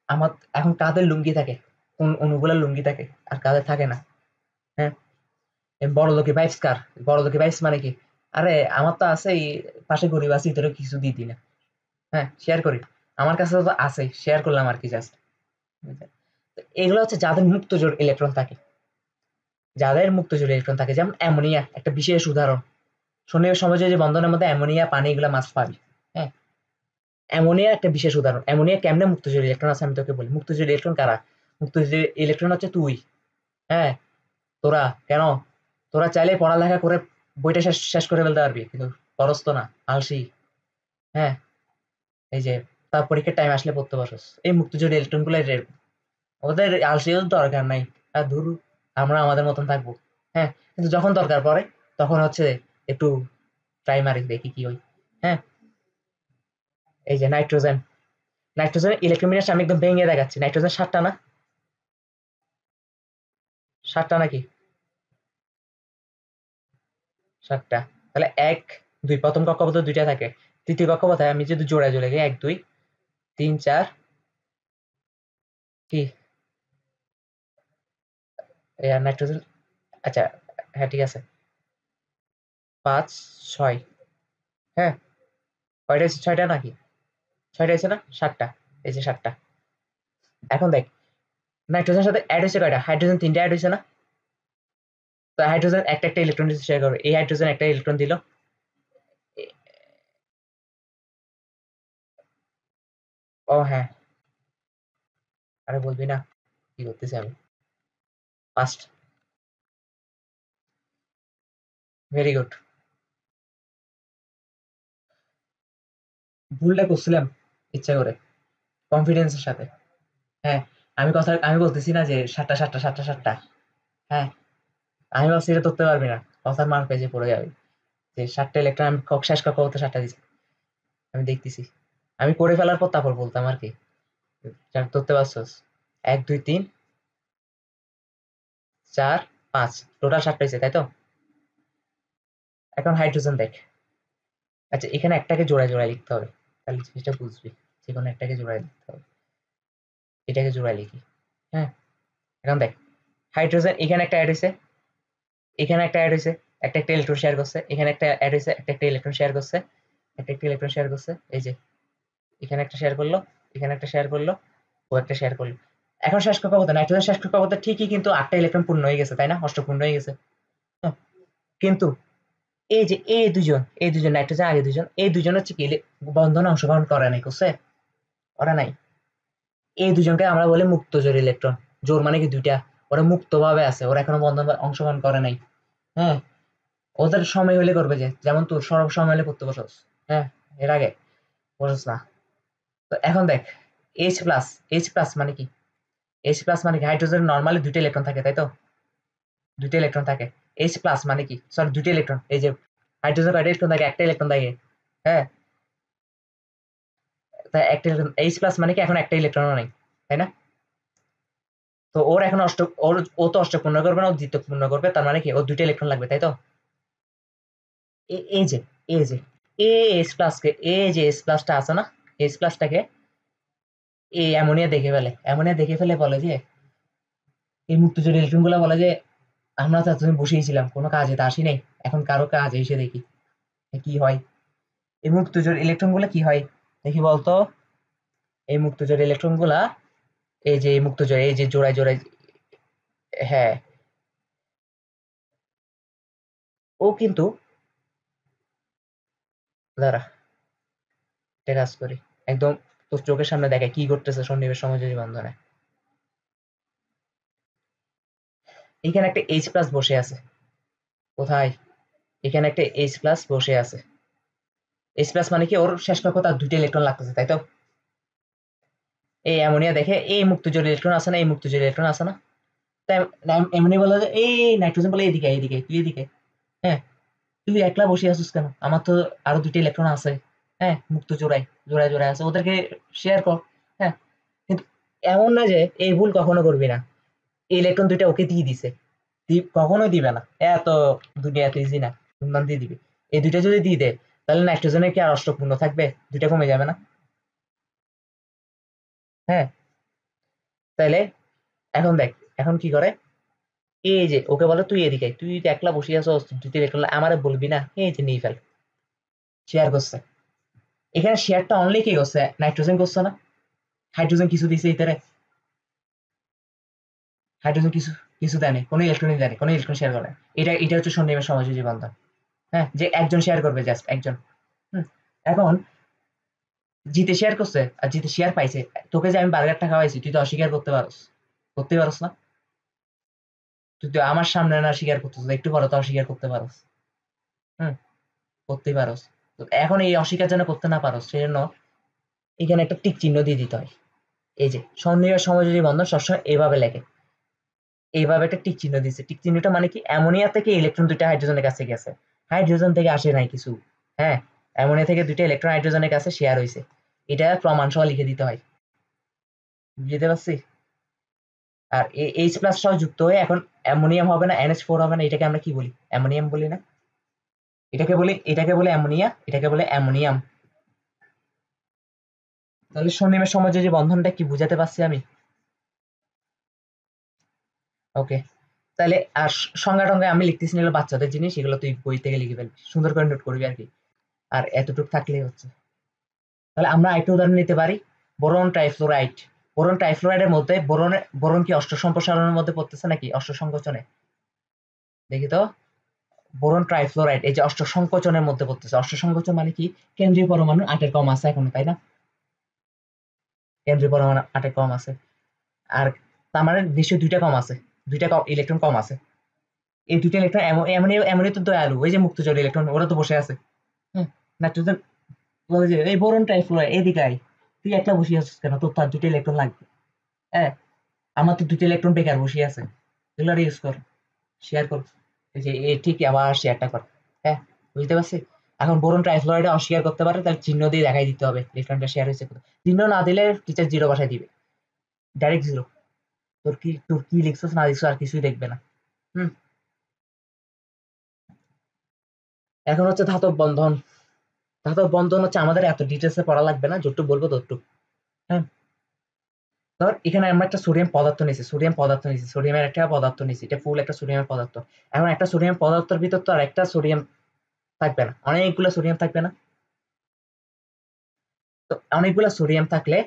S1: আমার এখন কাদের লুঙ্গি থাকে? কোন অনুগুলার লুঙ্গি থাকে আর কাদের থাকে না? হ্যাঁ, বড় লোকি ভাইবস কার? বড় লোকি ভাইবস মানে কি? আরে আমার তো আছে, পাশে গরিব আছে, তোরে কিছু দিই দিই না। হ্যাঁ, শেয়ার করি, আমার কাছে তো আছে, শেয়ার করলাম আর কি জাস্ট। এগুলো হচ্ছে যাদের মুক্ত জোড় ইলেকট্রন থাকে, যাদের মুক্ত জোড় ইলেকট্রন থাকে, যেমন অ্যামোনিয়া একটা বিশেষ উদাহরণ। সন্নিবেশ সমযোজী বন্ধনের মধ্যে অ্যামোনিয়া পানি এগুলো মাস্ট পাবি। হ্যাঁ, অ্যামোনিয়া একটা বিশেষ উদাহরণ। অ্যামোনিয়া কেমনে মুক্ত জোড় ইলেকট্রন আছে আমি তোকে বলি। মুক্ত জোড় ইলেকট্রন কারা? মুক্ত জোড় ইলেকট্রন হচ্ছে তুই। হ্যাঁ, তোরা কেন? তোরা চাইলে পড়ালেখা করে বইটা শেষ শেষ করে ফেলতে পারবি, কিন্তু পড়স তো না, আলসি। হ্যাঁ, এই যে তার পরীক্ষার টাইম আসলে পড়তে বসস, এই মুক্তজোড় ইলেকট্রন গুলো এরকম। ওদের আলসিও দরকার নাই, আর ধুর, আমরা আমাদের মতন থাকবো। হ্যাঁ, কিন্তু যখন দরকার পড়ে তখন হচ্ছে একটু ট্রাই মারি, দেখি কি হয়। হ্যাঁ, এই যে নাইট্রোজেন, নাইট্রোজেন ইলেকট্রন বিন্যাস আমি একদম ভেঙে দেখাচ্ছি। নাইট্রোজেন 7টা না? 7টা নাকি? 7টা। তাহলে 1 2, প্রথম কক্ষপথে 2টা থাকে, তৃতীয় কক্ষপথে আমি যদি জোড়ায় জোড়ায় 1 2 3 4, কি নাইট্রোজেন, আচ্ছা, হ্যাঁ ঠিক আছে, 5 6। হ্যাঁ, কয়টা হয়েছে? 6টা নাকি? 6টা হয়েছে না? 7টা। এই যে 7টা। এখন দেখ, নাইট্রোজেনের সাথে অ্যাড হয়েছে কয়টা? হাইড্রোজেন 3টা অ্যাড হয়েছে না? তো হাইড্রোজেন একটা একটা ইলেকট্রন শেয়ার করবে, এই হাইড্রোজেন একটা ইলেকট্রন দিল। ও হ্যাঁ, আরে বলবি না, কি করতেছি আমি। First, very good. ভুলটা করছিলাম ইচ্ছা করে, কনফিডেন্সের সাথে। হ্যাঁ, আমি বলতেছি না যে 7টা 7টা 7টা 7টা। হ্যাঁ, আমি ভাবছি এটা ধরতে পারবি না, কথার মার পেজে পড়ে যাবে। যে 7টা ইলেকট্রন আমি শেষ কক্ষপথে 7টা দিছি, আমি দেখতেছি, আমি করে ফেলার পর তারপর বলতাম আর কি। ধরতে পারছস? 1 2 3 4 5, টোটাল 7টা হয়েছে তাই তো? এখন হাইড্রোজেন দেখ। আচ্ছা, এখানে একটাকে জোড়ায় জোড়ায় লিখতে হবে, তাহলে জিনিসটা বুঝবি। যে কোনো একটাকে জোড়ায় লিখতে হবে, এটাকে জোড়ায় লিখি। হ্যাঁ, এখন দেখ, হাইড্রোজেন এখানে একটা অ্যাড হয়েছে, এখানে একটা অ্যাড হয়েছে, একটা একটা ইলেকট্রন শেয়ার করছে, এখানে একটা অ্যাড হয়েছে, একটা একটা ইলেকট্রন শেয়ার করছে, একটা একটা ইলেকট্রন শেয়ার করছে, এই যে এখানে একটা শেয়ার করলো, এখানে একটা শেয়ার করলো, ও একটা শেয়ার করলো। এখন শেষ কক্ষপথে নাইট্রোজেন শেষ কক্ষপথে ঠিকই কিন্তু 8টা ইলেকট্রন পূর্ণ হয়ে গেছে তাই না, অষ্টপূর্ণ হয়ে গেছে। হ্যাঁ, কিন্তু এই যে এই দুজন নাইট্রোজেন আগে দুজন, এই দুজন হচ্ছে কি বন্ধনে অংশগ্রহণ করে নাই, করছে? ওরা নাই। এই দুজনকে আমরা বলি মুক্ত জোর ইলেকট্রন। জোর মানে কি দুইটা, ওরা মুক্ত ভাবে আছে, ওরা এখনো বন্ধনে অংশগ্রহণ করে নাই। হ্যাঁ, ওদের সময় হলে করবে, যে যেমন তোর সরব সময় হলে পড়তে বসস। হ্যাঁ, এর আগে বসস না। তো এখন দেখ, এইচ প্লাস, এইচ প্লাস মানে কি? এইচ প্লাস মানে কি, হাইড্রোজেন নর্মালি দুইটা ইলেকট্রন থাকে তাই তো, দুইটা ইলেকট্রন থাকে। এইচ প্লাস মানে কি, সরি দুইটা ইলেকট্রন, এই যে হাইড্রোজেন কয়টা ইলেকট্রন থাকে, একটা ইলেকট্রন থাকে। হ্যাঁ, তাই একটা ইলেকট্রন, এইচ প্লাস মানে কি এখন একটা ইলেকট্রনও নাই, তাই না? তো ওর এখন ও তো অষ্ট পূর্ণ করবে না, ও দ্বিতীয় পূর্ণ করবে, তার মানে কি ওর দুইটা ইলেকট্রন লাগবে তাই তো। এই যে এই যে এইচ প্লাস কে, এই যে এইচ প্লাসটা আছে না, এইচ প্লাসটাকে এই অ্যামোনিয়া দেখে ফেলে বলে যে, এই মুক্তজোড় ইলেকট্রন গুলা বলে যে, আমরা তো এতদিন বসেইছিলাম, কোনো কাজে তা আসি নাই, এখন কারো কাজে এসে দেখি কি হয়। এই মুক্তজোড় ইলেকট্রন গুলা কি হয় দেখি বলতো। এই মুক্তজোড় ইলেকট্রন গুলা, এই যে এই মুক্তজোড়, এই যে জোড়ায় জোড়ায়, হ্যাঁ, ও কিন্তু, দাঁড়া, একটা কাজ করি, একদম তোর চোখের সামনে দেখে কি করতেছে সন্নিবেশ সমযোজী বন্ধনে। এখানে একটা এইচ প্লাস বসে আছে, কোথায়? এখানে একটা এইচ প্লাস বসে আছে। এইচ প্লাস মানে কি, ওর শেষ কক্ষ তার দুইটা ইলেকট্রন লাগতেছে তাই তো। এই অ্যামোনিয়া দেখে এই মুক্তজোড় ইলেকট্রন আছে না, এই মুক্তজোড় ইলেকট্রন আছে না, তাই এমনি বলে যে, এই নাইট্রোজেন বলে এদিকে এদিকে তুই এদিকে। হ্যাঁ, তুই একলা বসে আছিস কেন, আমার তো আরো দুইটা ইলেকট্রন আছে। হ্যাঁ, মুক্ত জোড়ায় জোড়ায় জোড়ায় আছে, ওদেরকে শেয়ার কর। হ্যাঁ, কিন্তু এমন না যে এই ভুল কখনো করবি না, এই ইলেকট্রন দুইটা ওকে দিয়ে দিছে, কখনোই দিবে না, এত দুনিয়াতে ইজি না, ধুমধাম দিয়ে দিবে। এই দুইটা যদি দিয়ে দেয়, তাহলে নাইট্রোজেনের কি আর অষ্টপূর্ণ থাকবে, দুইটা কমে যাবে না? হ্যাঁ, তাইলে এখন দেখ, এখন কি করে, এই যে ওকে বলে তুই এদিকে আয়, তুই তো একলা বসে আছো, দুইটা ইলেকট্রন আমারে বলবি না, এই যে নিয়ে ফেল, শেয়ার করছে। এখানে শেয়ারটা অনলি কি করছে, নাইট্রোজেন করছে না, হাইড্রোজেন কিছু দিছে ইতারে, হাইড্রোজেন কিছু কিছু দেয়নি, কোনো ইলেকট্রনই দেয়নি, কোনো ইলেকট্রন শেয়ার করে না। এটা হচ্ছে সন্নিবেশ সমযোজী বন্ধন। হ্যাঁ, যে একজন শেয়ার করবে, জাস্ট একজন। হুম, এখন জিতে শেয়ার করছে আর জিতে শেয়ার পাইছে, তোকে যে আমি বার্গারটা খাওয়াইছি তুই তো অস্বীকার করতে পারস, করতে পারস না? তুই তো আমার সামনে না স্বীকার করতেছ, একটু পরে তো অস্বীকার করতে পারস। হুম, করতেই পারস। তো এখন এই অস্বীকার যেন করতে না পারস, সেজন্য এখানে একটা টিক চিহ্ন দিয়ে দিতে হয়। এই যে সন্নিবেশ সমযোজী বন্ধন সবসময় এভাবে লেখে, এইভাবে একটা টিক চিহ্ন দিচ্ছে, টিক চিহ্নটা মানে কি, অ্যামোনিয়া থেকে ইলেকট্রন দুইটা হাইড্রোজেনের কাছে গেছে, হাইড্রোজেন থেকে আসে নাই কিছু। হ্যাঁ, অ্যামোনিয়া থেকে দুইটা ইলেকট্রন হাইড্রোজেনের কাছে শেয়ার হয়েছে, এটা প্রমাণ সহ লিখে দিতে হয়। বুঝতে পারছি? আর এইচ প্লাস সহ যুক্ত হয়ে এখন অ্যামোনিয়াম হবে না, NH4 হবে না, এটাকে আমরা কি বলি, অ্যামোনিয়াম বলি না? এটাকে বলে অ্যামোনিয়া, এটাকে বলে অ্যামোনিয়াম। তাহলে সন্নিবেশ সমযোজী বন্ধনটা কি বুঝাতে পারছি আমি? ওকে, তাহলে আর সংজ্ঞা টঙ্গা আমি লিখতেছি না, এগুলো বাচ্চাদের জিনিস, এগুলো তুই বই থেকে লিখে ফেলবি, সুন্দর করে নোট করবি আর কি। আর এতটুকু থাকলেই হচ্ছে। তাহলে আমরা আরেকটা উদাহরণ নিতে পারি, বোরন ট্রাইফ্লোরাইড। বোরন ট্রাইফ্লোরাইডের মধ্যে বোরন কি অষ্ট সম্প্রসারণের মধ্যে পড়তেছে নাকি অষ্ট সংকোচনে? দেখি তো, বোরন ট্রাইফ্লোরাইড এই যে অষ্ট সংকোচনের মধ্যে পড়তেছে। অষ্ট সংকোচন মানে কি, কেন্দ্রীয় পরমাণু 8-এর কম আছে এখনো তাই না, কেন্দ্রীয় পরমাণু 8-এর কম আছে। আর তার মানে নিশ্চয়ই দুইটা কম আছে, দুইটা কম ইলেকট্রন কম আছে। এই দুইটা ইলেকট্রন এমনই এমনই তো দয়ালু, ওই যে মুক্তজোড় ইলেকট্রন ওরা তো বসে আছে। হ্যাঁ, নাইট্রোজেন বলে যে, এই বোরন ট্রাইফ্লোরাইড এদিকে আয়, তুই একলা বসে আছিস কেন, তোর তার দুইটা ইলেকট্রন লাগবে। হ্যাঁ, আমার তো দুইটা ইলেকট্রন বেকার বসে আছে, এগুলো ইউজ কর, শেয়ার কর। এই যে ঠিকই, আবার শেয়ারটা কর। হ্যাঁ, বুঝতে পারছি? এখন বোরন ট্রাইফ্লোরাইড অস্বীকার করতে পারে, তাহলে চিহ্ন দিয়ে দেখাই দিতে হবে ইলেকট্রনটা শেয়ার হয়েছে কোথায়। চিহ্ন না দিলে টিচার জিরো বসায় দিবে, ডাইরেক্ট জিরো। তোর কি লিখছিস না লিখছিস আর কিছুই দেখবে না। হুম। এখন হচ্ছে ধাতব বন্ধন। ধাতব বন্ধন হচ্ছে আমাদের এত ডিটেলসে পড়া লাগবে না, যতটুকু বলবো ততটুকু। হ্যাঁ, ধর এখানে আমরা একটা সোডিয়াম পদার্থ নিয়েছি, সোডিয়ামের একটা পদার্থ নিয়েছি, এটা ফুল একটা সোডিয়ামের পদার্থ। এখন একটা সোডিয়াম পদার্থের ভিতর তো আর একটা সোডিয়াম থাকবে না, অনেকগুলো সোডিয়াম থাকবে না? তো অনেকগুলো সোডিয়াম থাকলে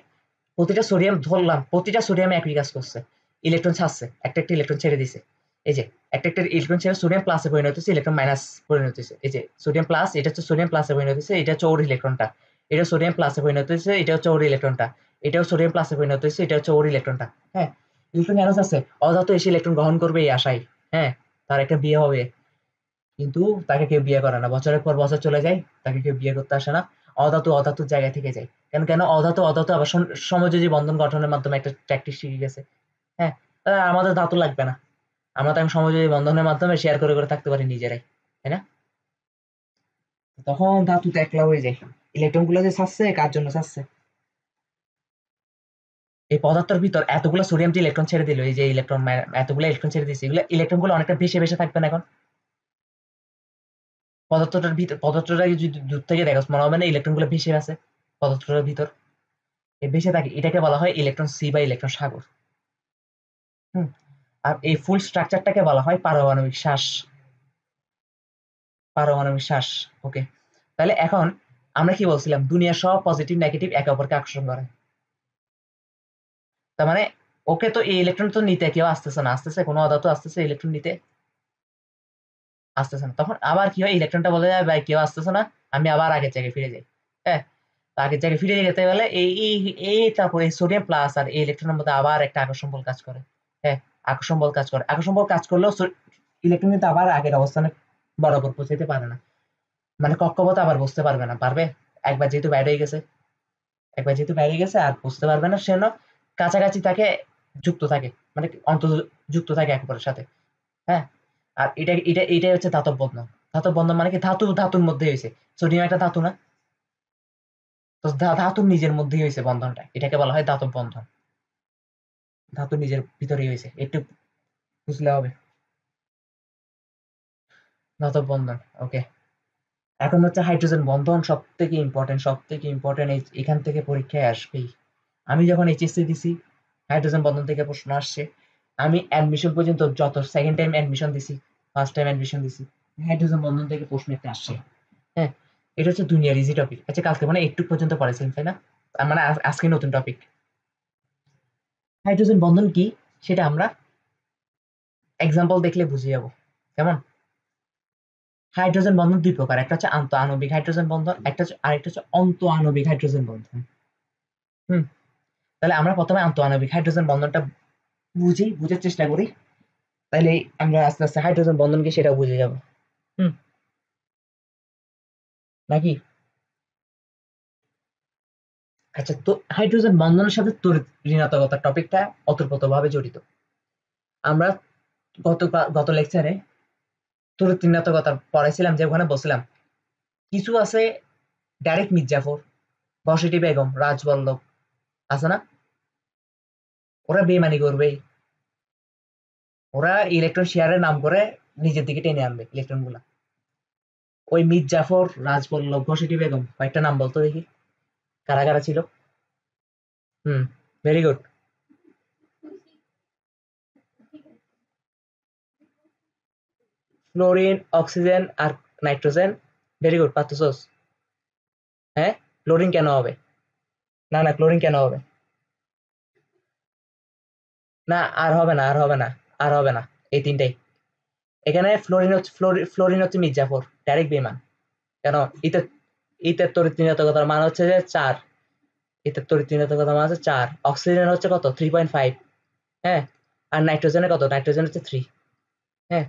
S1: প্রতিটা সোডিয়াম ধরলাম প্রতিটা সোডিয়ামে একই কাজ করছে, ইলেকট্রন ছাড়ছে, একটা একটা ইলেকট্রন ছেড়ে দিছে। এই যে একটা একটা ইলেকট্রন ছেড়ে সোডিয়াম প্লাসে পরিণত হচ্ছে, ইলেকট্রন মাইনাস পরিণত হচ্ছে। এই যে সোডিয়াম প্লাস, এটা হচ্ছে সোডিয়াম প্লাসে পরিণত হচ্ছে, এটা হচ্ছে ওর ইলেকট্রনটা। এটা সোডিয়াম প্লাসে পরিণত হচ্ছে, এটা হচ্ছে ওর ইলেকট্রনটা। এটাও সোডিয়াম প্লাসে পরিণত হচ্ছে, এটা হচ্ছে ওর ইলেকট্রনটা। হ্যাঁ, ইলেকট্রন কেন আছে? অধাতু এসে ইলেকট্রন গ্রহণ করবে এই আশায়। হ্যাঁ, তার একটা বিয়ে হবে, কিন্তু তাকে কেউ বিয়ে করে না, বছরের পর বছর চলে যায়, তাকে কেউ বিয়ে করতে আসে না। অধাতু অধাতুর জায়গা থেকে যায়। কেন কেন? অধাতু অধাতু আবার সমযোজী বন্ধন গঠনের মাধ্যমে একটা ট্যাকটিক শিখে গেছে। হ্যাঁ, আমাদের ধাতু লাগবে না, আমরা তো এখন সমযোজী বন্ধনের মাধ্যমে শেয়ার করে করে থাকতে পারি নিজেরাই, তাই না? তখন ধাতু তো একলা হয়ে যায়। ইলেকট্রন গুলো যে ছাড়ছে কার জন্য ছাড়ছে? এই পদার্থের ভিতর এতগুলো সোডিয়াম যে ইলেকট্রন ছেড়ে দিল, এই যে ইলেকট্রন, এতগুলো ইলেকট্রন ছেড়ে দিচ্ছে, এগুলো ইলেকট্রন গুলো অনেকটা ভেসে ভেসে থাকবে না এখন? পদার্থটার ভিতর, পদার্থটাকে যদি দূর থেকে দেখো মনে হবে না ইলেকট্রন গুলো ভেসে আছে পদার্থটার ভিতর? ভেসে থাকে, এটাকে বলা হয় ইলেকট্রন সি বা ইলেকট্রন সাগর। হুম। আর এই ফুল স্ট্রাকচারটাকে বলা হয় পারমাণবিক শ্বাস। পারমাণবিক শ্বাস। ওকে, তাহলে এখন আমরা কি বলছিলাম, দুনিয়ার সব পজিটিভ নেগেটিভ একে অপরকে আকর্ষণ করে। তার মানে ওকে তো এই ইলেকট্রন তো নিতে কেউ আসতেছে না, আসতেছে কোনো অধাতু আসতেছে ইলেকট্রন নিতে? আসতেছে না। তখন আবার কি হয়, ইলেকট্রনটা বলে যায় ভাই কেউ আসতেছে না, আমি আবার আগের জায়গায় ফিরে যাই। হ্যাঁ, তো আগের জায়গায় ফিরে যেতে গেলে এই এই এই তারপরে সোডিয়াম প্লাস আর এই ইলেকট্রনের মধ্যে আবার একটা আকর্ষণ বল কাজ করে। হ্যাঁ, আকর্ষণ বল কাজ করে, আকর্ষণ বল কাজ করলেও ইলেকট্রন কিন্তু আবার আগের অবস্থানে বরাবর পৌঁছাতে পারে না, মানে কক্ষপথে আবার বুঝতে পারবে না। পারবে? একবার যেহেতু বাইরে হয়ে গেছে, একবার যেহেতু বাইরে গেছে আর বুঝতে পারবে না, সেজন্য কাছাকাছি থাকে, যুক্ত থাকে, মানে অন্তত যুক্ত থাকে একেবারের সাথে। হ্যাঁ, আর এটাই হচ্ছে ধাতব বন্ধন। ধাতব বন্ধন মানে কি, ধাতু ধাতুর মধ্যে হয়েছে। সোডিয়াম একটা ধাতু না? তো ধাতুর নিজের মধ্যেই হয়েছে বন্ধনটা, এটাকে বলা হয় ধাতব বন্ধন। ধাতু নিজের ভিতরেই হয়েছে, একটু বুঝলে হবে। ধাতব বন্ধন। ওকে, এখন হচ্ছে হাইড্রোজেন বন্ধন, সব থেকে ইম্পর্টেন্ট, সব থেকে ইম্পর্টেন্ট। এখান থেকে পরীক্ষায় আসবেই। আমি যখন এইচএসসি দিছি, হাইড্রোজেন বন্ধন থেকে প্রশ্ন আসছে। আমি অ্যাডমিশন পর্যন্ত যত সেকেন্ড টাইম অ্যাডমিশন দিছি, ফার্স্ট টাইম অ্যাডমিশন দিছি, হাইড্রোজেন বন্ধন থেকে প্রশ্ন একটা আসছে। হ্যাঁ, এটা হচ্ছে দুনিয়ার ইজি টপিক। আচ্ছা, কালকে মানে একটু পর্যন্ত পড়াইছিলাম তাই না? তার মানে আজকে নতুন টপিক। হাইড্রোজেন বন্ধন কি সেটা আমরা এক্সাম্পল দেখলে বুঝে যাবো। কেমন? হাইড্রোজেন বন্ধন দুই প্রকার, একটা হচ্ছে আন্তঃ আণবিক হাইড্রোজেন বন্ধন, আরেকটা হচ্ছে অন্ত আণবিক হাইড্রোজেন বন্ধন। হুম। তাহলে আমরা প্রথমে আন্তঃ আণবিক হাইড্রোজেন বন্ধনটা বুঝার চেষ্টা করি, তাহলে আমরা আস্তে আস্তে হাইড্রোজেন বন্ধন কি সেটা বুঝে যাব। হুম, নাকি? আচ্ছা, তো হাইড্রোজেন বন্ধনের সাথে তড়িৎ ঋণাত্মকতার টপিকটা ওতপ্রোতভাবে জড়িত। আমরা গত গত লেকচারে তড়িৎ ঋণাত্মকতা পড়াইছিলাম, যে ওখানে বলছিলাম কিছু আছে ডাইরেক্ট মির্জাফর, বসিটি বেগম, রাজবল্লভ আছে না, ওরা বেমানি করবেই, ওরা ইলেকট্রন শেয়ারের নাম করে নিজের দিকে টেনে আনবে ইলেকট্রন গুলা। ওই মির্জাফর, রাজবল্লভ, ঘসেটি বেগম, কয়েকটা নাম বলতো দেখি, কারা কারা ছিল? Hmm, very good. Fluorine, oxygen আর নাইট্রোজেন। ভেরি গুড, পারতেছোস। হ্যাঁ, ক্লোরিন কেন হবে? না না, ক্লোরিন কেন হবে? না, আর হবে না, আর হবে না, আর হবে না। এই তিনটাই। এখানে ফ্লোরিন হচ্ছে মির্জাফর, ডাইরেক্ট বেমান। কেন? ইতের ইতের তড়িৎ ঋণাত্মকতার মান হচ্ছে যে 4। ইতের তড়িৎ ঋণাত্মকতার মান হচ্ছে 4। অক্সিজেন হচ্ছে কত? 3.5। হ্যাঁ, আর নাইট্রোজেনের কত? নাইট্রোজেন হচ্ছে 3। হ্যাঁ,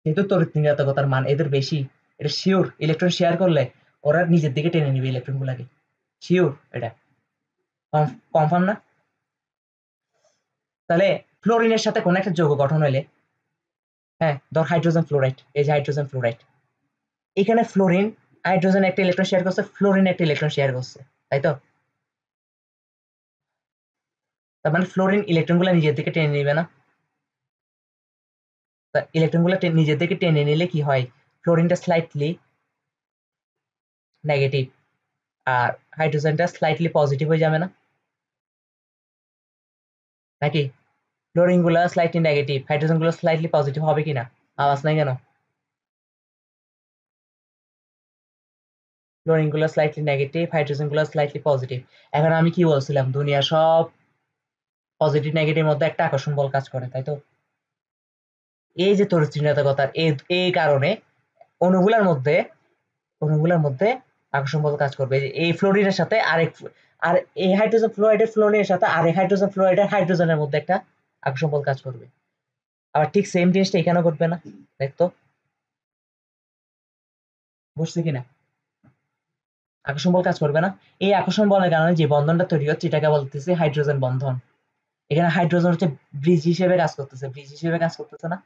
S1: যেহেতু তড়িৎ ঋণাত্মকতার মান এদের বেশি, এটা শিওর ইলেকট্রন শেয়ার করলে ওরা নিজের দিকে টেনে নিবে ইলেকট্রন গুলাকে। শিওর এটা, কনফার্ম না? তাহলে ফ্লোরিনের সাথে কোন একটা যৌগ গঠন হলে, হ্যাঁ ধর হাইড্রোজেন ফ্লোরাইড, এই যে হাইড্রোজেন ফ্লোরাইড, এখানে ফ্লোরিন হাইড্রোজেন একটা ইলেকট্রন শেয়ার করছে, ফ্লোরিন একটা ইলেকট্রন শেয়ার করছে, তাই তো? তার মানে ফ্লোরিন ইলেকট্রনগুলো নিজের দিকে টেনে নিবে না? ইলেকট্রনগুলো নিজের দিকে টেনে নিলে কি হয়, ফ্লোরিনটা স্লাইটলি নেগেটিভ আর হাইড্রোজেনটা স্লাইটলি পজিটিভ হয়ে যাবে না নাকি? ফ্লোরিন গুলা স্লাইটলি নেগেটিভ, হাইড্রোজেন গুলো স্লাইটলি পজিটিভ হবে কিনা? আওয়াজ নাই কেন? ফ্লোরিন গুলো স্লাইটলি নেগেটিভ, হাইড্রোজেন গুলো স্লাইটলি পজিটিভ। এখন আমি কি বলছিলাম, দুনিয়া সব পজিটিভ নেগেটিভ মধ্যে একটা আকর্ষণ বল কাজ করে, তাই তো? এই যে তড়িৎচুম্বকতার এই কারণে অণুগুলার মধ্যে অণুগুলার মধ্যে আকর্ষণ বল কাজ করবে। এই ফ্লোরিনের সাথে আর এই হাইড্রোজেন ফ্লোরাইডের ফ্লোরিনের সাথে আরেক হাইড্রোজেন ফ্লোরাইডের হাইড্রোজেনের মধ্যে একটা আকর্ষণ বল কাজ করবে। আবার ঠিক সেম জিনিসটা এখানেও ঘটবে না? দেখতো বুঝছি কিনা? আকর্ষণ বল কাজ করবে না? এই আকর্ষণ বলের কারণে যে বন্ধনটা তৈরি হচ্ছে এটাকে বলতেছে হাইড্রোজেন বন্ধন। এখানে হাইড্রোজেন হচ্ছে ব্রিজ হিসেবে কাজ করতেছে, ব্রিজ হিসেবে কাজ করতেছে না?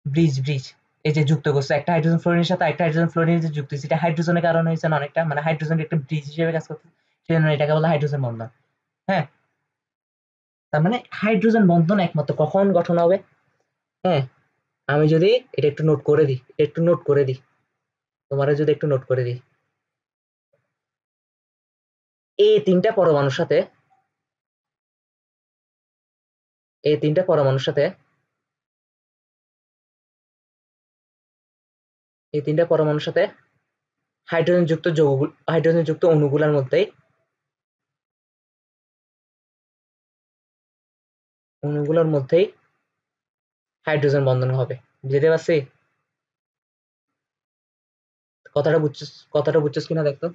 S1: ব্রিজ ব্রিজ এই যে যুক্ত করছে একটা হাইড্রোজেন ফ্লোরিনের সাথে একটা হাইড্রোজেন ফ্লোরিন যে যুক্ত হচ্ছে, এটা হাইড্রোজেনের কারণে হয়েছে না অনেকটা, মানে হাইড্রোজেন একটা ব্রিজ হিসেবে কাজ করতেছে, সেজন্য এটাকে বলা হাইড্রোজেন বন্ধন। হ্যাঁ, তার মানে হাইড্রোজেন বন্ধন একমাত্র কখন গঠন হবে? হ্যাঁ, আমি যদি এটা একটু নোট করে দিই, একটু নোট করে দিই, তোমার যদি একটু নোট করে দিই, এই তিনটা পরমাণুর সাথে এই তিনটা পরমাণুর সাথে এই তিনটা পরমাণুর সাথে হাইড্রোজেন যুক্ত অণুগুলোর মধ্যেই হাইড্রোজেন বন্ধন হবে। বুঝতে পারছি? কথাটা বুঝছিস কিনা দেখতো।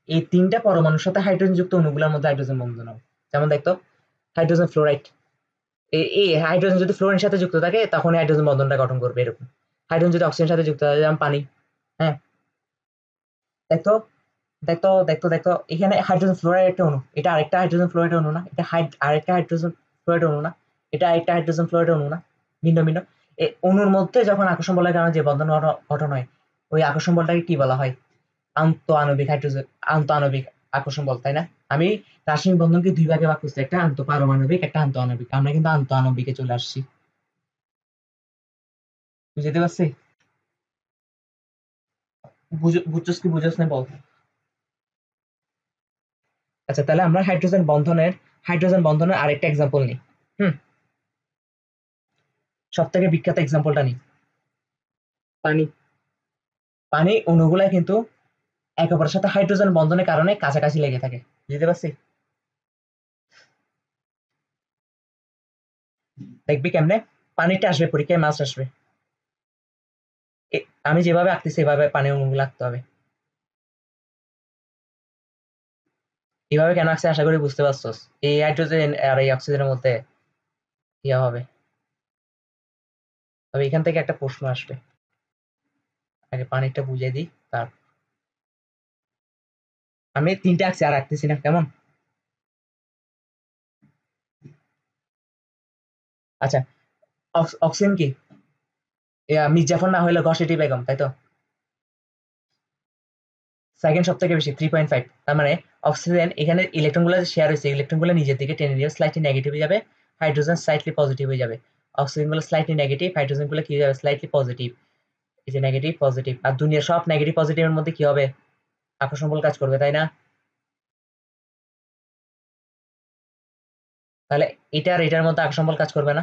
S1: এই তিনটা পরমাণুর সাথে হাইড্রোজেন যুক্ত অণুগুলোর মধ্যে হাইড্রোজেন বন্ধন হবে। যেমন দেখতো হাইড্রোজেন ফ্লোরাইড, এই হাইড্রোজেন যদি ফ্লোরিনের সাথে যুক্ত থাকে তখন হাইড্রোজেন বন্ধনটা গঠন করবে এরকম। হাইড্রোজেন যদি অক্সিজেনের সাথে যুক্ত থাকে, যেমন পানি। হ্যাঁ, দেখতো দেখতো দেখতো দেখতো এখানে হাইড্রোজেন ফ্লোরাইড একটা অণু, এটা আরেকটা হাইড্রোজেন ফ্লোরাইড অণু না? এটা আরেকটা হাইড্রোজেন ফ্লোরাইড অণু না? এটা আরেকটা হাইড্রোজেন ফ্লোরাইড অণু না? ভিন্ন ভিন্ন এই অণুর মধ্যে যখন আকর্ষণ বলের কারণে যে বন্ধন গঠন হয়, ওই আকর্ষণ বলটাকে কি বলা হয়? আন্ত আণবিক আকর্ষণ বল, তাই না? আমি রাসায়নিক বন্ধনকে দুই ভাগে ভাগ করছি, একটা আন্তঃপারমাণবিক, একটা আন্ত আণবিক। আমরা কিন্তু আন্ত আণবিকে চলে আসছি। বুঝতে পারছি? বুঝছস কি বুঝছস না বল? আচ্ছা, তাহলে আমরা হাইড্রোজেন বন্ধনের আরেকটা এক্সাম্পল নিই। হুম, সব থেকে বিখ্যাত এক্সাম্পলটা নিই, পানি। পানি অণুগুলা কিন্তু একে অপরের সাথে হাইড্রোজেন বন্ধনের কারণে কাছাকাছি লেগে থাকে। বুঝতে পারছি? দেখবি কেমনে পানিটা আসবে পরীক্ষায়, মাছ আসবে। আমি যেভাবে আঁকতেছি এভাবে পানি অণুগুলো আঁকতে হবে। এভাবে কেন আঁকছি আশা করি বুঝতে পারছস। এই হাইড্রোজেন আর এই অক্সিজেনের মধ্যে ইয়া হবে। তবে এখান থেকে একটা প্রশ্ন আসবে, আগে পানিটা বুঝিয়ে দিই। তার আমি তিনটা আঁকছি আর আঁকতেছি না, কেমন? আচ্ছা, অক্সিজেন কি? মির্জাফর না হইলে ঘসেটি বেগম, তাই তো? সেকেন্ড সব থেকে বেশি 3.5। তার মানে অক্সিজেন এখানে ইলেকট্রন গুলো শেয়ার হয়েছে, ইলেকট্রন গুলো নিজের দিকে টেনে নিয়ে স্লাইটলি নেগেটিভ হয়ে যাবে, হাইড্রোজেন স্লাইটলি পজিটিভ হয়ে যাবে। অক্সিজেন গুলো স্লাইটলি নেগেটিভ, হাইড্রোজেন গুলো কি হয়ে যাবে, স্লাইটলি পজিটিভ। এই যে নেগেটিভ পজিটিভ, আর দুনিয়া সব নেগেটিভ পজিটিভের মধ্যে কি হবে, আকর্ষণ বল কাজ করবে, তাই না? তাহলে এটা আর এটার মধ্যে আকর্ষণ বল কাজ করবে না?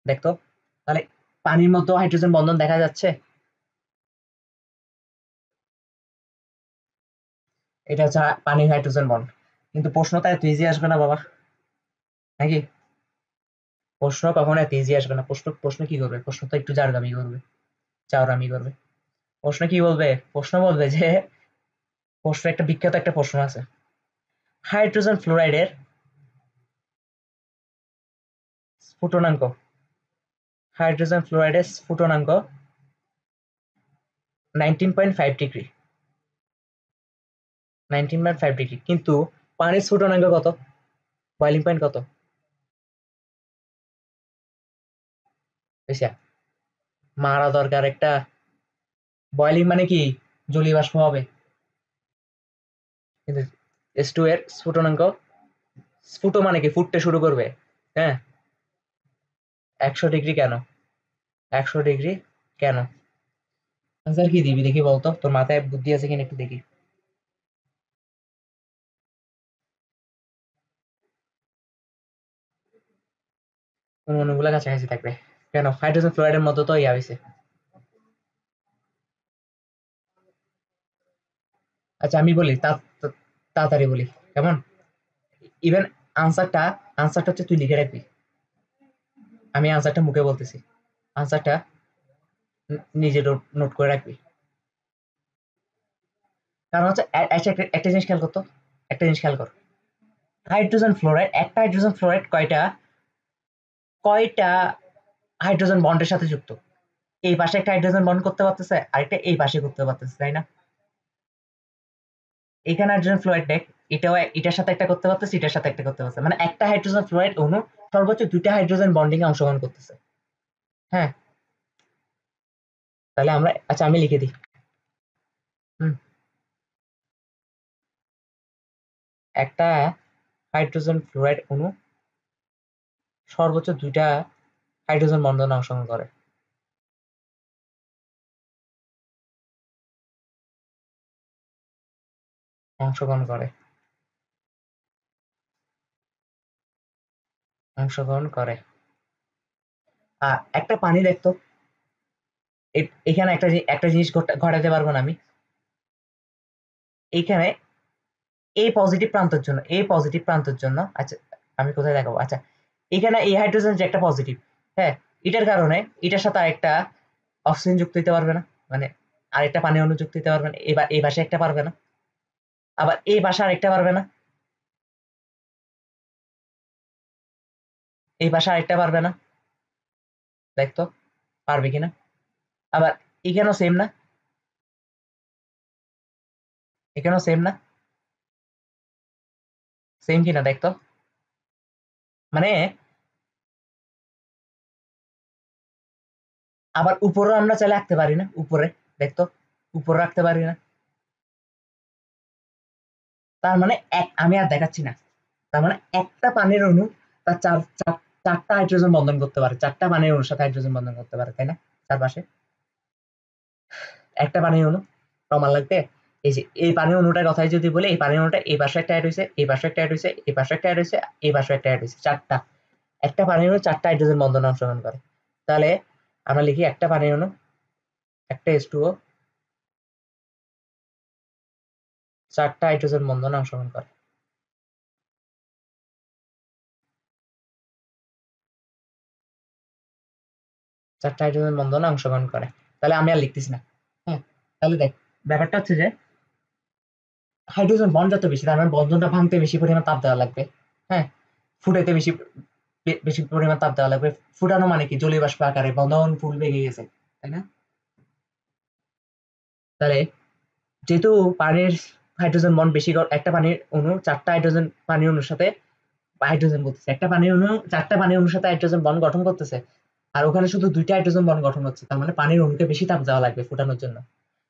S1: দেখতো, তাহলে পানির মতো হাইড্রোজেন বন্ধন দেখা যাচ্ছে। এটা হচ্ছে পানির হাইড্রোজেন বন্ড। কিন্তু প্রশ্নটা এত ইজি আসবে না বাবা, নাকি? প্রশ্ন কখনো এত ইজি আসবে না। প্রশ্ন কি করবে? প্রশ্ন তো একটু জারগামি করবে, চাওরামি করবে। প্রশ্ন কি বলবে? প্রশ্ন বলবে যে, একটা বিখ্যাত একটা প্রশ্ন আছে, হাইড্রোজেন ফ্লোরাইডের স্ফুটনাঙ্ক হাইড্রোজেন ফ্লোরাইডের স্ফুটনাঙ্ক 19.5 ডিগ্রি, 19.5 ডিগ্রি, কিন্তু পানির স্ফুটনাঙ্ক কত, বয়লিং পয়েন্ট কত? বুঝছা? মারা দরকার একটা। বয়লিং মানে কি? জলীয় বাষ্প হবে। কিন্তু S2 এর স্ফুটনাঙ্ক, স্ফুট মানে কি? ফুটতে শুরু করবে। হ্যাঁ, 100 ডিগ্রি কেন? 100 ডিগ্রি কেন? আনসার কি দিবি দেখি বলতো, তোর মাথায় বুদ্ধি আছে কিনা একটু দেখি। অনুগুলা কাছাকাছি থাকবে কেন? হাইড্রোজেন ফ্লোরাইডের মতো তো ইয়া হয়েছে। আচ্ছা আমি বলি, তাড়াতাড়ি বলি কেমন? ইভেন আনসারটা, আনসারটা হচ্ছে তুই লিখে রাখবি। আমি আনসারটা মুখে বলতেছি, আনসারটা নিজে নোট করে রাখবি। কারণ হচ্ছে একটা জিনিস খেয়াল করতো, একটা জিনিস খেয়াল কর। হাইড্রোজেন ফ্লোরাইড, একটা হাইড্রোজেন ফ্লোরাইড কয়টা, কয়টা হাইড্রোজেন বন্ডের সাথে যুক্ত? এই পাশে একটা হাইড্রোজেন বন্ড করতে পারতেছে, আরেকটা এই পাশে করতে পারতেছে, তাই না? এখানে হাইড্রোজেন ফ্লোরাইড দেখ, এটাও এটার সাথে একটা করতে পারতেছে, এটার সাথে একটা করতে পারতেছে, মানে একটা হাইড্রোজেন ফ্লোরাইড অণু সর্বোচ্চ দুইটা হাইড্রোজেন বন্ডিং এ অংশগ্রহণ করতেছে। হ্যাঁ, তাহলে আমরা, আচ্ছা আমি লিখে দিই। হুম, একটা হাইড্রোজেন ফ্লোরাইড অণু সর্বোচ্চ দুইটা হাইড্রোজেন বন্ধনে অংশগ্রহণ করে। অংশগ্রহণ করে, অংশগ্রহণ করে। একটা পানি দেখতো, এখানে একটা জিনিস ঘটাতে পারবো না আমি। এইখানে এই পজিটিভ প্রান্তের জন্য, এই পজিটিভ প্রান্তের জন্য, আচ্ছা আমি কোথায় দেখাবো, আচ্ছা এখানে এই হাইড্রোজেন যে একটা পজিটিভ, হ্যাঁ, এটার কারণে এটার সাথে আরেকটা অক্সিজেন যুক্ত দিতে পারবে না, মানে আরেকটা পানি অণু যুক্ত দিতে পারবে না, এবার এই পাশে একটা পারবে না, আবার এই পাশে আরেকটা পারবে না, এই পাশে আরেকটা পারবে না। দেখতো পারবে কিনা। আবার এখানেও সেম না, এখানেও সেম না, সেম কিনা দেখতো। মানে আবার উপরেও আমরা চাইলে রাখতে পারি না, উপরে দেখতো, উপরে রাখতে পারি না। তার মানে আমি আর দেখাচ্ছি না। তার মানে একটা পানির অণু তার চারটা হাইড্রোজেন বন্ধন করতে পারে, চারটা পানির অণুর সাথে হাইড্রোজেন বন্ধন করতে পারে, তাই না? চারপাশে একটা পানির অণু প্রমাণ লাগবে। এই যে এই পানির অণুটার কথাই যদি বলি, এই পানির অণুটা এই পাশে একটা অ্যাড হয়েছে, এই পাশে একটা অ্যাড হয়েছে, এই পাশে একটা অ্যাড হয়েছে, এই পাশে একটা অ্যাড হয়েছে, চারটা। একটা পানির অণু চারটা হাইড্রোজেন বন্ধনে অংশগ্রহণ করে। তাহলে আমরা লিখি একটা পানির অণু, একটা H2O, চারটা হাইড্রোজেন বন্ধনে অংশগ্রহণ করে। চারটা হাইড্রোজেন বন্ধনে অংশগ্রহণ করে। তাহলে আমি আর লিখতেছি না। হ্যাঁ, তাহলে দেখ, ব্যাপারটা হচ্ছে যে হাইড্রোজেন বন্ড যত বেশি, তার মানে বন্ধনটা ভাঙতে বেশি পরিমাণ তাপ দেওয়া লাগবে। হ্যাঁ, ফুটাইতে বেশি বেশি পরিমাণ তাপ দেওয়া লাগবে। ফুটানো মানে কি? জলীয় বাষ্প আকারে বন্ধন ফুল বেগে গেছে, তাই না? তাহলে যেহেতু পানির হাইড্রোজেন বন্ড বেশি, একটা পানির অণু চারটা হাইড্রোজেন পানির অণুর সাথে হাইড্রোজেন করতেছে, একটা পানির অণু চারটা পানির অণুর সাথে হাইড্রোজেন বন্ড গঠন করতেছে, আর ওখানে শুধু দুইটা হাইড্রোজেন বন্ড গঠন হচ্ছে, তার মানে পানির অণুকে বেশি তাপ দেওয়া লাগবে ফুটানোর জন্য।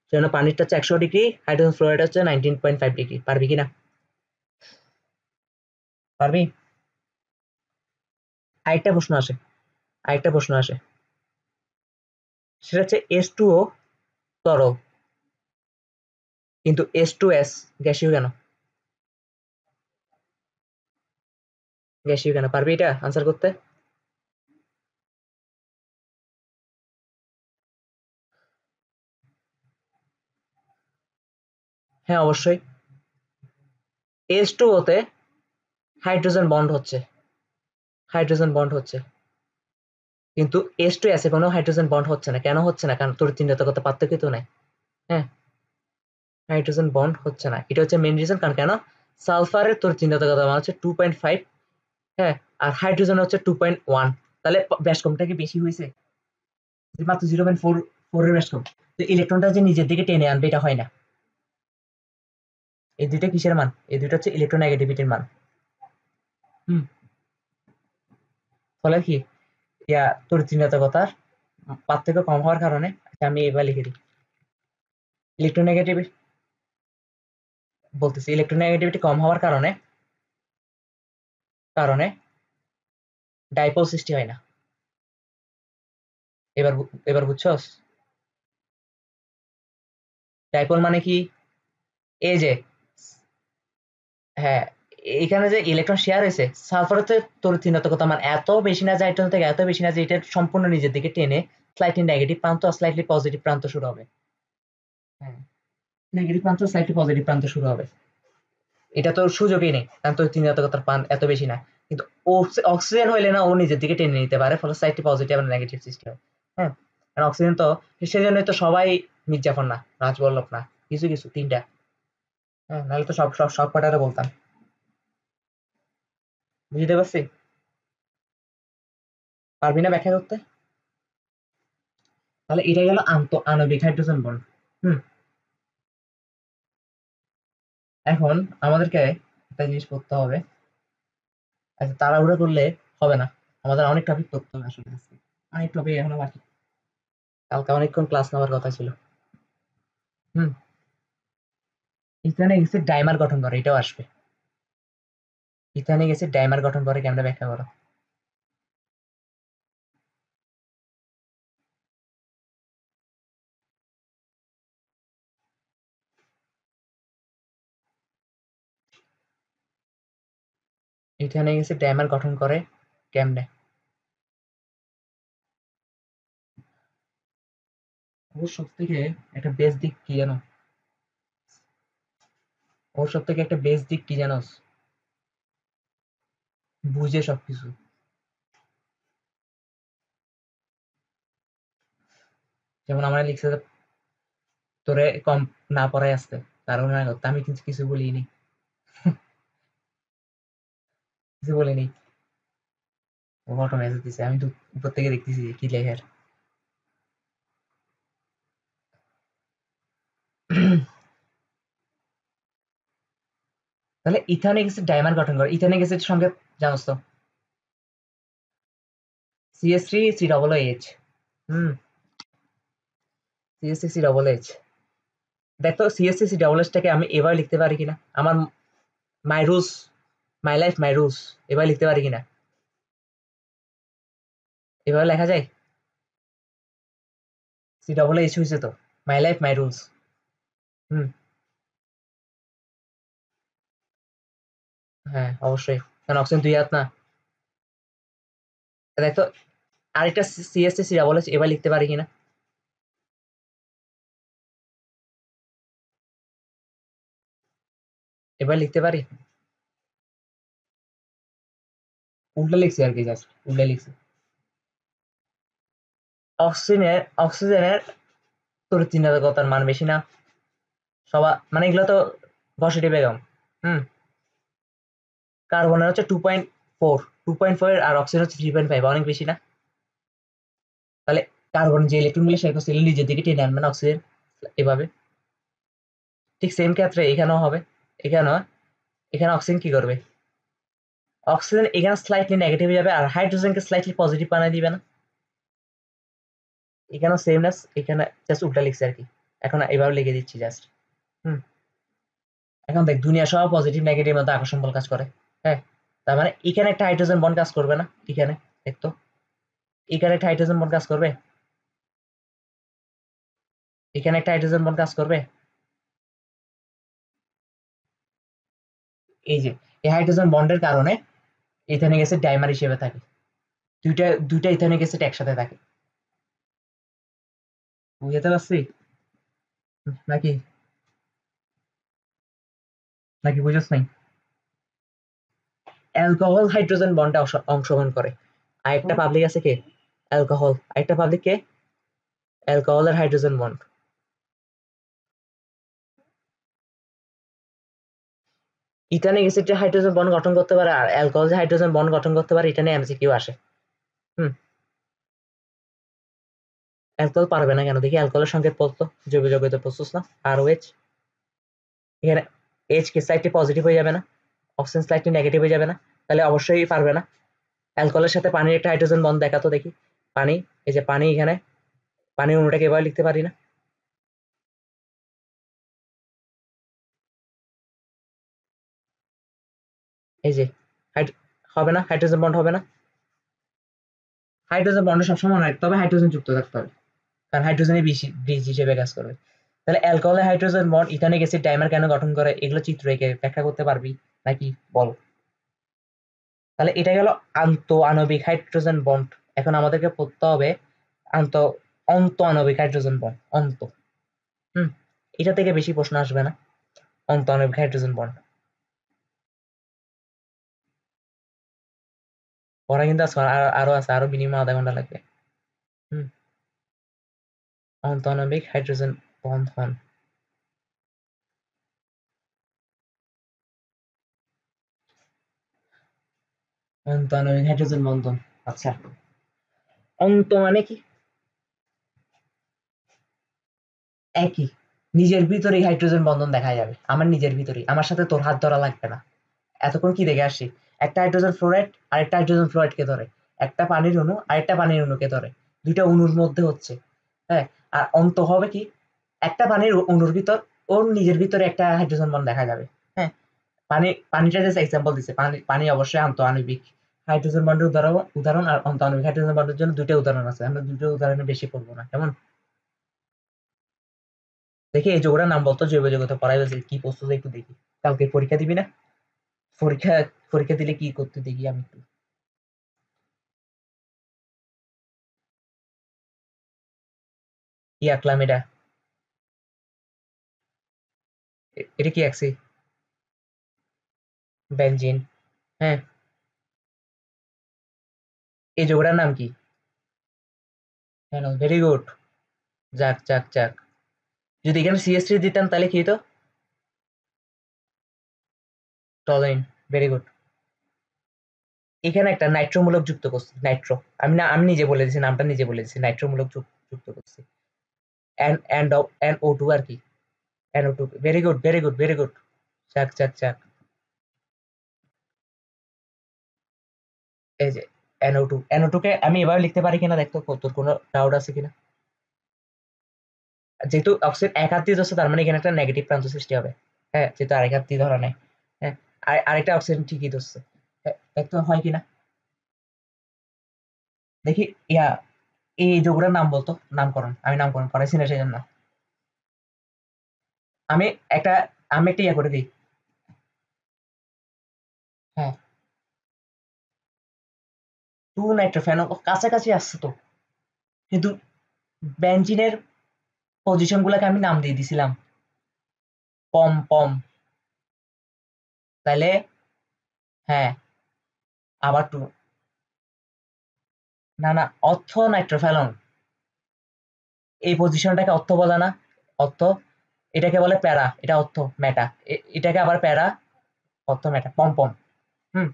S1: সেজন্য পানিরটা হচ্ছে 100 ডিগ্রি, হাইড্রোজেন ফ্লোরাইড হচ্ছে 19.5 ডিগ্রি। পারবি কিনা? পারবি? আরেকটা প্রশ্ন আসে, আরেকটা প্রশ্ন আসে, সেটা হচ্ছে H2O তরল, কিন্তু H2S গ্যাসীয় কেন? গ্যাসীয় কেন? পারবি এটা আনসার করতে? হ্যাঁ অবশ্যই। H2O তে হাইড্রোজেন বন্ড হচ্ছে, হাইড্রোজেন বন্ড হচ্ছে, কিন্তু H2S এ কোনো হাইড্রোজেন বন্ড হচ্ছে না। কেন হচ্ছে না? কারণ তড়িৎ-চিহ্নিতগত পার্থক্য তো নাই। হ্যাঁ, হাইড্রোজেন বন্ড হচ্ছে না, এটা হচ্ছে মেইন রিজন। কারণ কেন? সালফারের তড়িৎ-চিহ্নিতগত মান হচ্ছে 2.5, হ্যাঁ, আর হাইড্রোজেন হচ্ছে 2.1। তাহলে ব্যাস কমটা কি বেশি হয়েছে? মাত্র 0.4 এর ব্যাস কম। তো ইলেকট্রনটা যে নিজের দিকে টেনে আনবে, এটা হয় না। এই দুইটা কিসের মান? এই দুইটা হচ্ছে ইলেকট্রোনেগেটিভিটির মান। হুম, ফলে কি ইয়া তড়িৎ-চিহ্নিতগতার পার্থক্য কম হওয়ার কারণে, আচ্ছা আমি এবার লিখে দিই, ইলেকট্রোনেগেটিভ বলতেছি, ইলেকট্রোনেগেটিভিটি কম হওয়ার কারণে কারণে ডাইপোল সৃষ্টি হয় না। এবার এবার বুঝছস? ডাইপোল মানে কি? এই যে, হ্যাঁ, এখানে যে ইলেকট্রন শেয়ার হয়েছে, সালফারের তো তড়িৎ মান এত বেশি না যে হাইড্রোজেন থেকে এত বেশি না যে এটা সম্পূর্ণ নিজের দিকে টেনে স্লাইটলি নেগেটিভ প্রান্ত আর স্লাইটলি পজিটিভ প্রান্ত শুরু হবে। হ্যাঁ, নেগেটিভ প্রান্ত স্লাইটলি পজিটিভ প্রান্ত শুরু হবে। এটা তো সুযোগই নেই, কারণ তড়িৎ মান এত বেশি না। কিন্তু অক্সিজেন হইলে না ও নিজের দিকে টেনে নিতে পারে, ফলে স্লাইটলি পজিটিভ আর নেগেটিভ সৃষ্টি হয়। হ্যাঁ, কারণ অক্সিজেন তো, সেজন্য তো সবাই মির্জাফর না, রাজবল্লভ না, কিছু কিছু তিনটা। হ্যাঁ, নাহলে তো সব সব সব কটারে বলতাম। বুঝতে পারছি? পারবি না ব্যাখ্যা করতে? তাহলে এটা গেল আণবিক হাইড্রোজেন বন্ড। হুম, এখন আমাদেরকে একটা জিনিস করতে হবে। আচ্ছা, তাড়াহুড়ো করলে হবে না, আমাদের অনেক টপিক করতে হবে আসলে আজকে, অনেক টপিক এখনো বাকি। কালকে অনেকক্ষণ ক্লাস নেওয়ার কথা ছিল। হুম, ইথানিক অ্যাসিড ডাইমার গঠন করে, এটাও আসবে। ইথানিক অ্যাসিড ডাইমার গঠন করে কেমনে ব্যাখ্যা করো? ইথানিক অ্যাসিড ডাইমার গঠন করে কেমনে? ওর সব থেকে একটা বেস দিক কি জানো? ওর সব থেকে একটা বেস দিক কি জানোস? বুঝে সবকিছু। যেমন আমার লিখছে যে, তোরে কম না পড়ায় আসতে, কারণ না করতে, আমি কিন্তু কিছু বলিনি, কিছু বলিনি। ও অটো মেসেজ দিছে, আমি তো উপর থেকে দেখতেছি যে কি লেখার। তাহলে ইথানিক অ্যাসিড ডাইমার গঠন করে, ইথানিক অ্যাসিড সঙ্গে জানোস তো, CH3 COOH। হুম, CH3 COOH। দেখো CH3 COOH টাকে আমি এবার লিখতে পারি কিনা, আমার my rules, my life my rules, এবার লিখতে পারি কিনা? এভাবে লেখা যায়? COOH হয়েছে তো, মাই লাইফ মাই রুলস। হুম, হ্যাঁ অবশ্যই, কারণ অক্সিজেন দুই হাত না। দেখো, আরেকটা CH3 COOH এবার লিখতে পারি কিনা? এবার লিখতে পারি। উল্টা লিখছি আর কি, জাস্ট উল্টা লিখছি। অক্সিজেনের তড়িৎ মান বেশি না, সবার মানে এগুলো তো ঘষেটি বেগম। হুম, কার্বনের হচ্ছে 2.4, 2.4, আর অক্সিজেন হচ্ছে 3.5, অনেক বেশি না? তাহলে কার্বন যে ইলেকট্রন গুলো শেয়ার করছে এগুলো নিজের দিকে টেনে আনবে না অক্সিজেন, এভাবে। ঠিক সেম ক্ষেত্রে এখানেও হবে। এখানেও, এখানে অক্সিজেন কি করবে? অক্সিজেন এখানে স্লাইটলি নেগেটিভ যাবে আর হাইড্রোজেনকে স্লাইটলি পজিটিভ বানিয়ে দিবে না? এখানেও সেমনেস, এখানে জাস্ট উল্টা লিখছে আর কি, এখন এভাবে লিখে দিচ্ছি জাস্ট। হুম, এখন দেখ, দুনিয়া সব পজিটিভ নেগেটিভ মধ্যে আকর্ষণ বল কাজ করে। হ্যাঁ, তার মানে এখানে একটা হাইড্রোজেন বন্ড কাজ করবে না? এখানে দেখতো, এখানে একটা হাইড্রোজেন বন্ড কাজ করবে, এখানে একটা হাইড্রোজেন বন্ড কাজ করবে। এই যে, এই হাইড্রোজেন বন্ডের কারণে ইথানিক অ্যাসিড ডাইমার হিসেবে থাকে, দুইটা দুইটা ইথানিক অ্যাসিড একসাথে থাকে। বুঝতে পারছি নাকি? নাকি বুঝছ নাই? অ্যালকোহল হাইড্রোজেন বন্ডে অংশগ্রহণ করে। আরেকটা পাবলিক আছে কে? অ্যালকোহল। আরেকটা পাবলিক কে? অ্যালকোহলের হাইড্রোজেন বন্ড। ইথানিক অ্যাসিড যে হাইড্রোজেন বন্ড গঠন করতে পারে আর অ্যালকোহল যে হাইড্রোজেন বন্ড গঠন করতে পারে, এটা নিয়ে এমসিকিউ আসে। হুম, অ্যালকোহল পারবে না কেন দেখি? অ্যালকোহলের সংকেত বলতো, জৈব যৌগিত প্রস্তুত না, আর OH। এখানে এইচ কে স্লাইটলি পজিটিভ হয়ে যাবে না? অক্সিজেন স্লাইটলি নেগেটিভ হয়ে যাবে না? তাহলে অবশ্যই পারবে না। অ্যালকোহলের সাথে পানির একটা হাইড্রোজেন বন্ড দেখাতো দেখি। পানি, এই যে পানি এখানে পানির অণুটাকে এভাবে লিখতে পারি না? এই যে হবে না, হাইড্রোজেন বন্ড হবে না? হাইড্রোজেন বন্ড সবসময় মনে রাখতে হবে হাইড্রোজেন যুক্ত থাকতে হবে, কারণ হাইড্রোজেনই ব্রিজ হিসেবে কাজ করবে। তাহলে অ্যালকোহলে hydrogen bond ethanoic acid dimer কেন গঠন করে, এগুলো চিত্র এঁকে ব্যাখ্যা করতে পারবি নাকি বল? তাহলে এটা গেল আন্ত আণবিক হাইড্রোজেন বন্ড। এখন আমাদেরকে পড়তে হবে আন্ত অন্ত আণবিক হাইড্রোজেন বন্ড, অন্ত। হুম, এটা থেকে বেশি প্রশ্ন আসবে না, অন্ত আণবিক হাইড্রোজেন বন্ড। পড়া কিন্তু আছে, আরো আছে, আরো মিনিমাম আধা ঘন্টা লাগবে। হুম, অন্ত আণবিক হাইড্রোজেন বন্ধন। অন্ত আণবিক হাইড্রোজেন বন্ধন। আচ্ছা, অন্ত মানে কি? একই, নিজের ভিতরেই হাইড্রোজেন বন্ধন দেখা যাবে, আমার নিজের ভিতরেই, আমার সাথে তোর হাত ধরা লাগবে না। এতক্ষণ কি দেখে আসছি, একটা হাইড্রোজেন ফ্লোরাইড আরেকটা হাইড্রোজেন ফ্লোরাইডকে ধরে, একটা পানির অণু আরেকটা পানির অণুকে ধরে, দুইটা অণুর মধ্যে হচ্ছে। হ্যাঁ, আর অন্ত হবে কি, একটা পানির অণুর ভিতর ওর নিজের ভিতরে একটা হাইড্রোজেন বন্ড দেখা যাবে। হ্যাঁ, পানিটা জাস্ট এক্সাম্পল দিচ্ছে, পানি পানি অবশ্যই আন্ত আণবিক হাইড্রোজেন বন্ডের উদাহরণ উদাহরণ আর অন্ত আণবিক হাইড্রোজেন বন্ডের জন্য দুইটা উদাহরণ আছে, আমরা দুটো উদাহরণে বেশি পড়বো না, কেমন? দেখি এই যোগটার নাম বলতো, জৈব জগতে পড়াই হয়েছে, কি প্রস্তুত একটু দেখি। কালকে পরীক্ষা দিবি না? পরীক্ষা পরীক্ষা দিলে কি করতে দেখি আমি একটু। কি আঁকলাম এটা? এটা কি আঁকছি? বেনজিন। হ্যাঁ, এই যোগটার নাম কি? হ্যাঁ, ভেরি গুড। যাক যাক যাক, যদি এখানে সিএস3 দিতাম তাহলে কি হতো? টলোইন। Very good. এখানে একটা নাইট্রো মূলক যুক্ত করছি, নাইট্রো। আমি নিজে বলে দিচ্ছি, নামটা নিজে বলে দিচ্ছি, নাইট্রো মূলক যুক্ত করছি। NO2 আর কি, NO2। Very good very good very good. যাক যাক যাক। এই যে NO2 কে আমি এভাবে লিখতে পারি কিনা দেখতো, তোর কোনো ডাউট আছে কিনা? যেহেতু অক্সিজেন এক হাত দিয়ে ধরছে, তার মানে এখানে একটা নেগেটিভ প্রান্ত সৃষ্টি হবে। হ্যাঁ, যেহেতু আরেক হাত দিয়ে ধরা নাই। হ্যাঁ, আরেকটা অক্সিজেন ঠিকই ধরছে। হ্যাঁ, দেখতো হয় কিনা দেখি। ইয়া, এই যোগটার নাম বলতো, নামকরণ, আমি নামকরণ করাইছি না সেই জন্য। আমি একটা আমি একটা ইয়া করে দিই। হ্যাঁ, টু নাইট্রোফেন, কাছাকাছি আসছে তো, কিন্তু বেঞ্জিনের পজিশন গুলাকে আমি নাম দিয়ে দিছিলাম পম পম। তাইলে হ্যাঁ, আবার টু। না না, অর্থ নাইট্রোফেলন, এই পজিশনটাকে অর্থ বলে না? অর্থ, এটাকে বলে প্যারা, এটা অর্থ মেটা, এটাকে আবার প্যারা, অর্থ মেটা, পম পম। হুম,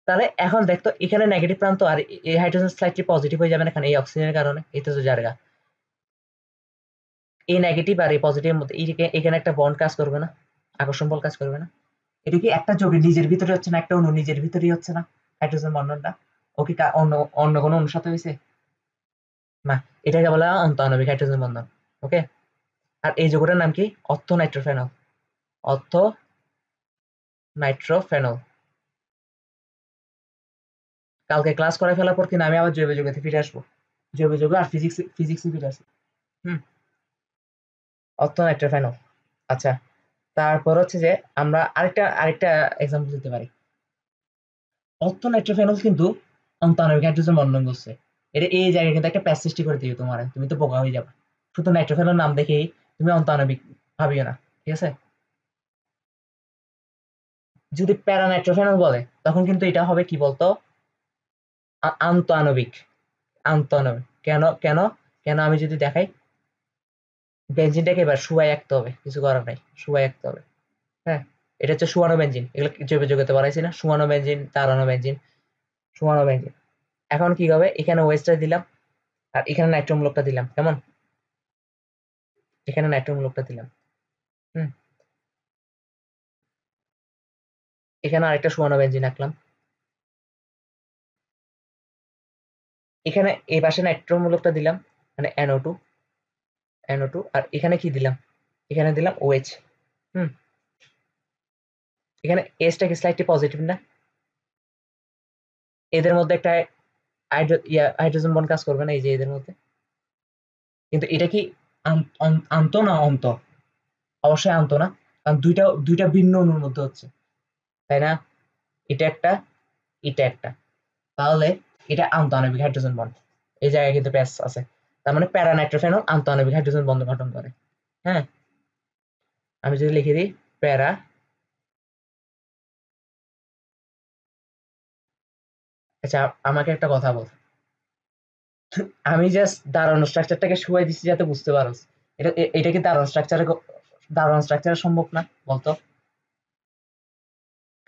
S1: তাহলে এখন দেখতো এখানে নেগেটিভ প্রান্ত, আর এই হাইড্রোজেন স্লাইডটি পজিটিভ হয়ে যাবে না, এখানে এই অক্সিজেনের কারণে, এই তো জায়গা, এই নেগেটিভ আর এই পজিটিভের মধ্যে এখানে একটা বন্ড কাজ করবে না, আকর্ষণ বল কাজ করবে না? এটা কি একটা যোগের নিজের ভিতরে হচ্ছে না, একটা অণু নিজের ভিতরেই হচ্ছে না, হাইড্রোজেন বন্ডনটা? ও কি অন্য অন্য কোনো অণুর সাথে হয়েছে? না, এটাকে বলা হয় আন্তঃআণবিক হাইড্রোজেন বন্ধন। ওকে, আর এই যৌগটার নাম কি? অর্থ নাইট্রোফেনল। অর্থ নাইট্রোফেনল। কালকে ক্লাস করে ফেলার পর কিন্তু আমি আবার জৈব যৌগতে ফিরে আসবো, জৈব যৌগ আর ফিজিক্সে ফিরে আসবো। হুম, অর্থ নাইট্রোফেনল। আচ্ছা, তারপর হচ্ছে যে আমরা আরেকটা এক্সাম্পল দিতে পারি। অর্থ নাইট্রোফেনল কিন্তু আন্তঃআণবিক হাইড্রোজেন বন্ধন করছে, এটা এই জায়গায় কিন্তু একটা প্যাচ সৃষ্টি করে দিবে তোমার, তুমি তো বোকা হয়ে যাবে। শুধু নাইট্রোফেনল নাম দেখেই তুমি আন্তঃআণবিক ভাবিও না, ঠিক আছে? যদি প্যারা নাইট্রোফেনল বলে তখন কিন্তু এটা হবে কি বলতো, আন্তঃআণবিক। আন্তঃআণবিক কেন কেন কেন আমি যদি দেখাই, বেঞ্জিনটাকে এবার শুয়াই আঁকতে হবে, কিছু করার নাই, শুয়াই আঁকতে হবে। হ্যাঁ, এটা হচ্ছে শুয়ানো বেঞ্জিন, এগুলো জৈব যৌগতে বাড়াইছি না, শুয়ানো বেঞ্জিন, তারানো বেঞ্জিন, শুয়ানো বেঞ্জিন। এখন কি হবে, এখানে ওয়েস্টটা দিলাম আর এখানে নাইট্রোমূলকটা দিলাম, কেমন? এখানে নাইট্রোমূলকটা দিলাম। হুম, এখানে আরেকটা শুয়ানো বেঞ্জিন আঁকলাম, এখানে এই পাশে নাইট্রোমূলকটা দিলাম, মানে NO2 আর এখানে কি দিলাম, এখানে দিলাম OH। হুম, এখানে এসটা কি স্লাইটলি পজিটিভ না? এদের মধ্যে একটা হাইড্রোজেন বন্ড কাজ করবে না, এই যে এদের মধ্যে। কিন্তু এটা কি আন্ত না অন্ত? অবশ্যই আন্ত না, কারণ দুইটা দুইটা ভিন্ন অণুর মধ্যে হচ্ছে, তাই না? এটা একটা, এটা একটা, তাহলে এটা আন্তঃআণবিক হাইড্রোজেন বন্ড। এই জায়গায় কিন্তু প্যাচ আছে, তার মানে প্যারানাইট্রোফেনল আন্তঃআণবিক হাইড্রোজেন বন্ড গঠন করে। হ্যাঁ, আমি যদি লিখে দিই প্যারা, আচ্ছা আমাকে একটা কথা বল, আমি জাস্ট দাঁড়ানো স্ট্রাকচারটাকে শুয়াই দিচ্ছি যাতে বুঝতে পারো। এটা কি দাঁড়ানো স্ট্রাকচারে সম্ভব না বলতো?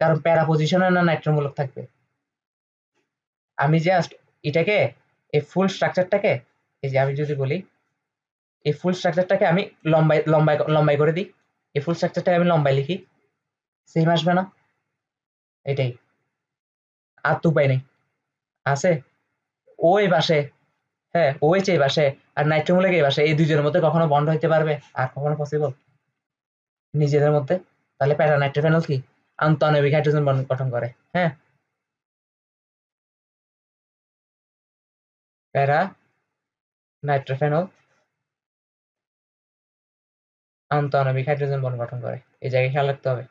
S1: কারণ প্যারা পজিশনে না নাইট্রোমূলক থাকবে। আমি জাস্ট এটাকে, এই ফুল স্ট্রাকচারটাকে, এই যে আমি যদি বলি এই ফুল স্ট্রাকচারটাকে আমি লম্বাই লম্বাই লম্বাই করে দিই, এই ফুল স্ট্রাকচারটাকে আমি লম্বাই লিখি, সেম আসবে না? এটাই, আর তো উপায় নেই। আছে ও এই পাশে, হ্যাঁ ও হচ্ছে এই পাশে, আর নাইট্রোমূলক এই পাশে, এই দুইজনের মধ্যে কখনো বন্ড হইতে পারবে? আর কখনো পসিবল নিজেদের মধ্যে? তাহলে প্যারা নাইট্রোফেনল কি আন্তঃআণবিক হাইড্রোজেন বন্ড গঠন করে। হ্যাঁ, প্যারা নাইট্রোফেনল আন্তঃআণবিক হাইড্রোজেন বন্ড গঠন করে, এই জায়গায় খেয়াল রাখতে হবে।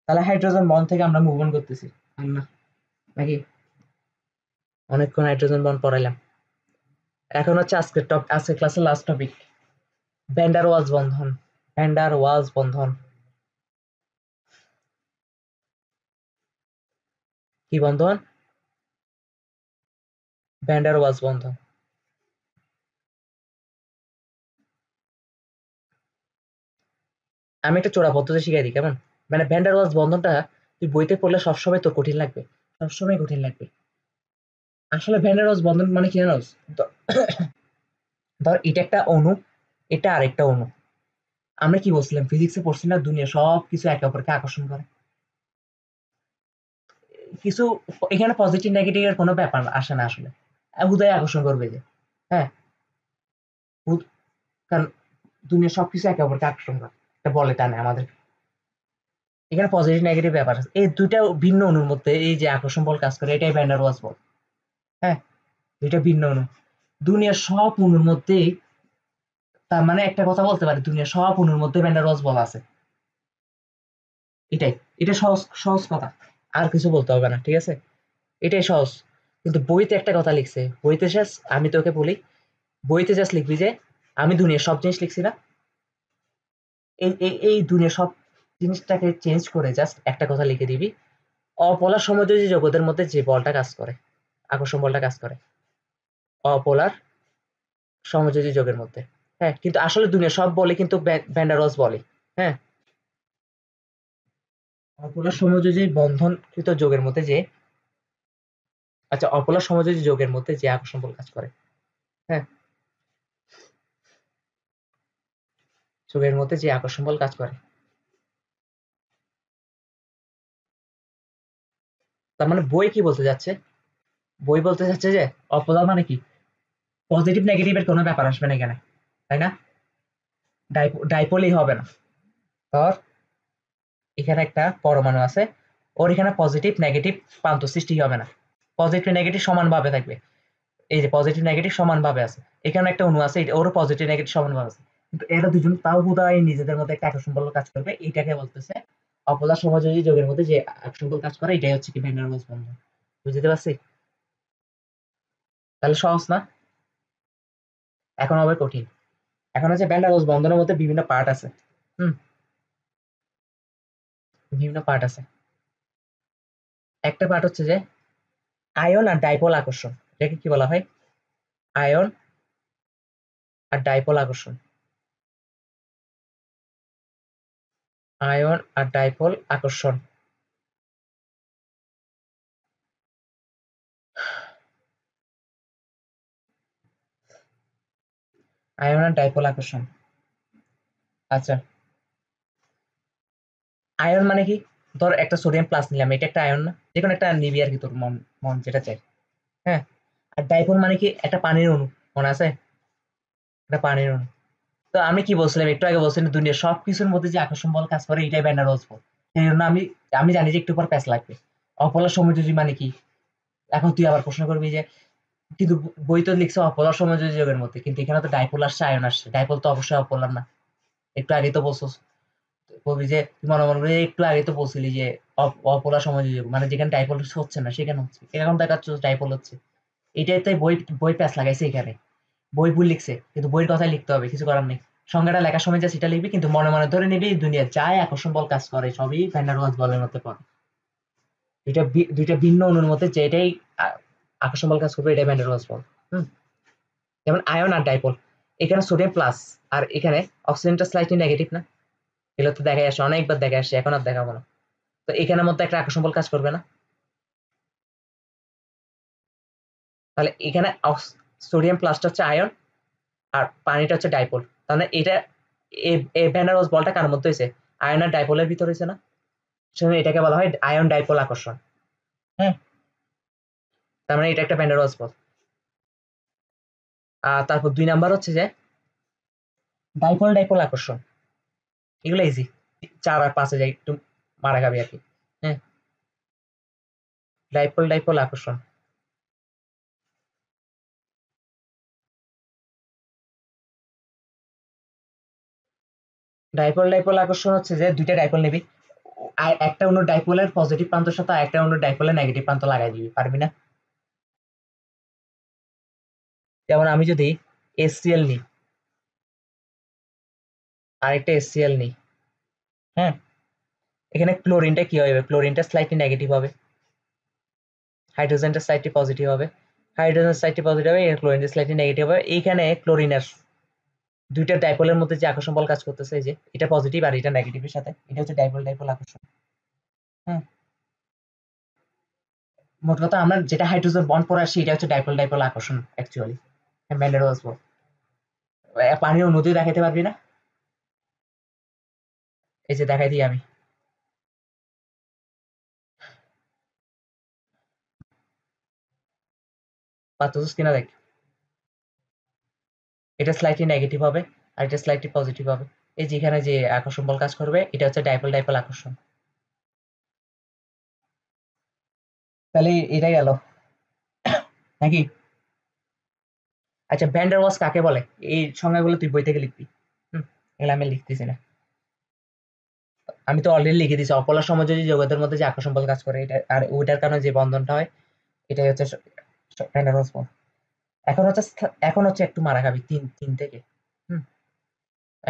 S1: তাহলে হাইড্রোজেন বন্ড থেকে আমরা মুভ অন করতেছি আর না, নাকি? অনেকক্ষণ হাইড্রোজেন বন্ড পড়াইলাম, এখন হচ্ছে আজকে ক্লাসের লাস্ট টপিক, ভ্যান্ডার ওয়ালস বন্ধন। ভ্যান্ডার ওয়ালস বন্ধন কি বন্ধন? ভ্যান্ডার ওয়ালস বন্ধন। আমি একটা চোরা পদ্ধতি শিখাই দিই কেমন? মানে ভ্যান্ডার ওয়ালস বন্ধনটা তুই বইতে পড়লে সবসময় তোর কঠিন লাগবে, সবসময় কঠিন লাগবে। আসলে ভ্যান্ডার ওয়ালস বন্ধন মানে কি জানোস? ধর এটা একটা অণু, এটা আরেকটা অণু। আমরা কি বলছিলাম ফিজিক্সে পড়ছি না, দুনিয়া সব কিছু একে অপরকে আকর্ষণ করে। কিছু এখানে পজিটিভ নেগেটিভ এর কোনো ব্যাপার আসে না আসলে, হুদাই আকর্ষণ করবে যে। হ্যাঁ, কারণ দুনিয়া সবকিছু একে অপরকে আকর্ষণ করে, এটা বলে টানে আমাদের। এখানে পজিটিভ নেগেটিভ ব্যাপার আছে, এই দুইটা ভিন্ন অণুর মধ্যে এই যে আকর্ষণ বল কাজ করে, এটাই ভ্যান ডার ওয়ালস বল। হ্যাঁ, দুইটা ভিন্ন অণু, দুনিয়ার সব অণুর মধ্যেই, তার মানে একটা কথা বলতে পারি দুনিয়ার সব অণুর মধ্যে ভ্যান ডার ওয়ালস বল আছে। এটাই, এটা সহজ সহজ কথা, আর কিছু বলতে হবে না, ঠিক আছে? এটাই সহজ। কিন্তু বইতে একটা কথা লিখছে, বইতে জাস্ট আমি তোকে বলি, বইতে জাস্ট লিখবি যে আমি দুনিয়ার সব জিনিস লিখছি না, এই দুনিয়ার সব জিনিসটাকে চেঞ্জ করে জাস্ট একটা কথা লিখে দিবি, অপোলার সমযোজী জগতের মধ্যে যে বলটা কাজ করে, আকর্ষণ বলটা কাজ করে অপোলার সমযোজী যোগের মধ্যে। হ্যাঁ, কিন্তু আসলে দুনিয়া সব বলে কিন্তু ভ্যান ডার ওয়ালস বলে। হ্যাঁ, অপোলার সমযোজী বন্ধনকৃত যোগের মধ্যে যে, আচ্ছা অপোলার সমযোজী যোগের মধ্যে যে আকর্ষণ বল কাজ করে। হ্যাঁ, যোগের মধ্যে যে আকর্ষণ বল কাজ করে, তার মানে বই কি বলতে যাচ্ছে? বই বলতে চাচ্ছে যে অপোলার মানে কি পজিটিভ নেগেটিভের কোনো ব্যাপার আসবে না এখানে, তাই না? ডাইপোলই হবে না। ধর এখানে একটা পরমাণু আছে, ওর এখানে পজিটিভ নেগেটিভ প্রান্ত সৃষ্টি হবে না, পজিটিভ নেগেটিভ সমানভাবে থাকবে। এই যে পজিটিভ নেগেটিভ সমানভাবে আছে, এখানে একটা অণু আছে ওরও পজিটিভ নেগেটিভ সমানভাবে আছে, কিন্তু এরা দুজন তাও বোধহয় নিজেদের মধ্যে একটা আকর্ষণ বল কাজ করবে, এইটাকে বলতেছে অপোলার সমযোজী যোগের মধ্যে যে আকর্ষণ বল কাজ করে, এটাই হচ্ছে কি ভ্যান ডার ওয়ালস বন্ধন। বুঝতে পারছি? তাহলে সহজ না? এখন হবে কঠিন। এখন হচ্ছে ভ্যান ডার ওয়ালস বন্ধনের মধ্যে বিভিন্ন পার্ট আছে। হুম, বিভিন্ন পার্ট আছে। একটা পার্ট হচ্ছে যে আয়ন আর ডাইপোল আকর্ষণ, এটাকে কি বলা হয়? আয়ন আর ডাইপোল আকর্ষণ। আয়ন আর ডাইপোল আকর্ষণ। আয়ন আর ডাইপোল আকর্ষণ। আচ্ছা, আয়ন মানে কি, ধর একটা সোডিয়াম প্লাস নিলাম, এটা একটা আয়ন না, যে কোনো একটা নিবি আর কি, তোর মন মন যেটা চাই। হ্যাঁ, আর ডাইপোল মানে কি, একটা পানির অণু, মনে আছে, একটা পানির অণু। তো আমি কি বলছিলাম একটু আগে, বলছিলাম দুনিয়ার সবকিছুর মধ্যে যে আকর্ষণ বল কাজ করে এটাই ভ্যান ডার ওয়ালস বল। সেই জন্য আমি আমি জানি যে একটু পর প্যাচ লাগবে। অপোলার সমযোজী মানে কি, এখন তুই আবার প্রশ্ন করবি যে কিন্তু বই তো লিখছে অপোলার সমযোজী যোগের মধ্যে, কিন্তু এখানে তো ডাইপোল আসছে, আয়ন আসছে, ডাইপোল তো অবশ্যই অপোলার না। একটু আগেই তো বলছিস, বলবি যে তুই মনে মনে করে একটু আগে তো বলছিলি যে অপোলার সমযোজী যোগ মানে যেখানে ডাইপোল হচ্ছে না সেখানে হচ্ছে, এখন দেখাচ্ছে ডাইপোল হচ্ছে। এটাই তাই বই বই প্যাচ লাগাইছে এখানে। বই ভুল লিখছে, কিন্তু বইয়ের কথাই লিখতে হবে, কিছু করার নেই। সংজ্ঞাটা লেখার সময় যা সেটা লিখবি, কিন্তু মনে মনে ধরে নিবি দুনিয়া যায় আকর্ষণ বল কাজ করে সবই ভ্যান ডার ওয়ালস বলের মধ্যে পড়ে। দুইটা ভিন্ন অণুর মধ্যে যেটাই আকর্ষণ বল কাজ করবে এটাই ভ্যান ডার ওয়ালস বল। হুম, যেমন আয়ন আর ডাইপোল, এখানে সোডিয়াম প্লাস আর এখানে অক্সিজেনটা স্লাইটলি নেগেটিভ না, এগুলো তো দেখাই আসে, অনেকবার দেখা আসে, এখন আর দেখাবো না। তো এখানের মধ্যে একটা আকর্ষণ বল কাজ করবে না, তাহলে এখানে সোডিয়াম প্লাসটা হচ্ছে আয়ন আর পানিটা হচ্ছে ডাইপোল, তাহলে এটা ভ্যান ডার ওয়ালস বলটা কার মধ্যে হয়েছে, আয়ন আর ডাইপোলের ভিতর হয়েছে না, সেজন্য এটাকে বলা হয় আয়ন ডাইপোল আকর্ষণ। হ্যাঁ, তার মানে এটা একটা ভ্যান ডার ওয়ালস বল। আর তারপর 2 নাম্বার হচ্ছে যে ডাইপোল ডাইপোল আকর্ষণ, এগুলো ইজি, 4 আর 5-এ যাই একটু মারা খাবি আর কি। হ্যাঁ, ডাইপোল ডাইপোল আকর্ষণ, ডাইপোল ডাইপোল আকর্ষণ হচ্ছে যে দুইটা ডাইপোল নিবি, আর একটা অন্য ডাইপোলের পজিটিভ প্রান্তের সাথে একটা অন্য ডাইপোলের নেগেটিভ প্রান্ত লাগাই দিবি, পারবি না? যেমন আমি যদি এসসিএল নিই, আরেকটা এসসিএল নিই, হ্যাঁ, এখানে ক্লোরিনটা কি হবে, ক্লোরিনটা স্লাইটলি নেগেটিভ হবে, হাইড্রোজেনটা স্লাইটলি পজিটিভ হবে, হাইড্রোজেন স্লাইটলি পজিটিভ হবে, ক্লোরিনটা স্লাইটলি নেগেটিভ হবে। এইখানে ক্লোরিনের দুইটা ডাইপোলের মধ্যে যে আকর্ষণ বল কাজ করতেছে, এই যে এটা পজিটিভ আর এটা নেগেটিভের সাথে, এটা হচ্ছে ডাইপোল ডাইপোল আকর্ষণ। হ্যাঁ, মোট কথা আমরা যেটা হাইড্রোজেন বন্ড পরে আসছি এটা হচ্ছে ডাইপোল ডাইপোল আকর্ষণ অ্যাকচুয়ালি। ভ্যান ডার ওয়ালস বল, পানির অণুতে দেখাইতে পারবি না? এই যে দেখাই দিই আমি, পারতেছিস কিনা দেখ, এটা স্লাইটলি নেগেটিভ হবে আর এটা স্লাইটলি পজিটিভ হবে। এই যে এখানে যে আকর্ষণ বল কাজ করবে এটা হচ্ছে ডাইপোল ডাইপোল আকর্ষণ। তাহলে এটা গেল নাকি? আচ্ছা, ভ্যান ডার ওয়ালস কাকে বলে, এই সংজ্ঞাগুলো তুই বই থেকে লিখবি। হুম, এগুলো আমি লিখতেছি না, আমি তো অলরেডি লিখে দিয়েছি, অপোলার সমযোজী যৌগের মধ্যে যে আকর্ষণ বল কাজ করে এটা আর ওইটার কারণে যে বন্ধনটা হয় এটাই হচ্ছে ভ্যান ডার ওয়ালস বল। এখন হচ্ছে একটু মারা খাবি তিন তিন থেকে। হুম,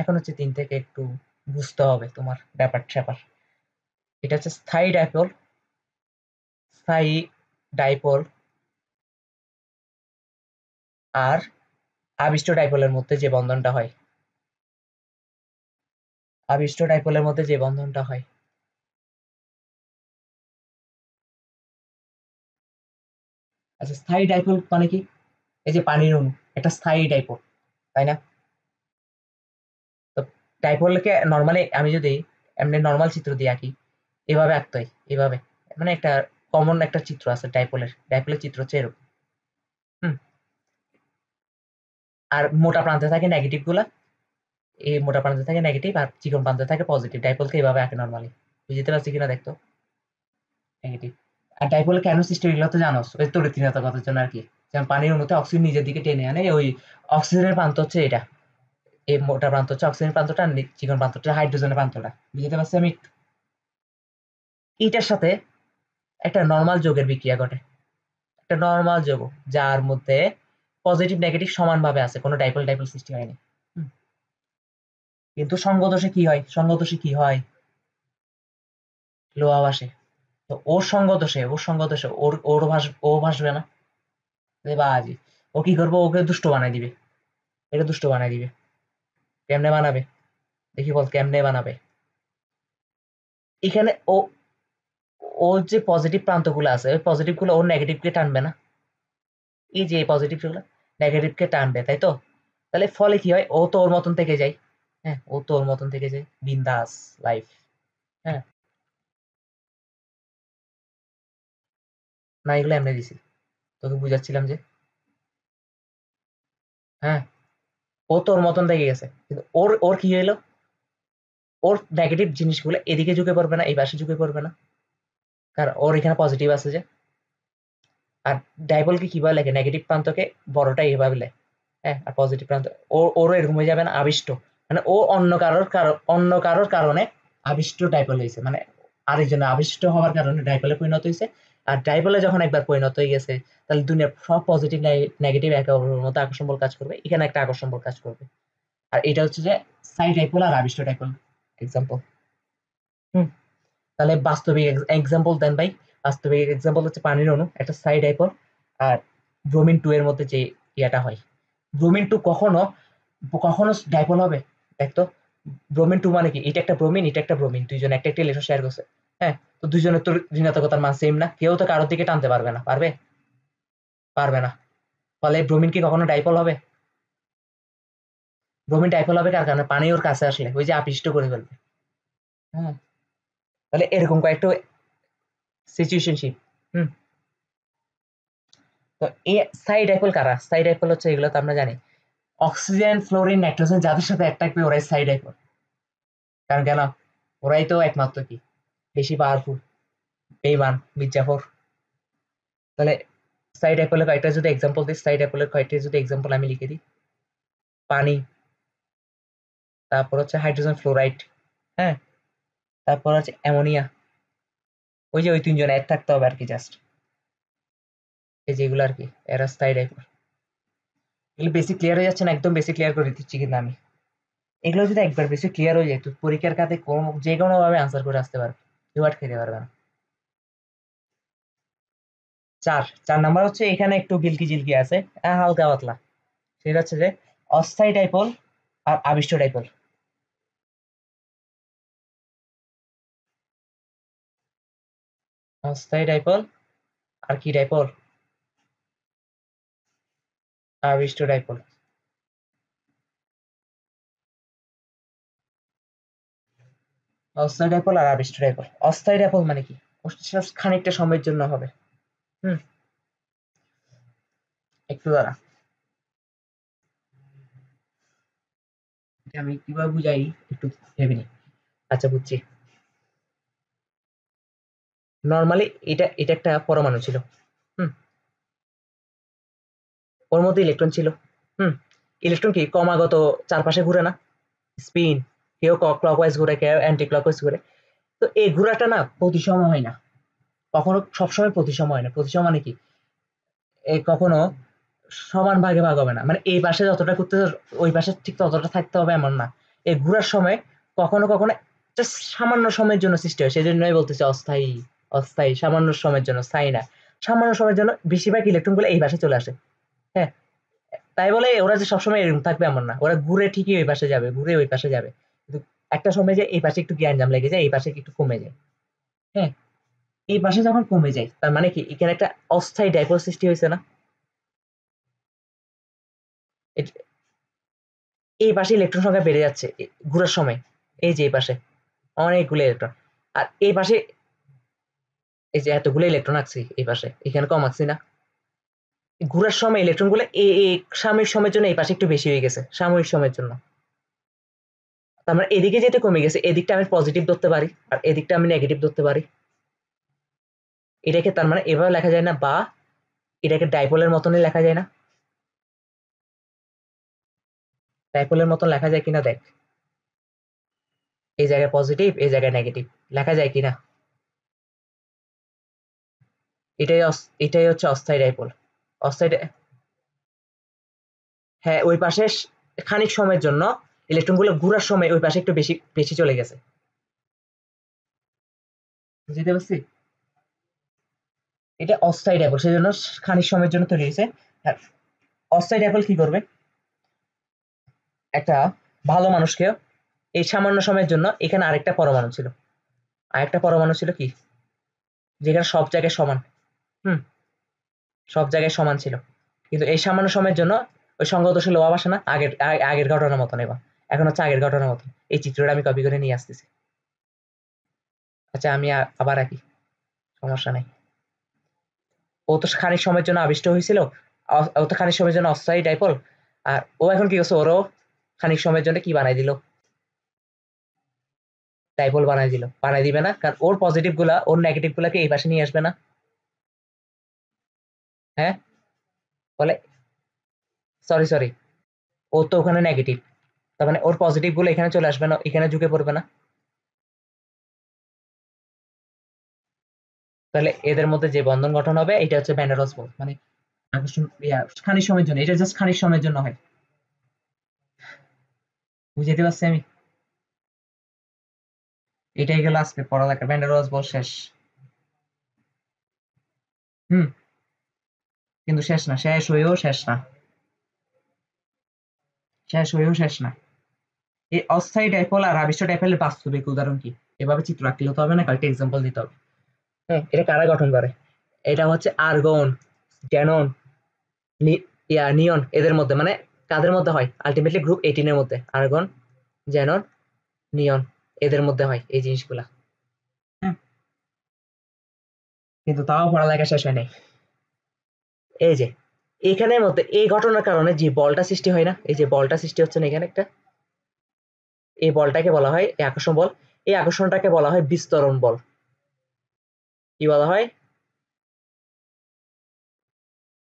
S1: এখন হচ্ছে 3 থেকে একটু বুঝতে হবে তোমার ব্যাপার স্যাপার। এটা হচ্ছে স্থায়ী ডাইপোল, স্থায়ী ডাইপোল আর আবিষ্ট ডাইপোলের মধ্যে যে বন্ধনটা হয়, আবিষ্ট ডাইপোলের মধ্যে যে বন্ধনটা হয়। আচ্ছা, স্থায়ী ডাইপোল মানে কি, এই যে পানির অণু একটা স্থায়ী ডাইপোল, তাই না? তো ডাইপোলকে নর্মালি আমি যদি এমনি নর্মাল চিত্র দিয়ে আঁকি, এভাবে আঁকতে হয়, এভাবে, মানে একটা কমন একটা চিত্র আছে ডাইপোলের, ডাইপোলের চিত্র হচ্ছে এরকম। হুম, আর মোটা প্রান্তে থাকে নেগেটিভ গুলা, এই মোটা প্রান্তে থাকে নেগেটিভ আর চিকন প্রান্তে থাকে পজিটিভ, ডাইপোলকে এইভাবে আঁকে নর্মালি। বুঝতে পারছি কিনা দেখতো, নেগেটিভ। আর ডাইপোল কেন সৃষ্টি হয় এগুলো তো জানোস, ওই তড়িৎ জন্য আর কি। যেমন পানির অণুতে অক্সিজেন নিজের দিকে টেনে আনে, ওই অক্সিজেনের প্রান্ত হচ্ছে এটা, এই মোটা প্রান্ত হচ্ছে অক্সিজেন প্রান্তটা, আর চিকন প্রান্ত হচ্ছে হাইড্রোজেনের প্রান্তটা। বুঝতে পারছি আমি? এইটার সাথে একটা নর্মাল যৌগের বিক্রিয়া ঘটে, একটা নর্মাল যৌগ যার মধ্যে পজিটিভ নেগেটিভ সমানভাবে আছে, কোনো ডাইপোল ডাইপোল সৃষ্টি হয়নি। হুম, কিন্তু সঙ্গদোষে কি হয়, সঙ্গদোষে কি হয়, লোহা ভাসে। তো ওর সঙ্গ দোষে ওর ওর ভাস ও ভাসবে না, এ বাজে। ও কি করবো, ওকে দুষ্ট বানাই দিবে, এটা দুষ্ট বানাই দিবে। কেমনে বানাবে, দেখি বল কেমনে বানাবে। এখানে ও ওর যে পজিটিভ প্রান্তগুলো আছে ওই পজিটিভ গুলো ওর নেগেটিভ কে টানবে না, এই যে পজিটিভ গুলো নেগেটিভ কে টানবে, তাই তো? তাহলে ফলে কি হয়, ও তো ওর মতন থেকে যায়। হ্যাঁ, ও তো ওর মতন থেকে যায়, বিন্দাস লাইফ। হ্যাঁ, না এগুলো এমনি দিছি, তোকে বুঝাচ্ছিলাম যে হ্যাঁ ও তোর মতন দেখে গেছে, কিন্তু ওর ওর কি হইলো, ওর নেগেটিভ জিনিসগুলো এদিকে ঝুঁকে পড়বে না, এই পাশে ঝুঁকে পড়বে না, কারণ ওর এখানে পজিটিভ আছে যে। আর ডাইপোলকে কিভাবে লেখে, নেগেটিভ প্রান্তকে বড়টা এইভাবে লেখে, হ্যাঁ, আর পজিটিভ প্রান্ত ওরও এরকম হয়ে যাবে না, আবিষ্ট, মানে ও অন্য কারোর কারণে আবিষ্ট ডাইপোল হয়েছে, মানে আরেকজনে আবিষ্ট হওয়ার কারণে ডাইপোলে পরিণত হয়েছে। আর ডাইপোলে যখন একবার পরিণত হয়ে গেছে, তাহলে দুনিয়ার সব পজিটিভ নেগেটিভ একে অপরের মধ্যে আকর্ষণ বল কাজ করবে, এখানে একটা আকর্ষণ বল কাজ করবে। আর এটা হচ্ছে যে সাই ডাইপোল আর আবিষ্ট ডাইপোল এক্সাম্পল। হুম, তাহলে বাস্তবিক এক্সাম্পল দেন ভাই। বাস্তবিক এক্সাম্পল হচ্ছে পানির অণু একটা সাই ডাইপোল, আর ব্রোমিন 2 এর মধ্যে যে ইয়াটা হয়, ব্রোমিন 2 কখনো কখনো ডাইপোল হবে? দেখতো, ব্রোমিন 2 মানে কি, এটা একটা ব্রোমিন, এটা একটা ব্রোমিন, দুইজন একটা একটা ইলেকট্রন শেয়ার করছে, হ্যাঁ, তো দুইজনের তো ঋণাত্মকতার মান সেম না, কেউ তো কারোর দিকে টানতে পারবে না, পারবে? পারবে না। ফলে ব্রোমিন কি কখনো ডাইপোল হবে? ব্রোমিন ডাইপোল হবে কার কারণে, পানি ওর কাছে আসলে ওই যে আপিষ্ট করে ফেলবে। হ্যাঁ, তাহলে এরকম কয়েকটা সিচুয়েশনশিপ। হুম, তো এই সাই ডাইপোল কারা, সাই ডাইপোল হচ্ছে এগুলো তো আমরা জানি, অক্সিজেন ফ্লোরিন নাইট্রোজেন যাদের সাথে অ্যাটাক পেয়ে ওরাই সাই ডাইপোল। কারণ কেন, ওরাই তো একমাত্র কি বেশি পাওয়ারফুল, বেইমান, মির্জাফর। তাহলে সাইড অ্যাপেলের কয়েকটা যদি এক্সাম্পল দিই, সাইড অ্যাপেলের কয়েকটা যদি এক্সাম্পল আমি লিখে দিই, পানি, তারপর হচ্ছে হাইড্রোজেন ফ্লোরাইড, হ্যাঁ, তারপর হচ্ছে অ্যামোনিয়া, ওই যে ওই তিনজন এক থাকতে হবে আর কি, জাস্ট এই যেগুলো আর কি, এরা সাইড অ্যাপেল। এগুলো বেশি ক্লিয়ার হয়ে যাচ্ছে না, একদম বেশি ক্লিয়ার করে দিচ্ছি কিন্তু আমি, এগুলো যদি একবার বেশি ক্লিয়ার হয়ে যায় তুই পরীক্ষার খাতে কোনো যে কোনো ভাবে আনসার করে আসতে পারবে, কেউ আটকে পারবে না। 4 নাম্বার হচ্ছে এখানে একটু গিলকি জিলকি আছে, হালকা পাতলা, সেটা হচ্ছে যে অস্থায়ী ডাইপোল আর আবিষ্ট ডাইপোল। অস্থায়ী ডাইপোল আর কি ডাইপোল, আবিষ্ট ডাইপোল। অস্থায়ী ডাইপোল আর আবিষ্ট ডাইপোল, অস্থায়ী ডাইপোল মানে কি, just খানিকটা সময়ের জন্য হবে। হুম, একটু দাঁড়া, এটা আমি কিভাবে বুঝাই একটু ভেবে নি। আচ্ছা বুঝছি, নর্মালি এটা এটা একটা পরমাণু ছিল। হুম, ওর মধ্যে ইলেকট্রন ছিল। হুম, ইলেকট্রন কি ক্রমাগত চারপাশে ঘুরে না, স্পিন, কেউ ক্লকওয়াইজ ঘুরে, কেউ অ্যান্টি ক্লকওয়াইজ ঘুরে। তো এই ঘোরাটা না প্রতিসম হয় না, কখনো সবসময় প্রতিসম হয় না, প্রতিসম মানে কি, এই কখনো সমান ভাগে ভাগ হবে না, মানে এই পাশে যতটা ঘুরতে ওই পাশে ঠিক ততটা থাকতে হবে এমন না। এই ঘোরার সময় কখনো কখনো just সামান্য সময়ের জন্য সৃষ্টি হয়, সেই জন্যই বলতেছে অস্থায়ী। অস্থায়ী সামান্য সময়ের জন্য, স্থায়ী না। সামান্য সময়ের জন্য বেশিরভাগ ইলেকট্রন গুলো এই পাশে চলে আসে, হ্যাঁ, তাই বলে ওরা যে সবসময় এরকম থাকবে এমন না, ওরা ঘুরে ঠিকই ওই পাশে যাবে, ঘুরে ওই পাশে যাবে, কিন্তু একটা সময় যে এই পাশে একটু গ্যাঞ্জাম লেগে যায়, এই পাশে একটু কমে যায়। হ্যাঁ, এই পাশে যখন কমে যায় তার মানে কি এখানে একটা অস্থায়ী ডাইপোল সৃষ্টি হয়েছে না। এই পাশে ইলেকট্রন সংখ্যা বেড়ে যাচ্ছে ঘুরার সময়, এই যে এই পাশে অনেকগুলো ইলেকট্রন, আর এই পাশে এই যে এতগুলো ইলেকট্রন আঁকছি, এই পাশে এখানে কম আঁকছি না, ঘুরার সময় ইলেকট্রন গুলো এই সাময়িক সময়ের জন্য এই পাশে একটু বেশি হয়ে গেছে, সাময়িক সময়ের জন্য। তার মানে এদিকে যেতে কমে গেছে, এদিকটা আমি পজিটিভ ধরতে পারি আর এদিকটা আমি নেগেটিভ ধরতে পারি। এটাকে তার মানে এভাবে লেখা যায় না, বা এটাকে ডাইপোলের মতনই লেখা যায় না, ডাইপোলের মতন লেখা যায় কিনা দেখ, এই জায়গায় পজিটিভ এই জায়গায় নেগেটিভ লেখা যায় কিনা। এটাই হচ্ছে অস্থায়ী ডাইপোল। অস্থায়ী হ্যাঁ, ওই পাশে খানিক সময়ের জন্য ইলেকট্রন গুলো ঘুরার সময় ওই পাশে একটু বেশি বেশি চলে গেছে, বুঝতে পারছি। এটা অস্থায়ী ডাইপোল, সেই জন্য খানিক সময়ের জন্য তৈরি হয়েছে। আর অস্থায়ী ডাইপোল কি করবে, একটা ভালো মানুষকে এই সামান্য সময়ের জন্য, এখানে আরেকটা পরমাণু ছিল, আরেকটা পরমাণু ছিল কি, যেখানে সব জায়গায় সমান। হুম, সব জায়গায় সমান ছিল, কিন্তু এই সামান্য সময়ের জন্য ওই সংগত লোহা আসে না, আগের ঘটনার মতন, এবার এখন হচ্ছে আগের ঘটনার মতন। এই চিত্রটা আমি কপি করে নিয়ে আসতেছি। আচ্ছা আমি আবার আঁকি, সমস্যা নেই। ও তো খানিক সময়ের জন্য আবিষ্ট হয়েছিল, ও তো খানিক সময়ের জন্য অস্থায়ী ডাইপোল। আর ও এখন কি করছে, ওরও খানিক সময়ের জন্য কি বানাই দিল, ডাইপোল বানাই দিবে না, কারণ ওর পজিটিভ গুলা ওর নেগেটিভ গুলাকে এই পাশে নিয়ে আসবে না। হ্যাঁ, বলে সরি সরি, ও তো ওখানে নেগেটিভ, তার মানে ওর পজিটিভ গুলো এখানে চলে আসবে না, এখানে ঢুকে পড়বে না। তাহলে এদের মধ্যে যে বন্ধন গঠন হবে এটা হচ্ছে ভ্যান ডের ওয়ালস বল, মানে আকর্ষণ খানিক সময়ের জন্য, এটা জাস্ট খানিক সময়ের জন্য হয়। বুঝাইতে পারছি আমি? এটাই গেল আজকে পড়ালেখা, ভ্যান ডের ওয়ালস বল শেষ। হুম, কিন্তু শেষ না, শেষ হয়েও শেষ না, শেষ হয়েও শেষ না। এই অস্থায়ী ডাইপোল আর আবিষ্ট ডাইপোলের বাস্তবিক উদাহরণ কি? এভাবে চিত্র আঁকলে তো হবে না, কয়েকটা এক্সাম্পল দিতে হবে। হ্যাঁ, এটা কারা গঠন করে? এটা হচ্ছে আর্গন, জ্যানন, নিয়ন, এদের মধ্যে, মানে কাদের মধ্যে হয়, আলটিমেটলি গ্রুপ 18 এর মধ্যে আর্গন, জ্যানন, নিয়ন, এদের মধ্যে হয় এই জিনিসগুলা। হ্যাঁ, কিন্তু তাও পড়ালেখা শেষ হয় নাই। এই যে এখানের মধ্যে এই ঘটনার কারণে যে বলটা সৃষ্টি হয় না, এই যে বলটা সৃষ্টি হচ্ছে না এখানে একটা, এই বলটাকে বলা হয় এই আকর্ষণ বল। এই আকর্ষণটাকে বলা হয় বিস্তরণ বল। কি বলা হয়?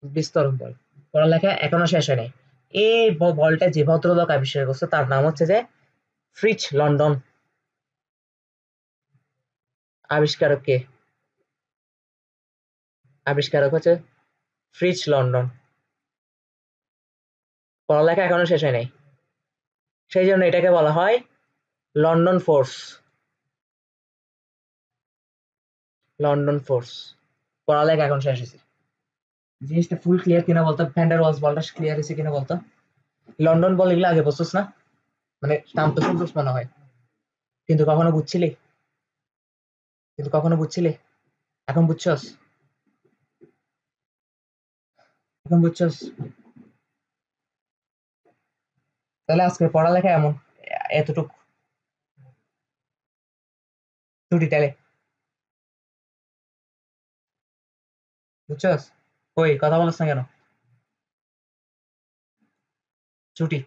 S1: বিস্তরণ বল। পড়ালেখা এখনো শেষ হয় নাই। এই বলটা যে ভদ্রলোক আবিষ্কার করছে তার নাম হচ্ছে যে ফ্রিচ লন্ডন। আবিষ্কারক কে? আবিষ্কারক হচ্ছে ফ্রিচ লন্ডন। পড়ালেখা এখনো শেষ হয় নাই, সেই জন্য এটাকে বলা হয় লন্ডন ফোর্স। London force. পড়ালেখা এখন শেষ হয়েছে। জিনিসটা ফুল ক্লিয়ার কিনা বলতো, ভ্যান ডের ওয়ালস বলটা ক্লিয়ার হয়েছে কিনা বলতো? লন্ডন বল এগুলো আগে বুঝছিস না, মানে নাম তো শুনছিস মনে হয়, কিন্তু কখনো বুঝছিলি? কিন্তু কখনো বুঝছিলি? এখন বুঝছস? এখন বুঝছস? তাহলে আজকে পড়ালেখা এমন এতটুকু ছুটি তাহলে, বুঝছস? ওই কথা বলছ না কেন? ছুটি।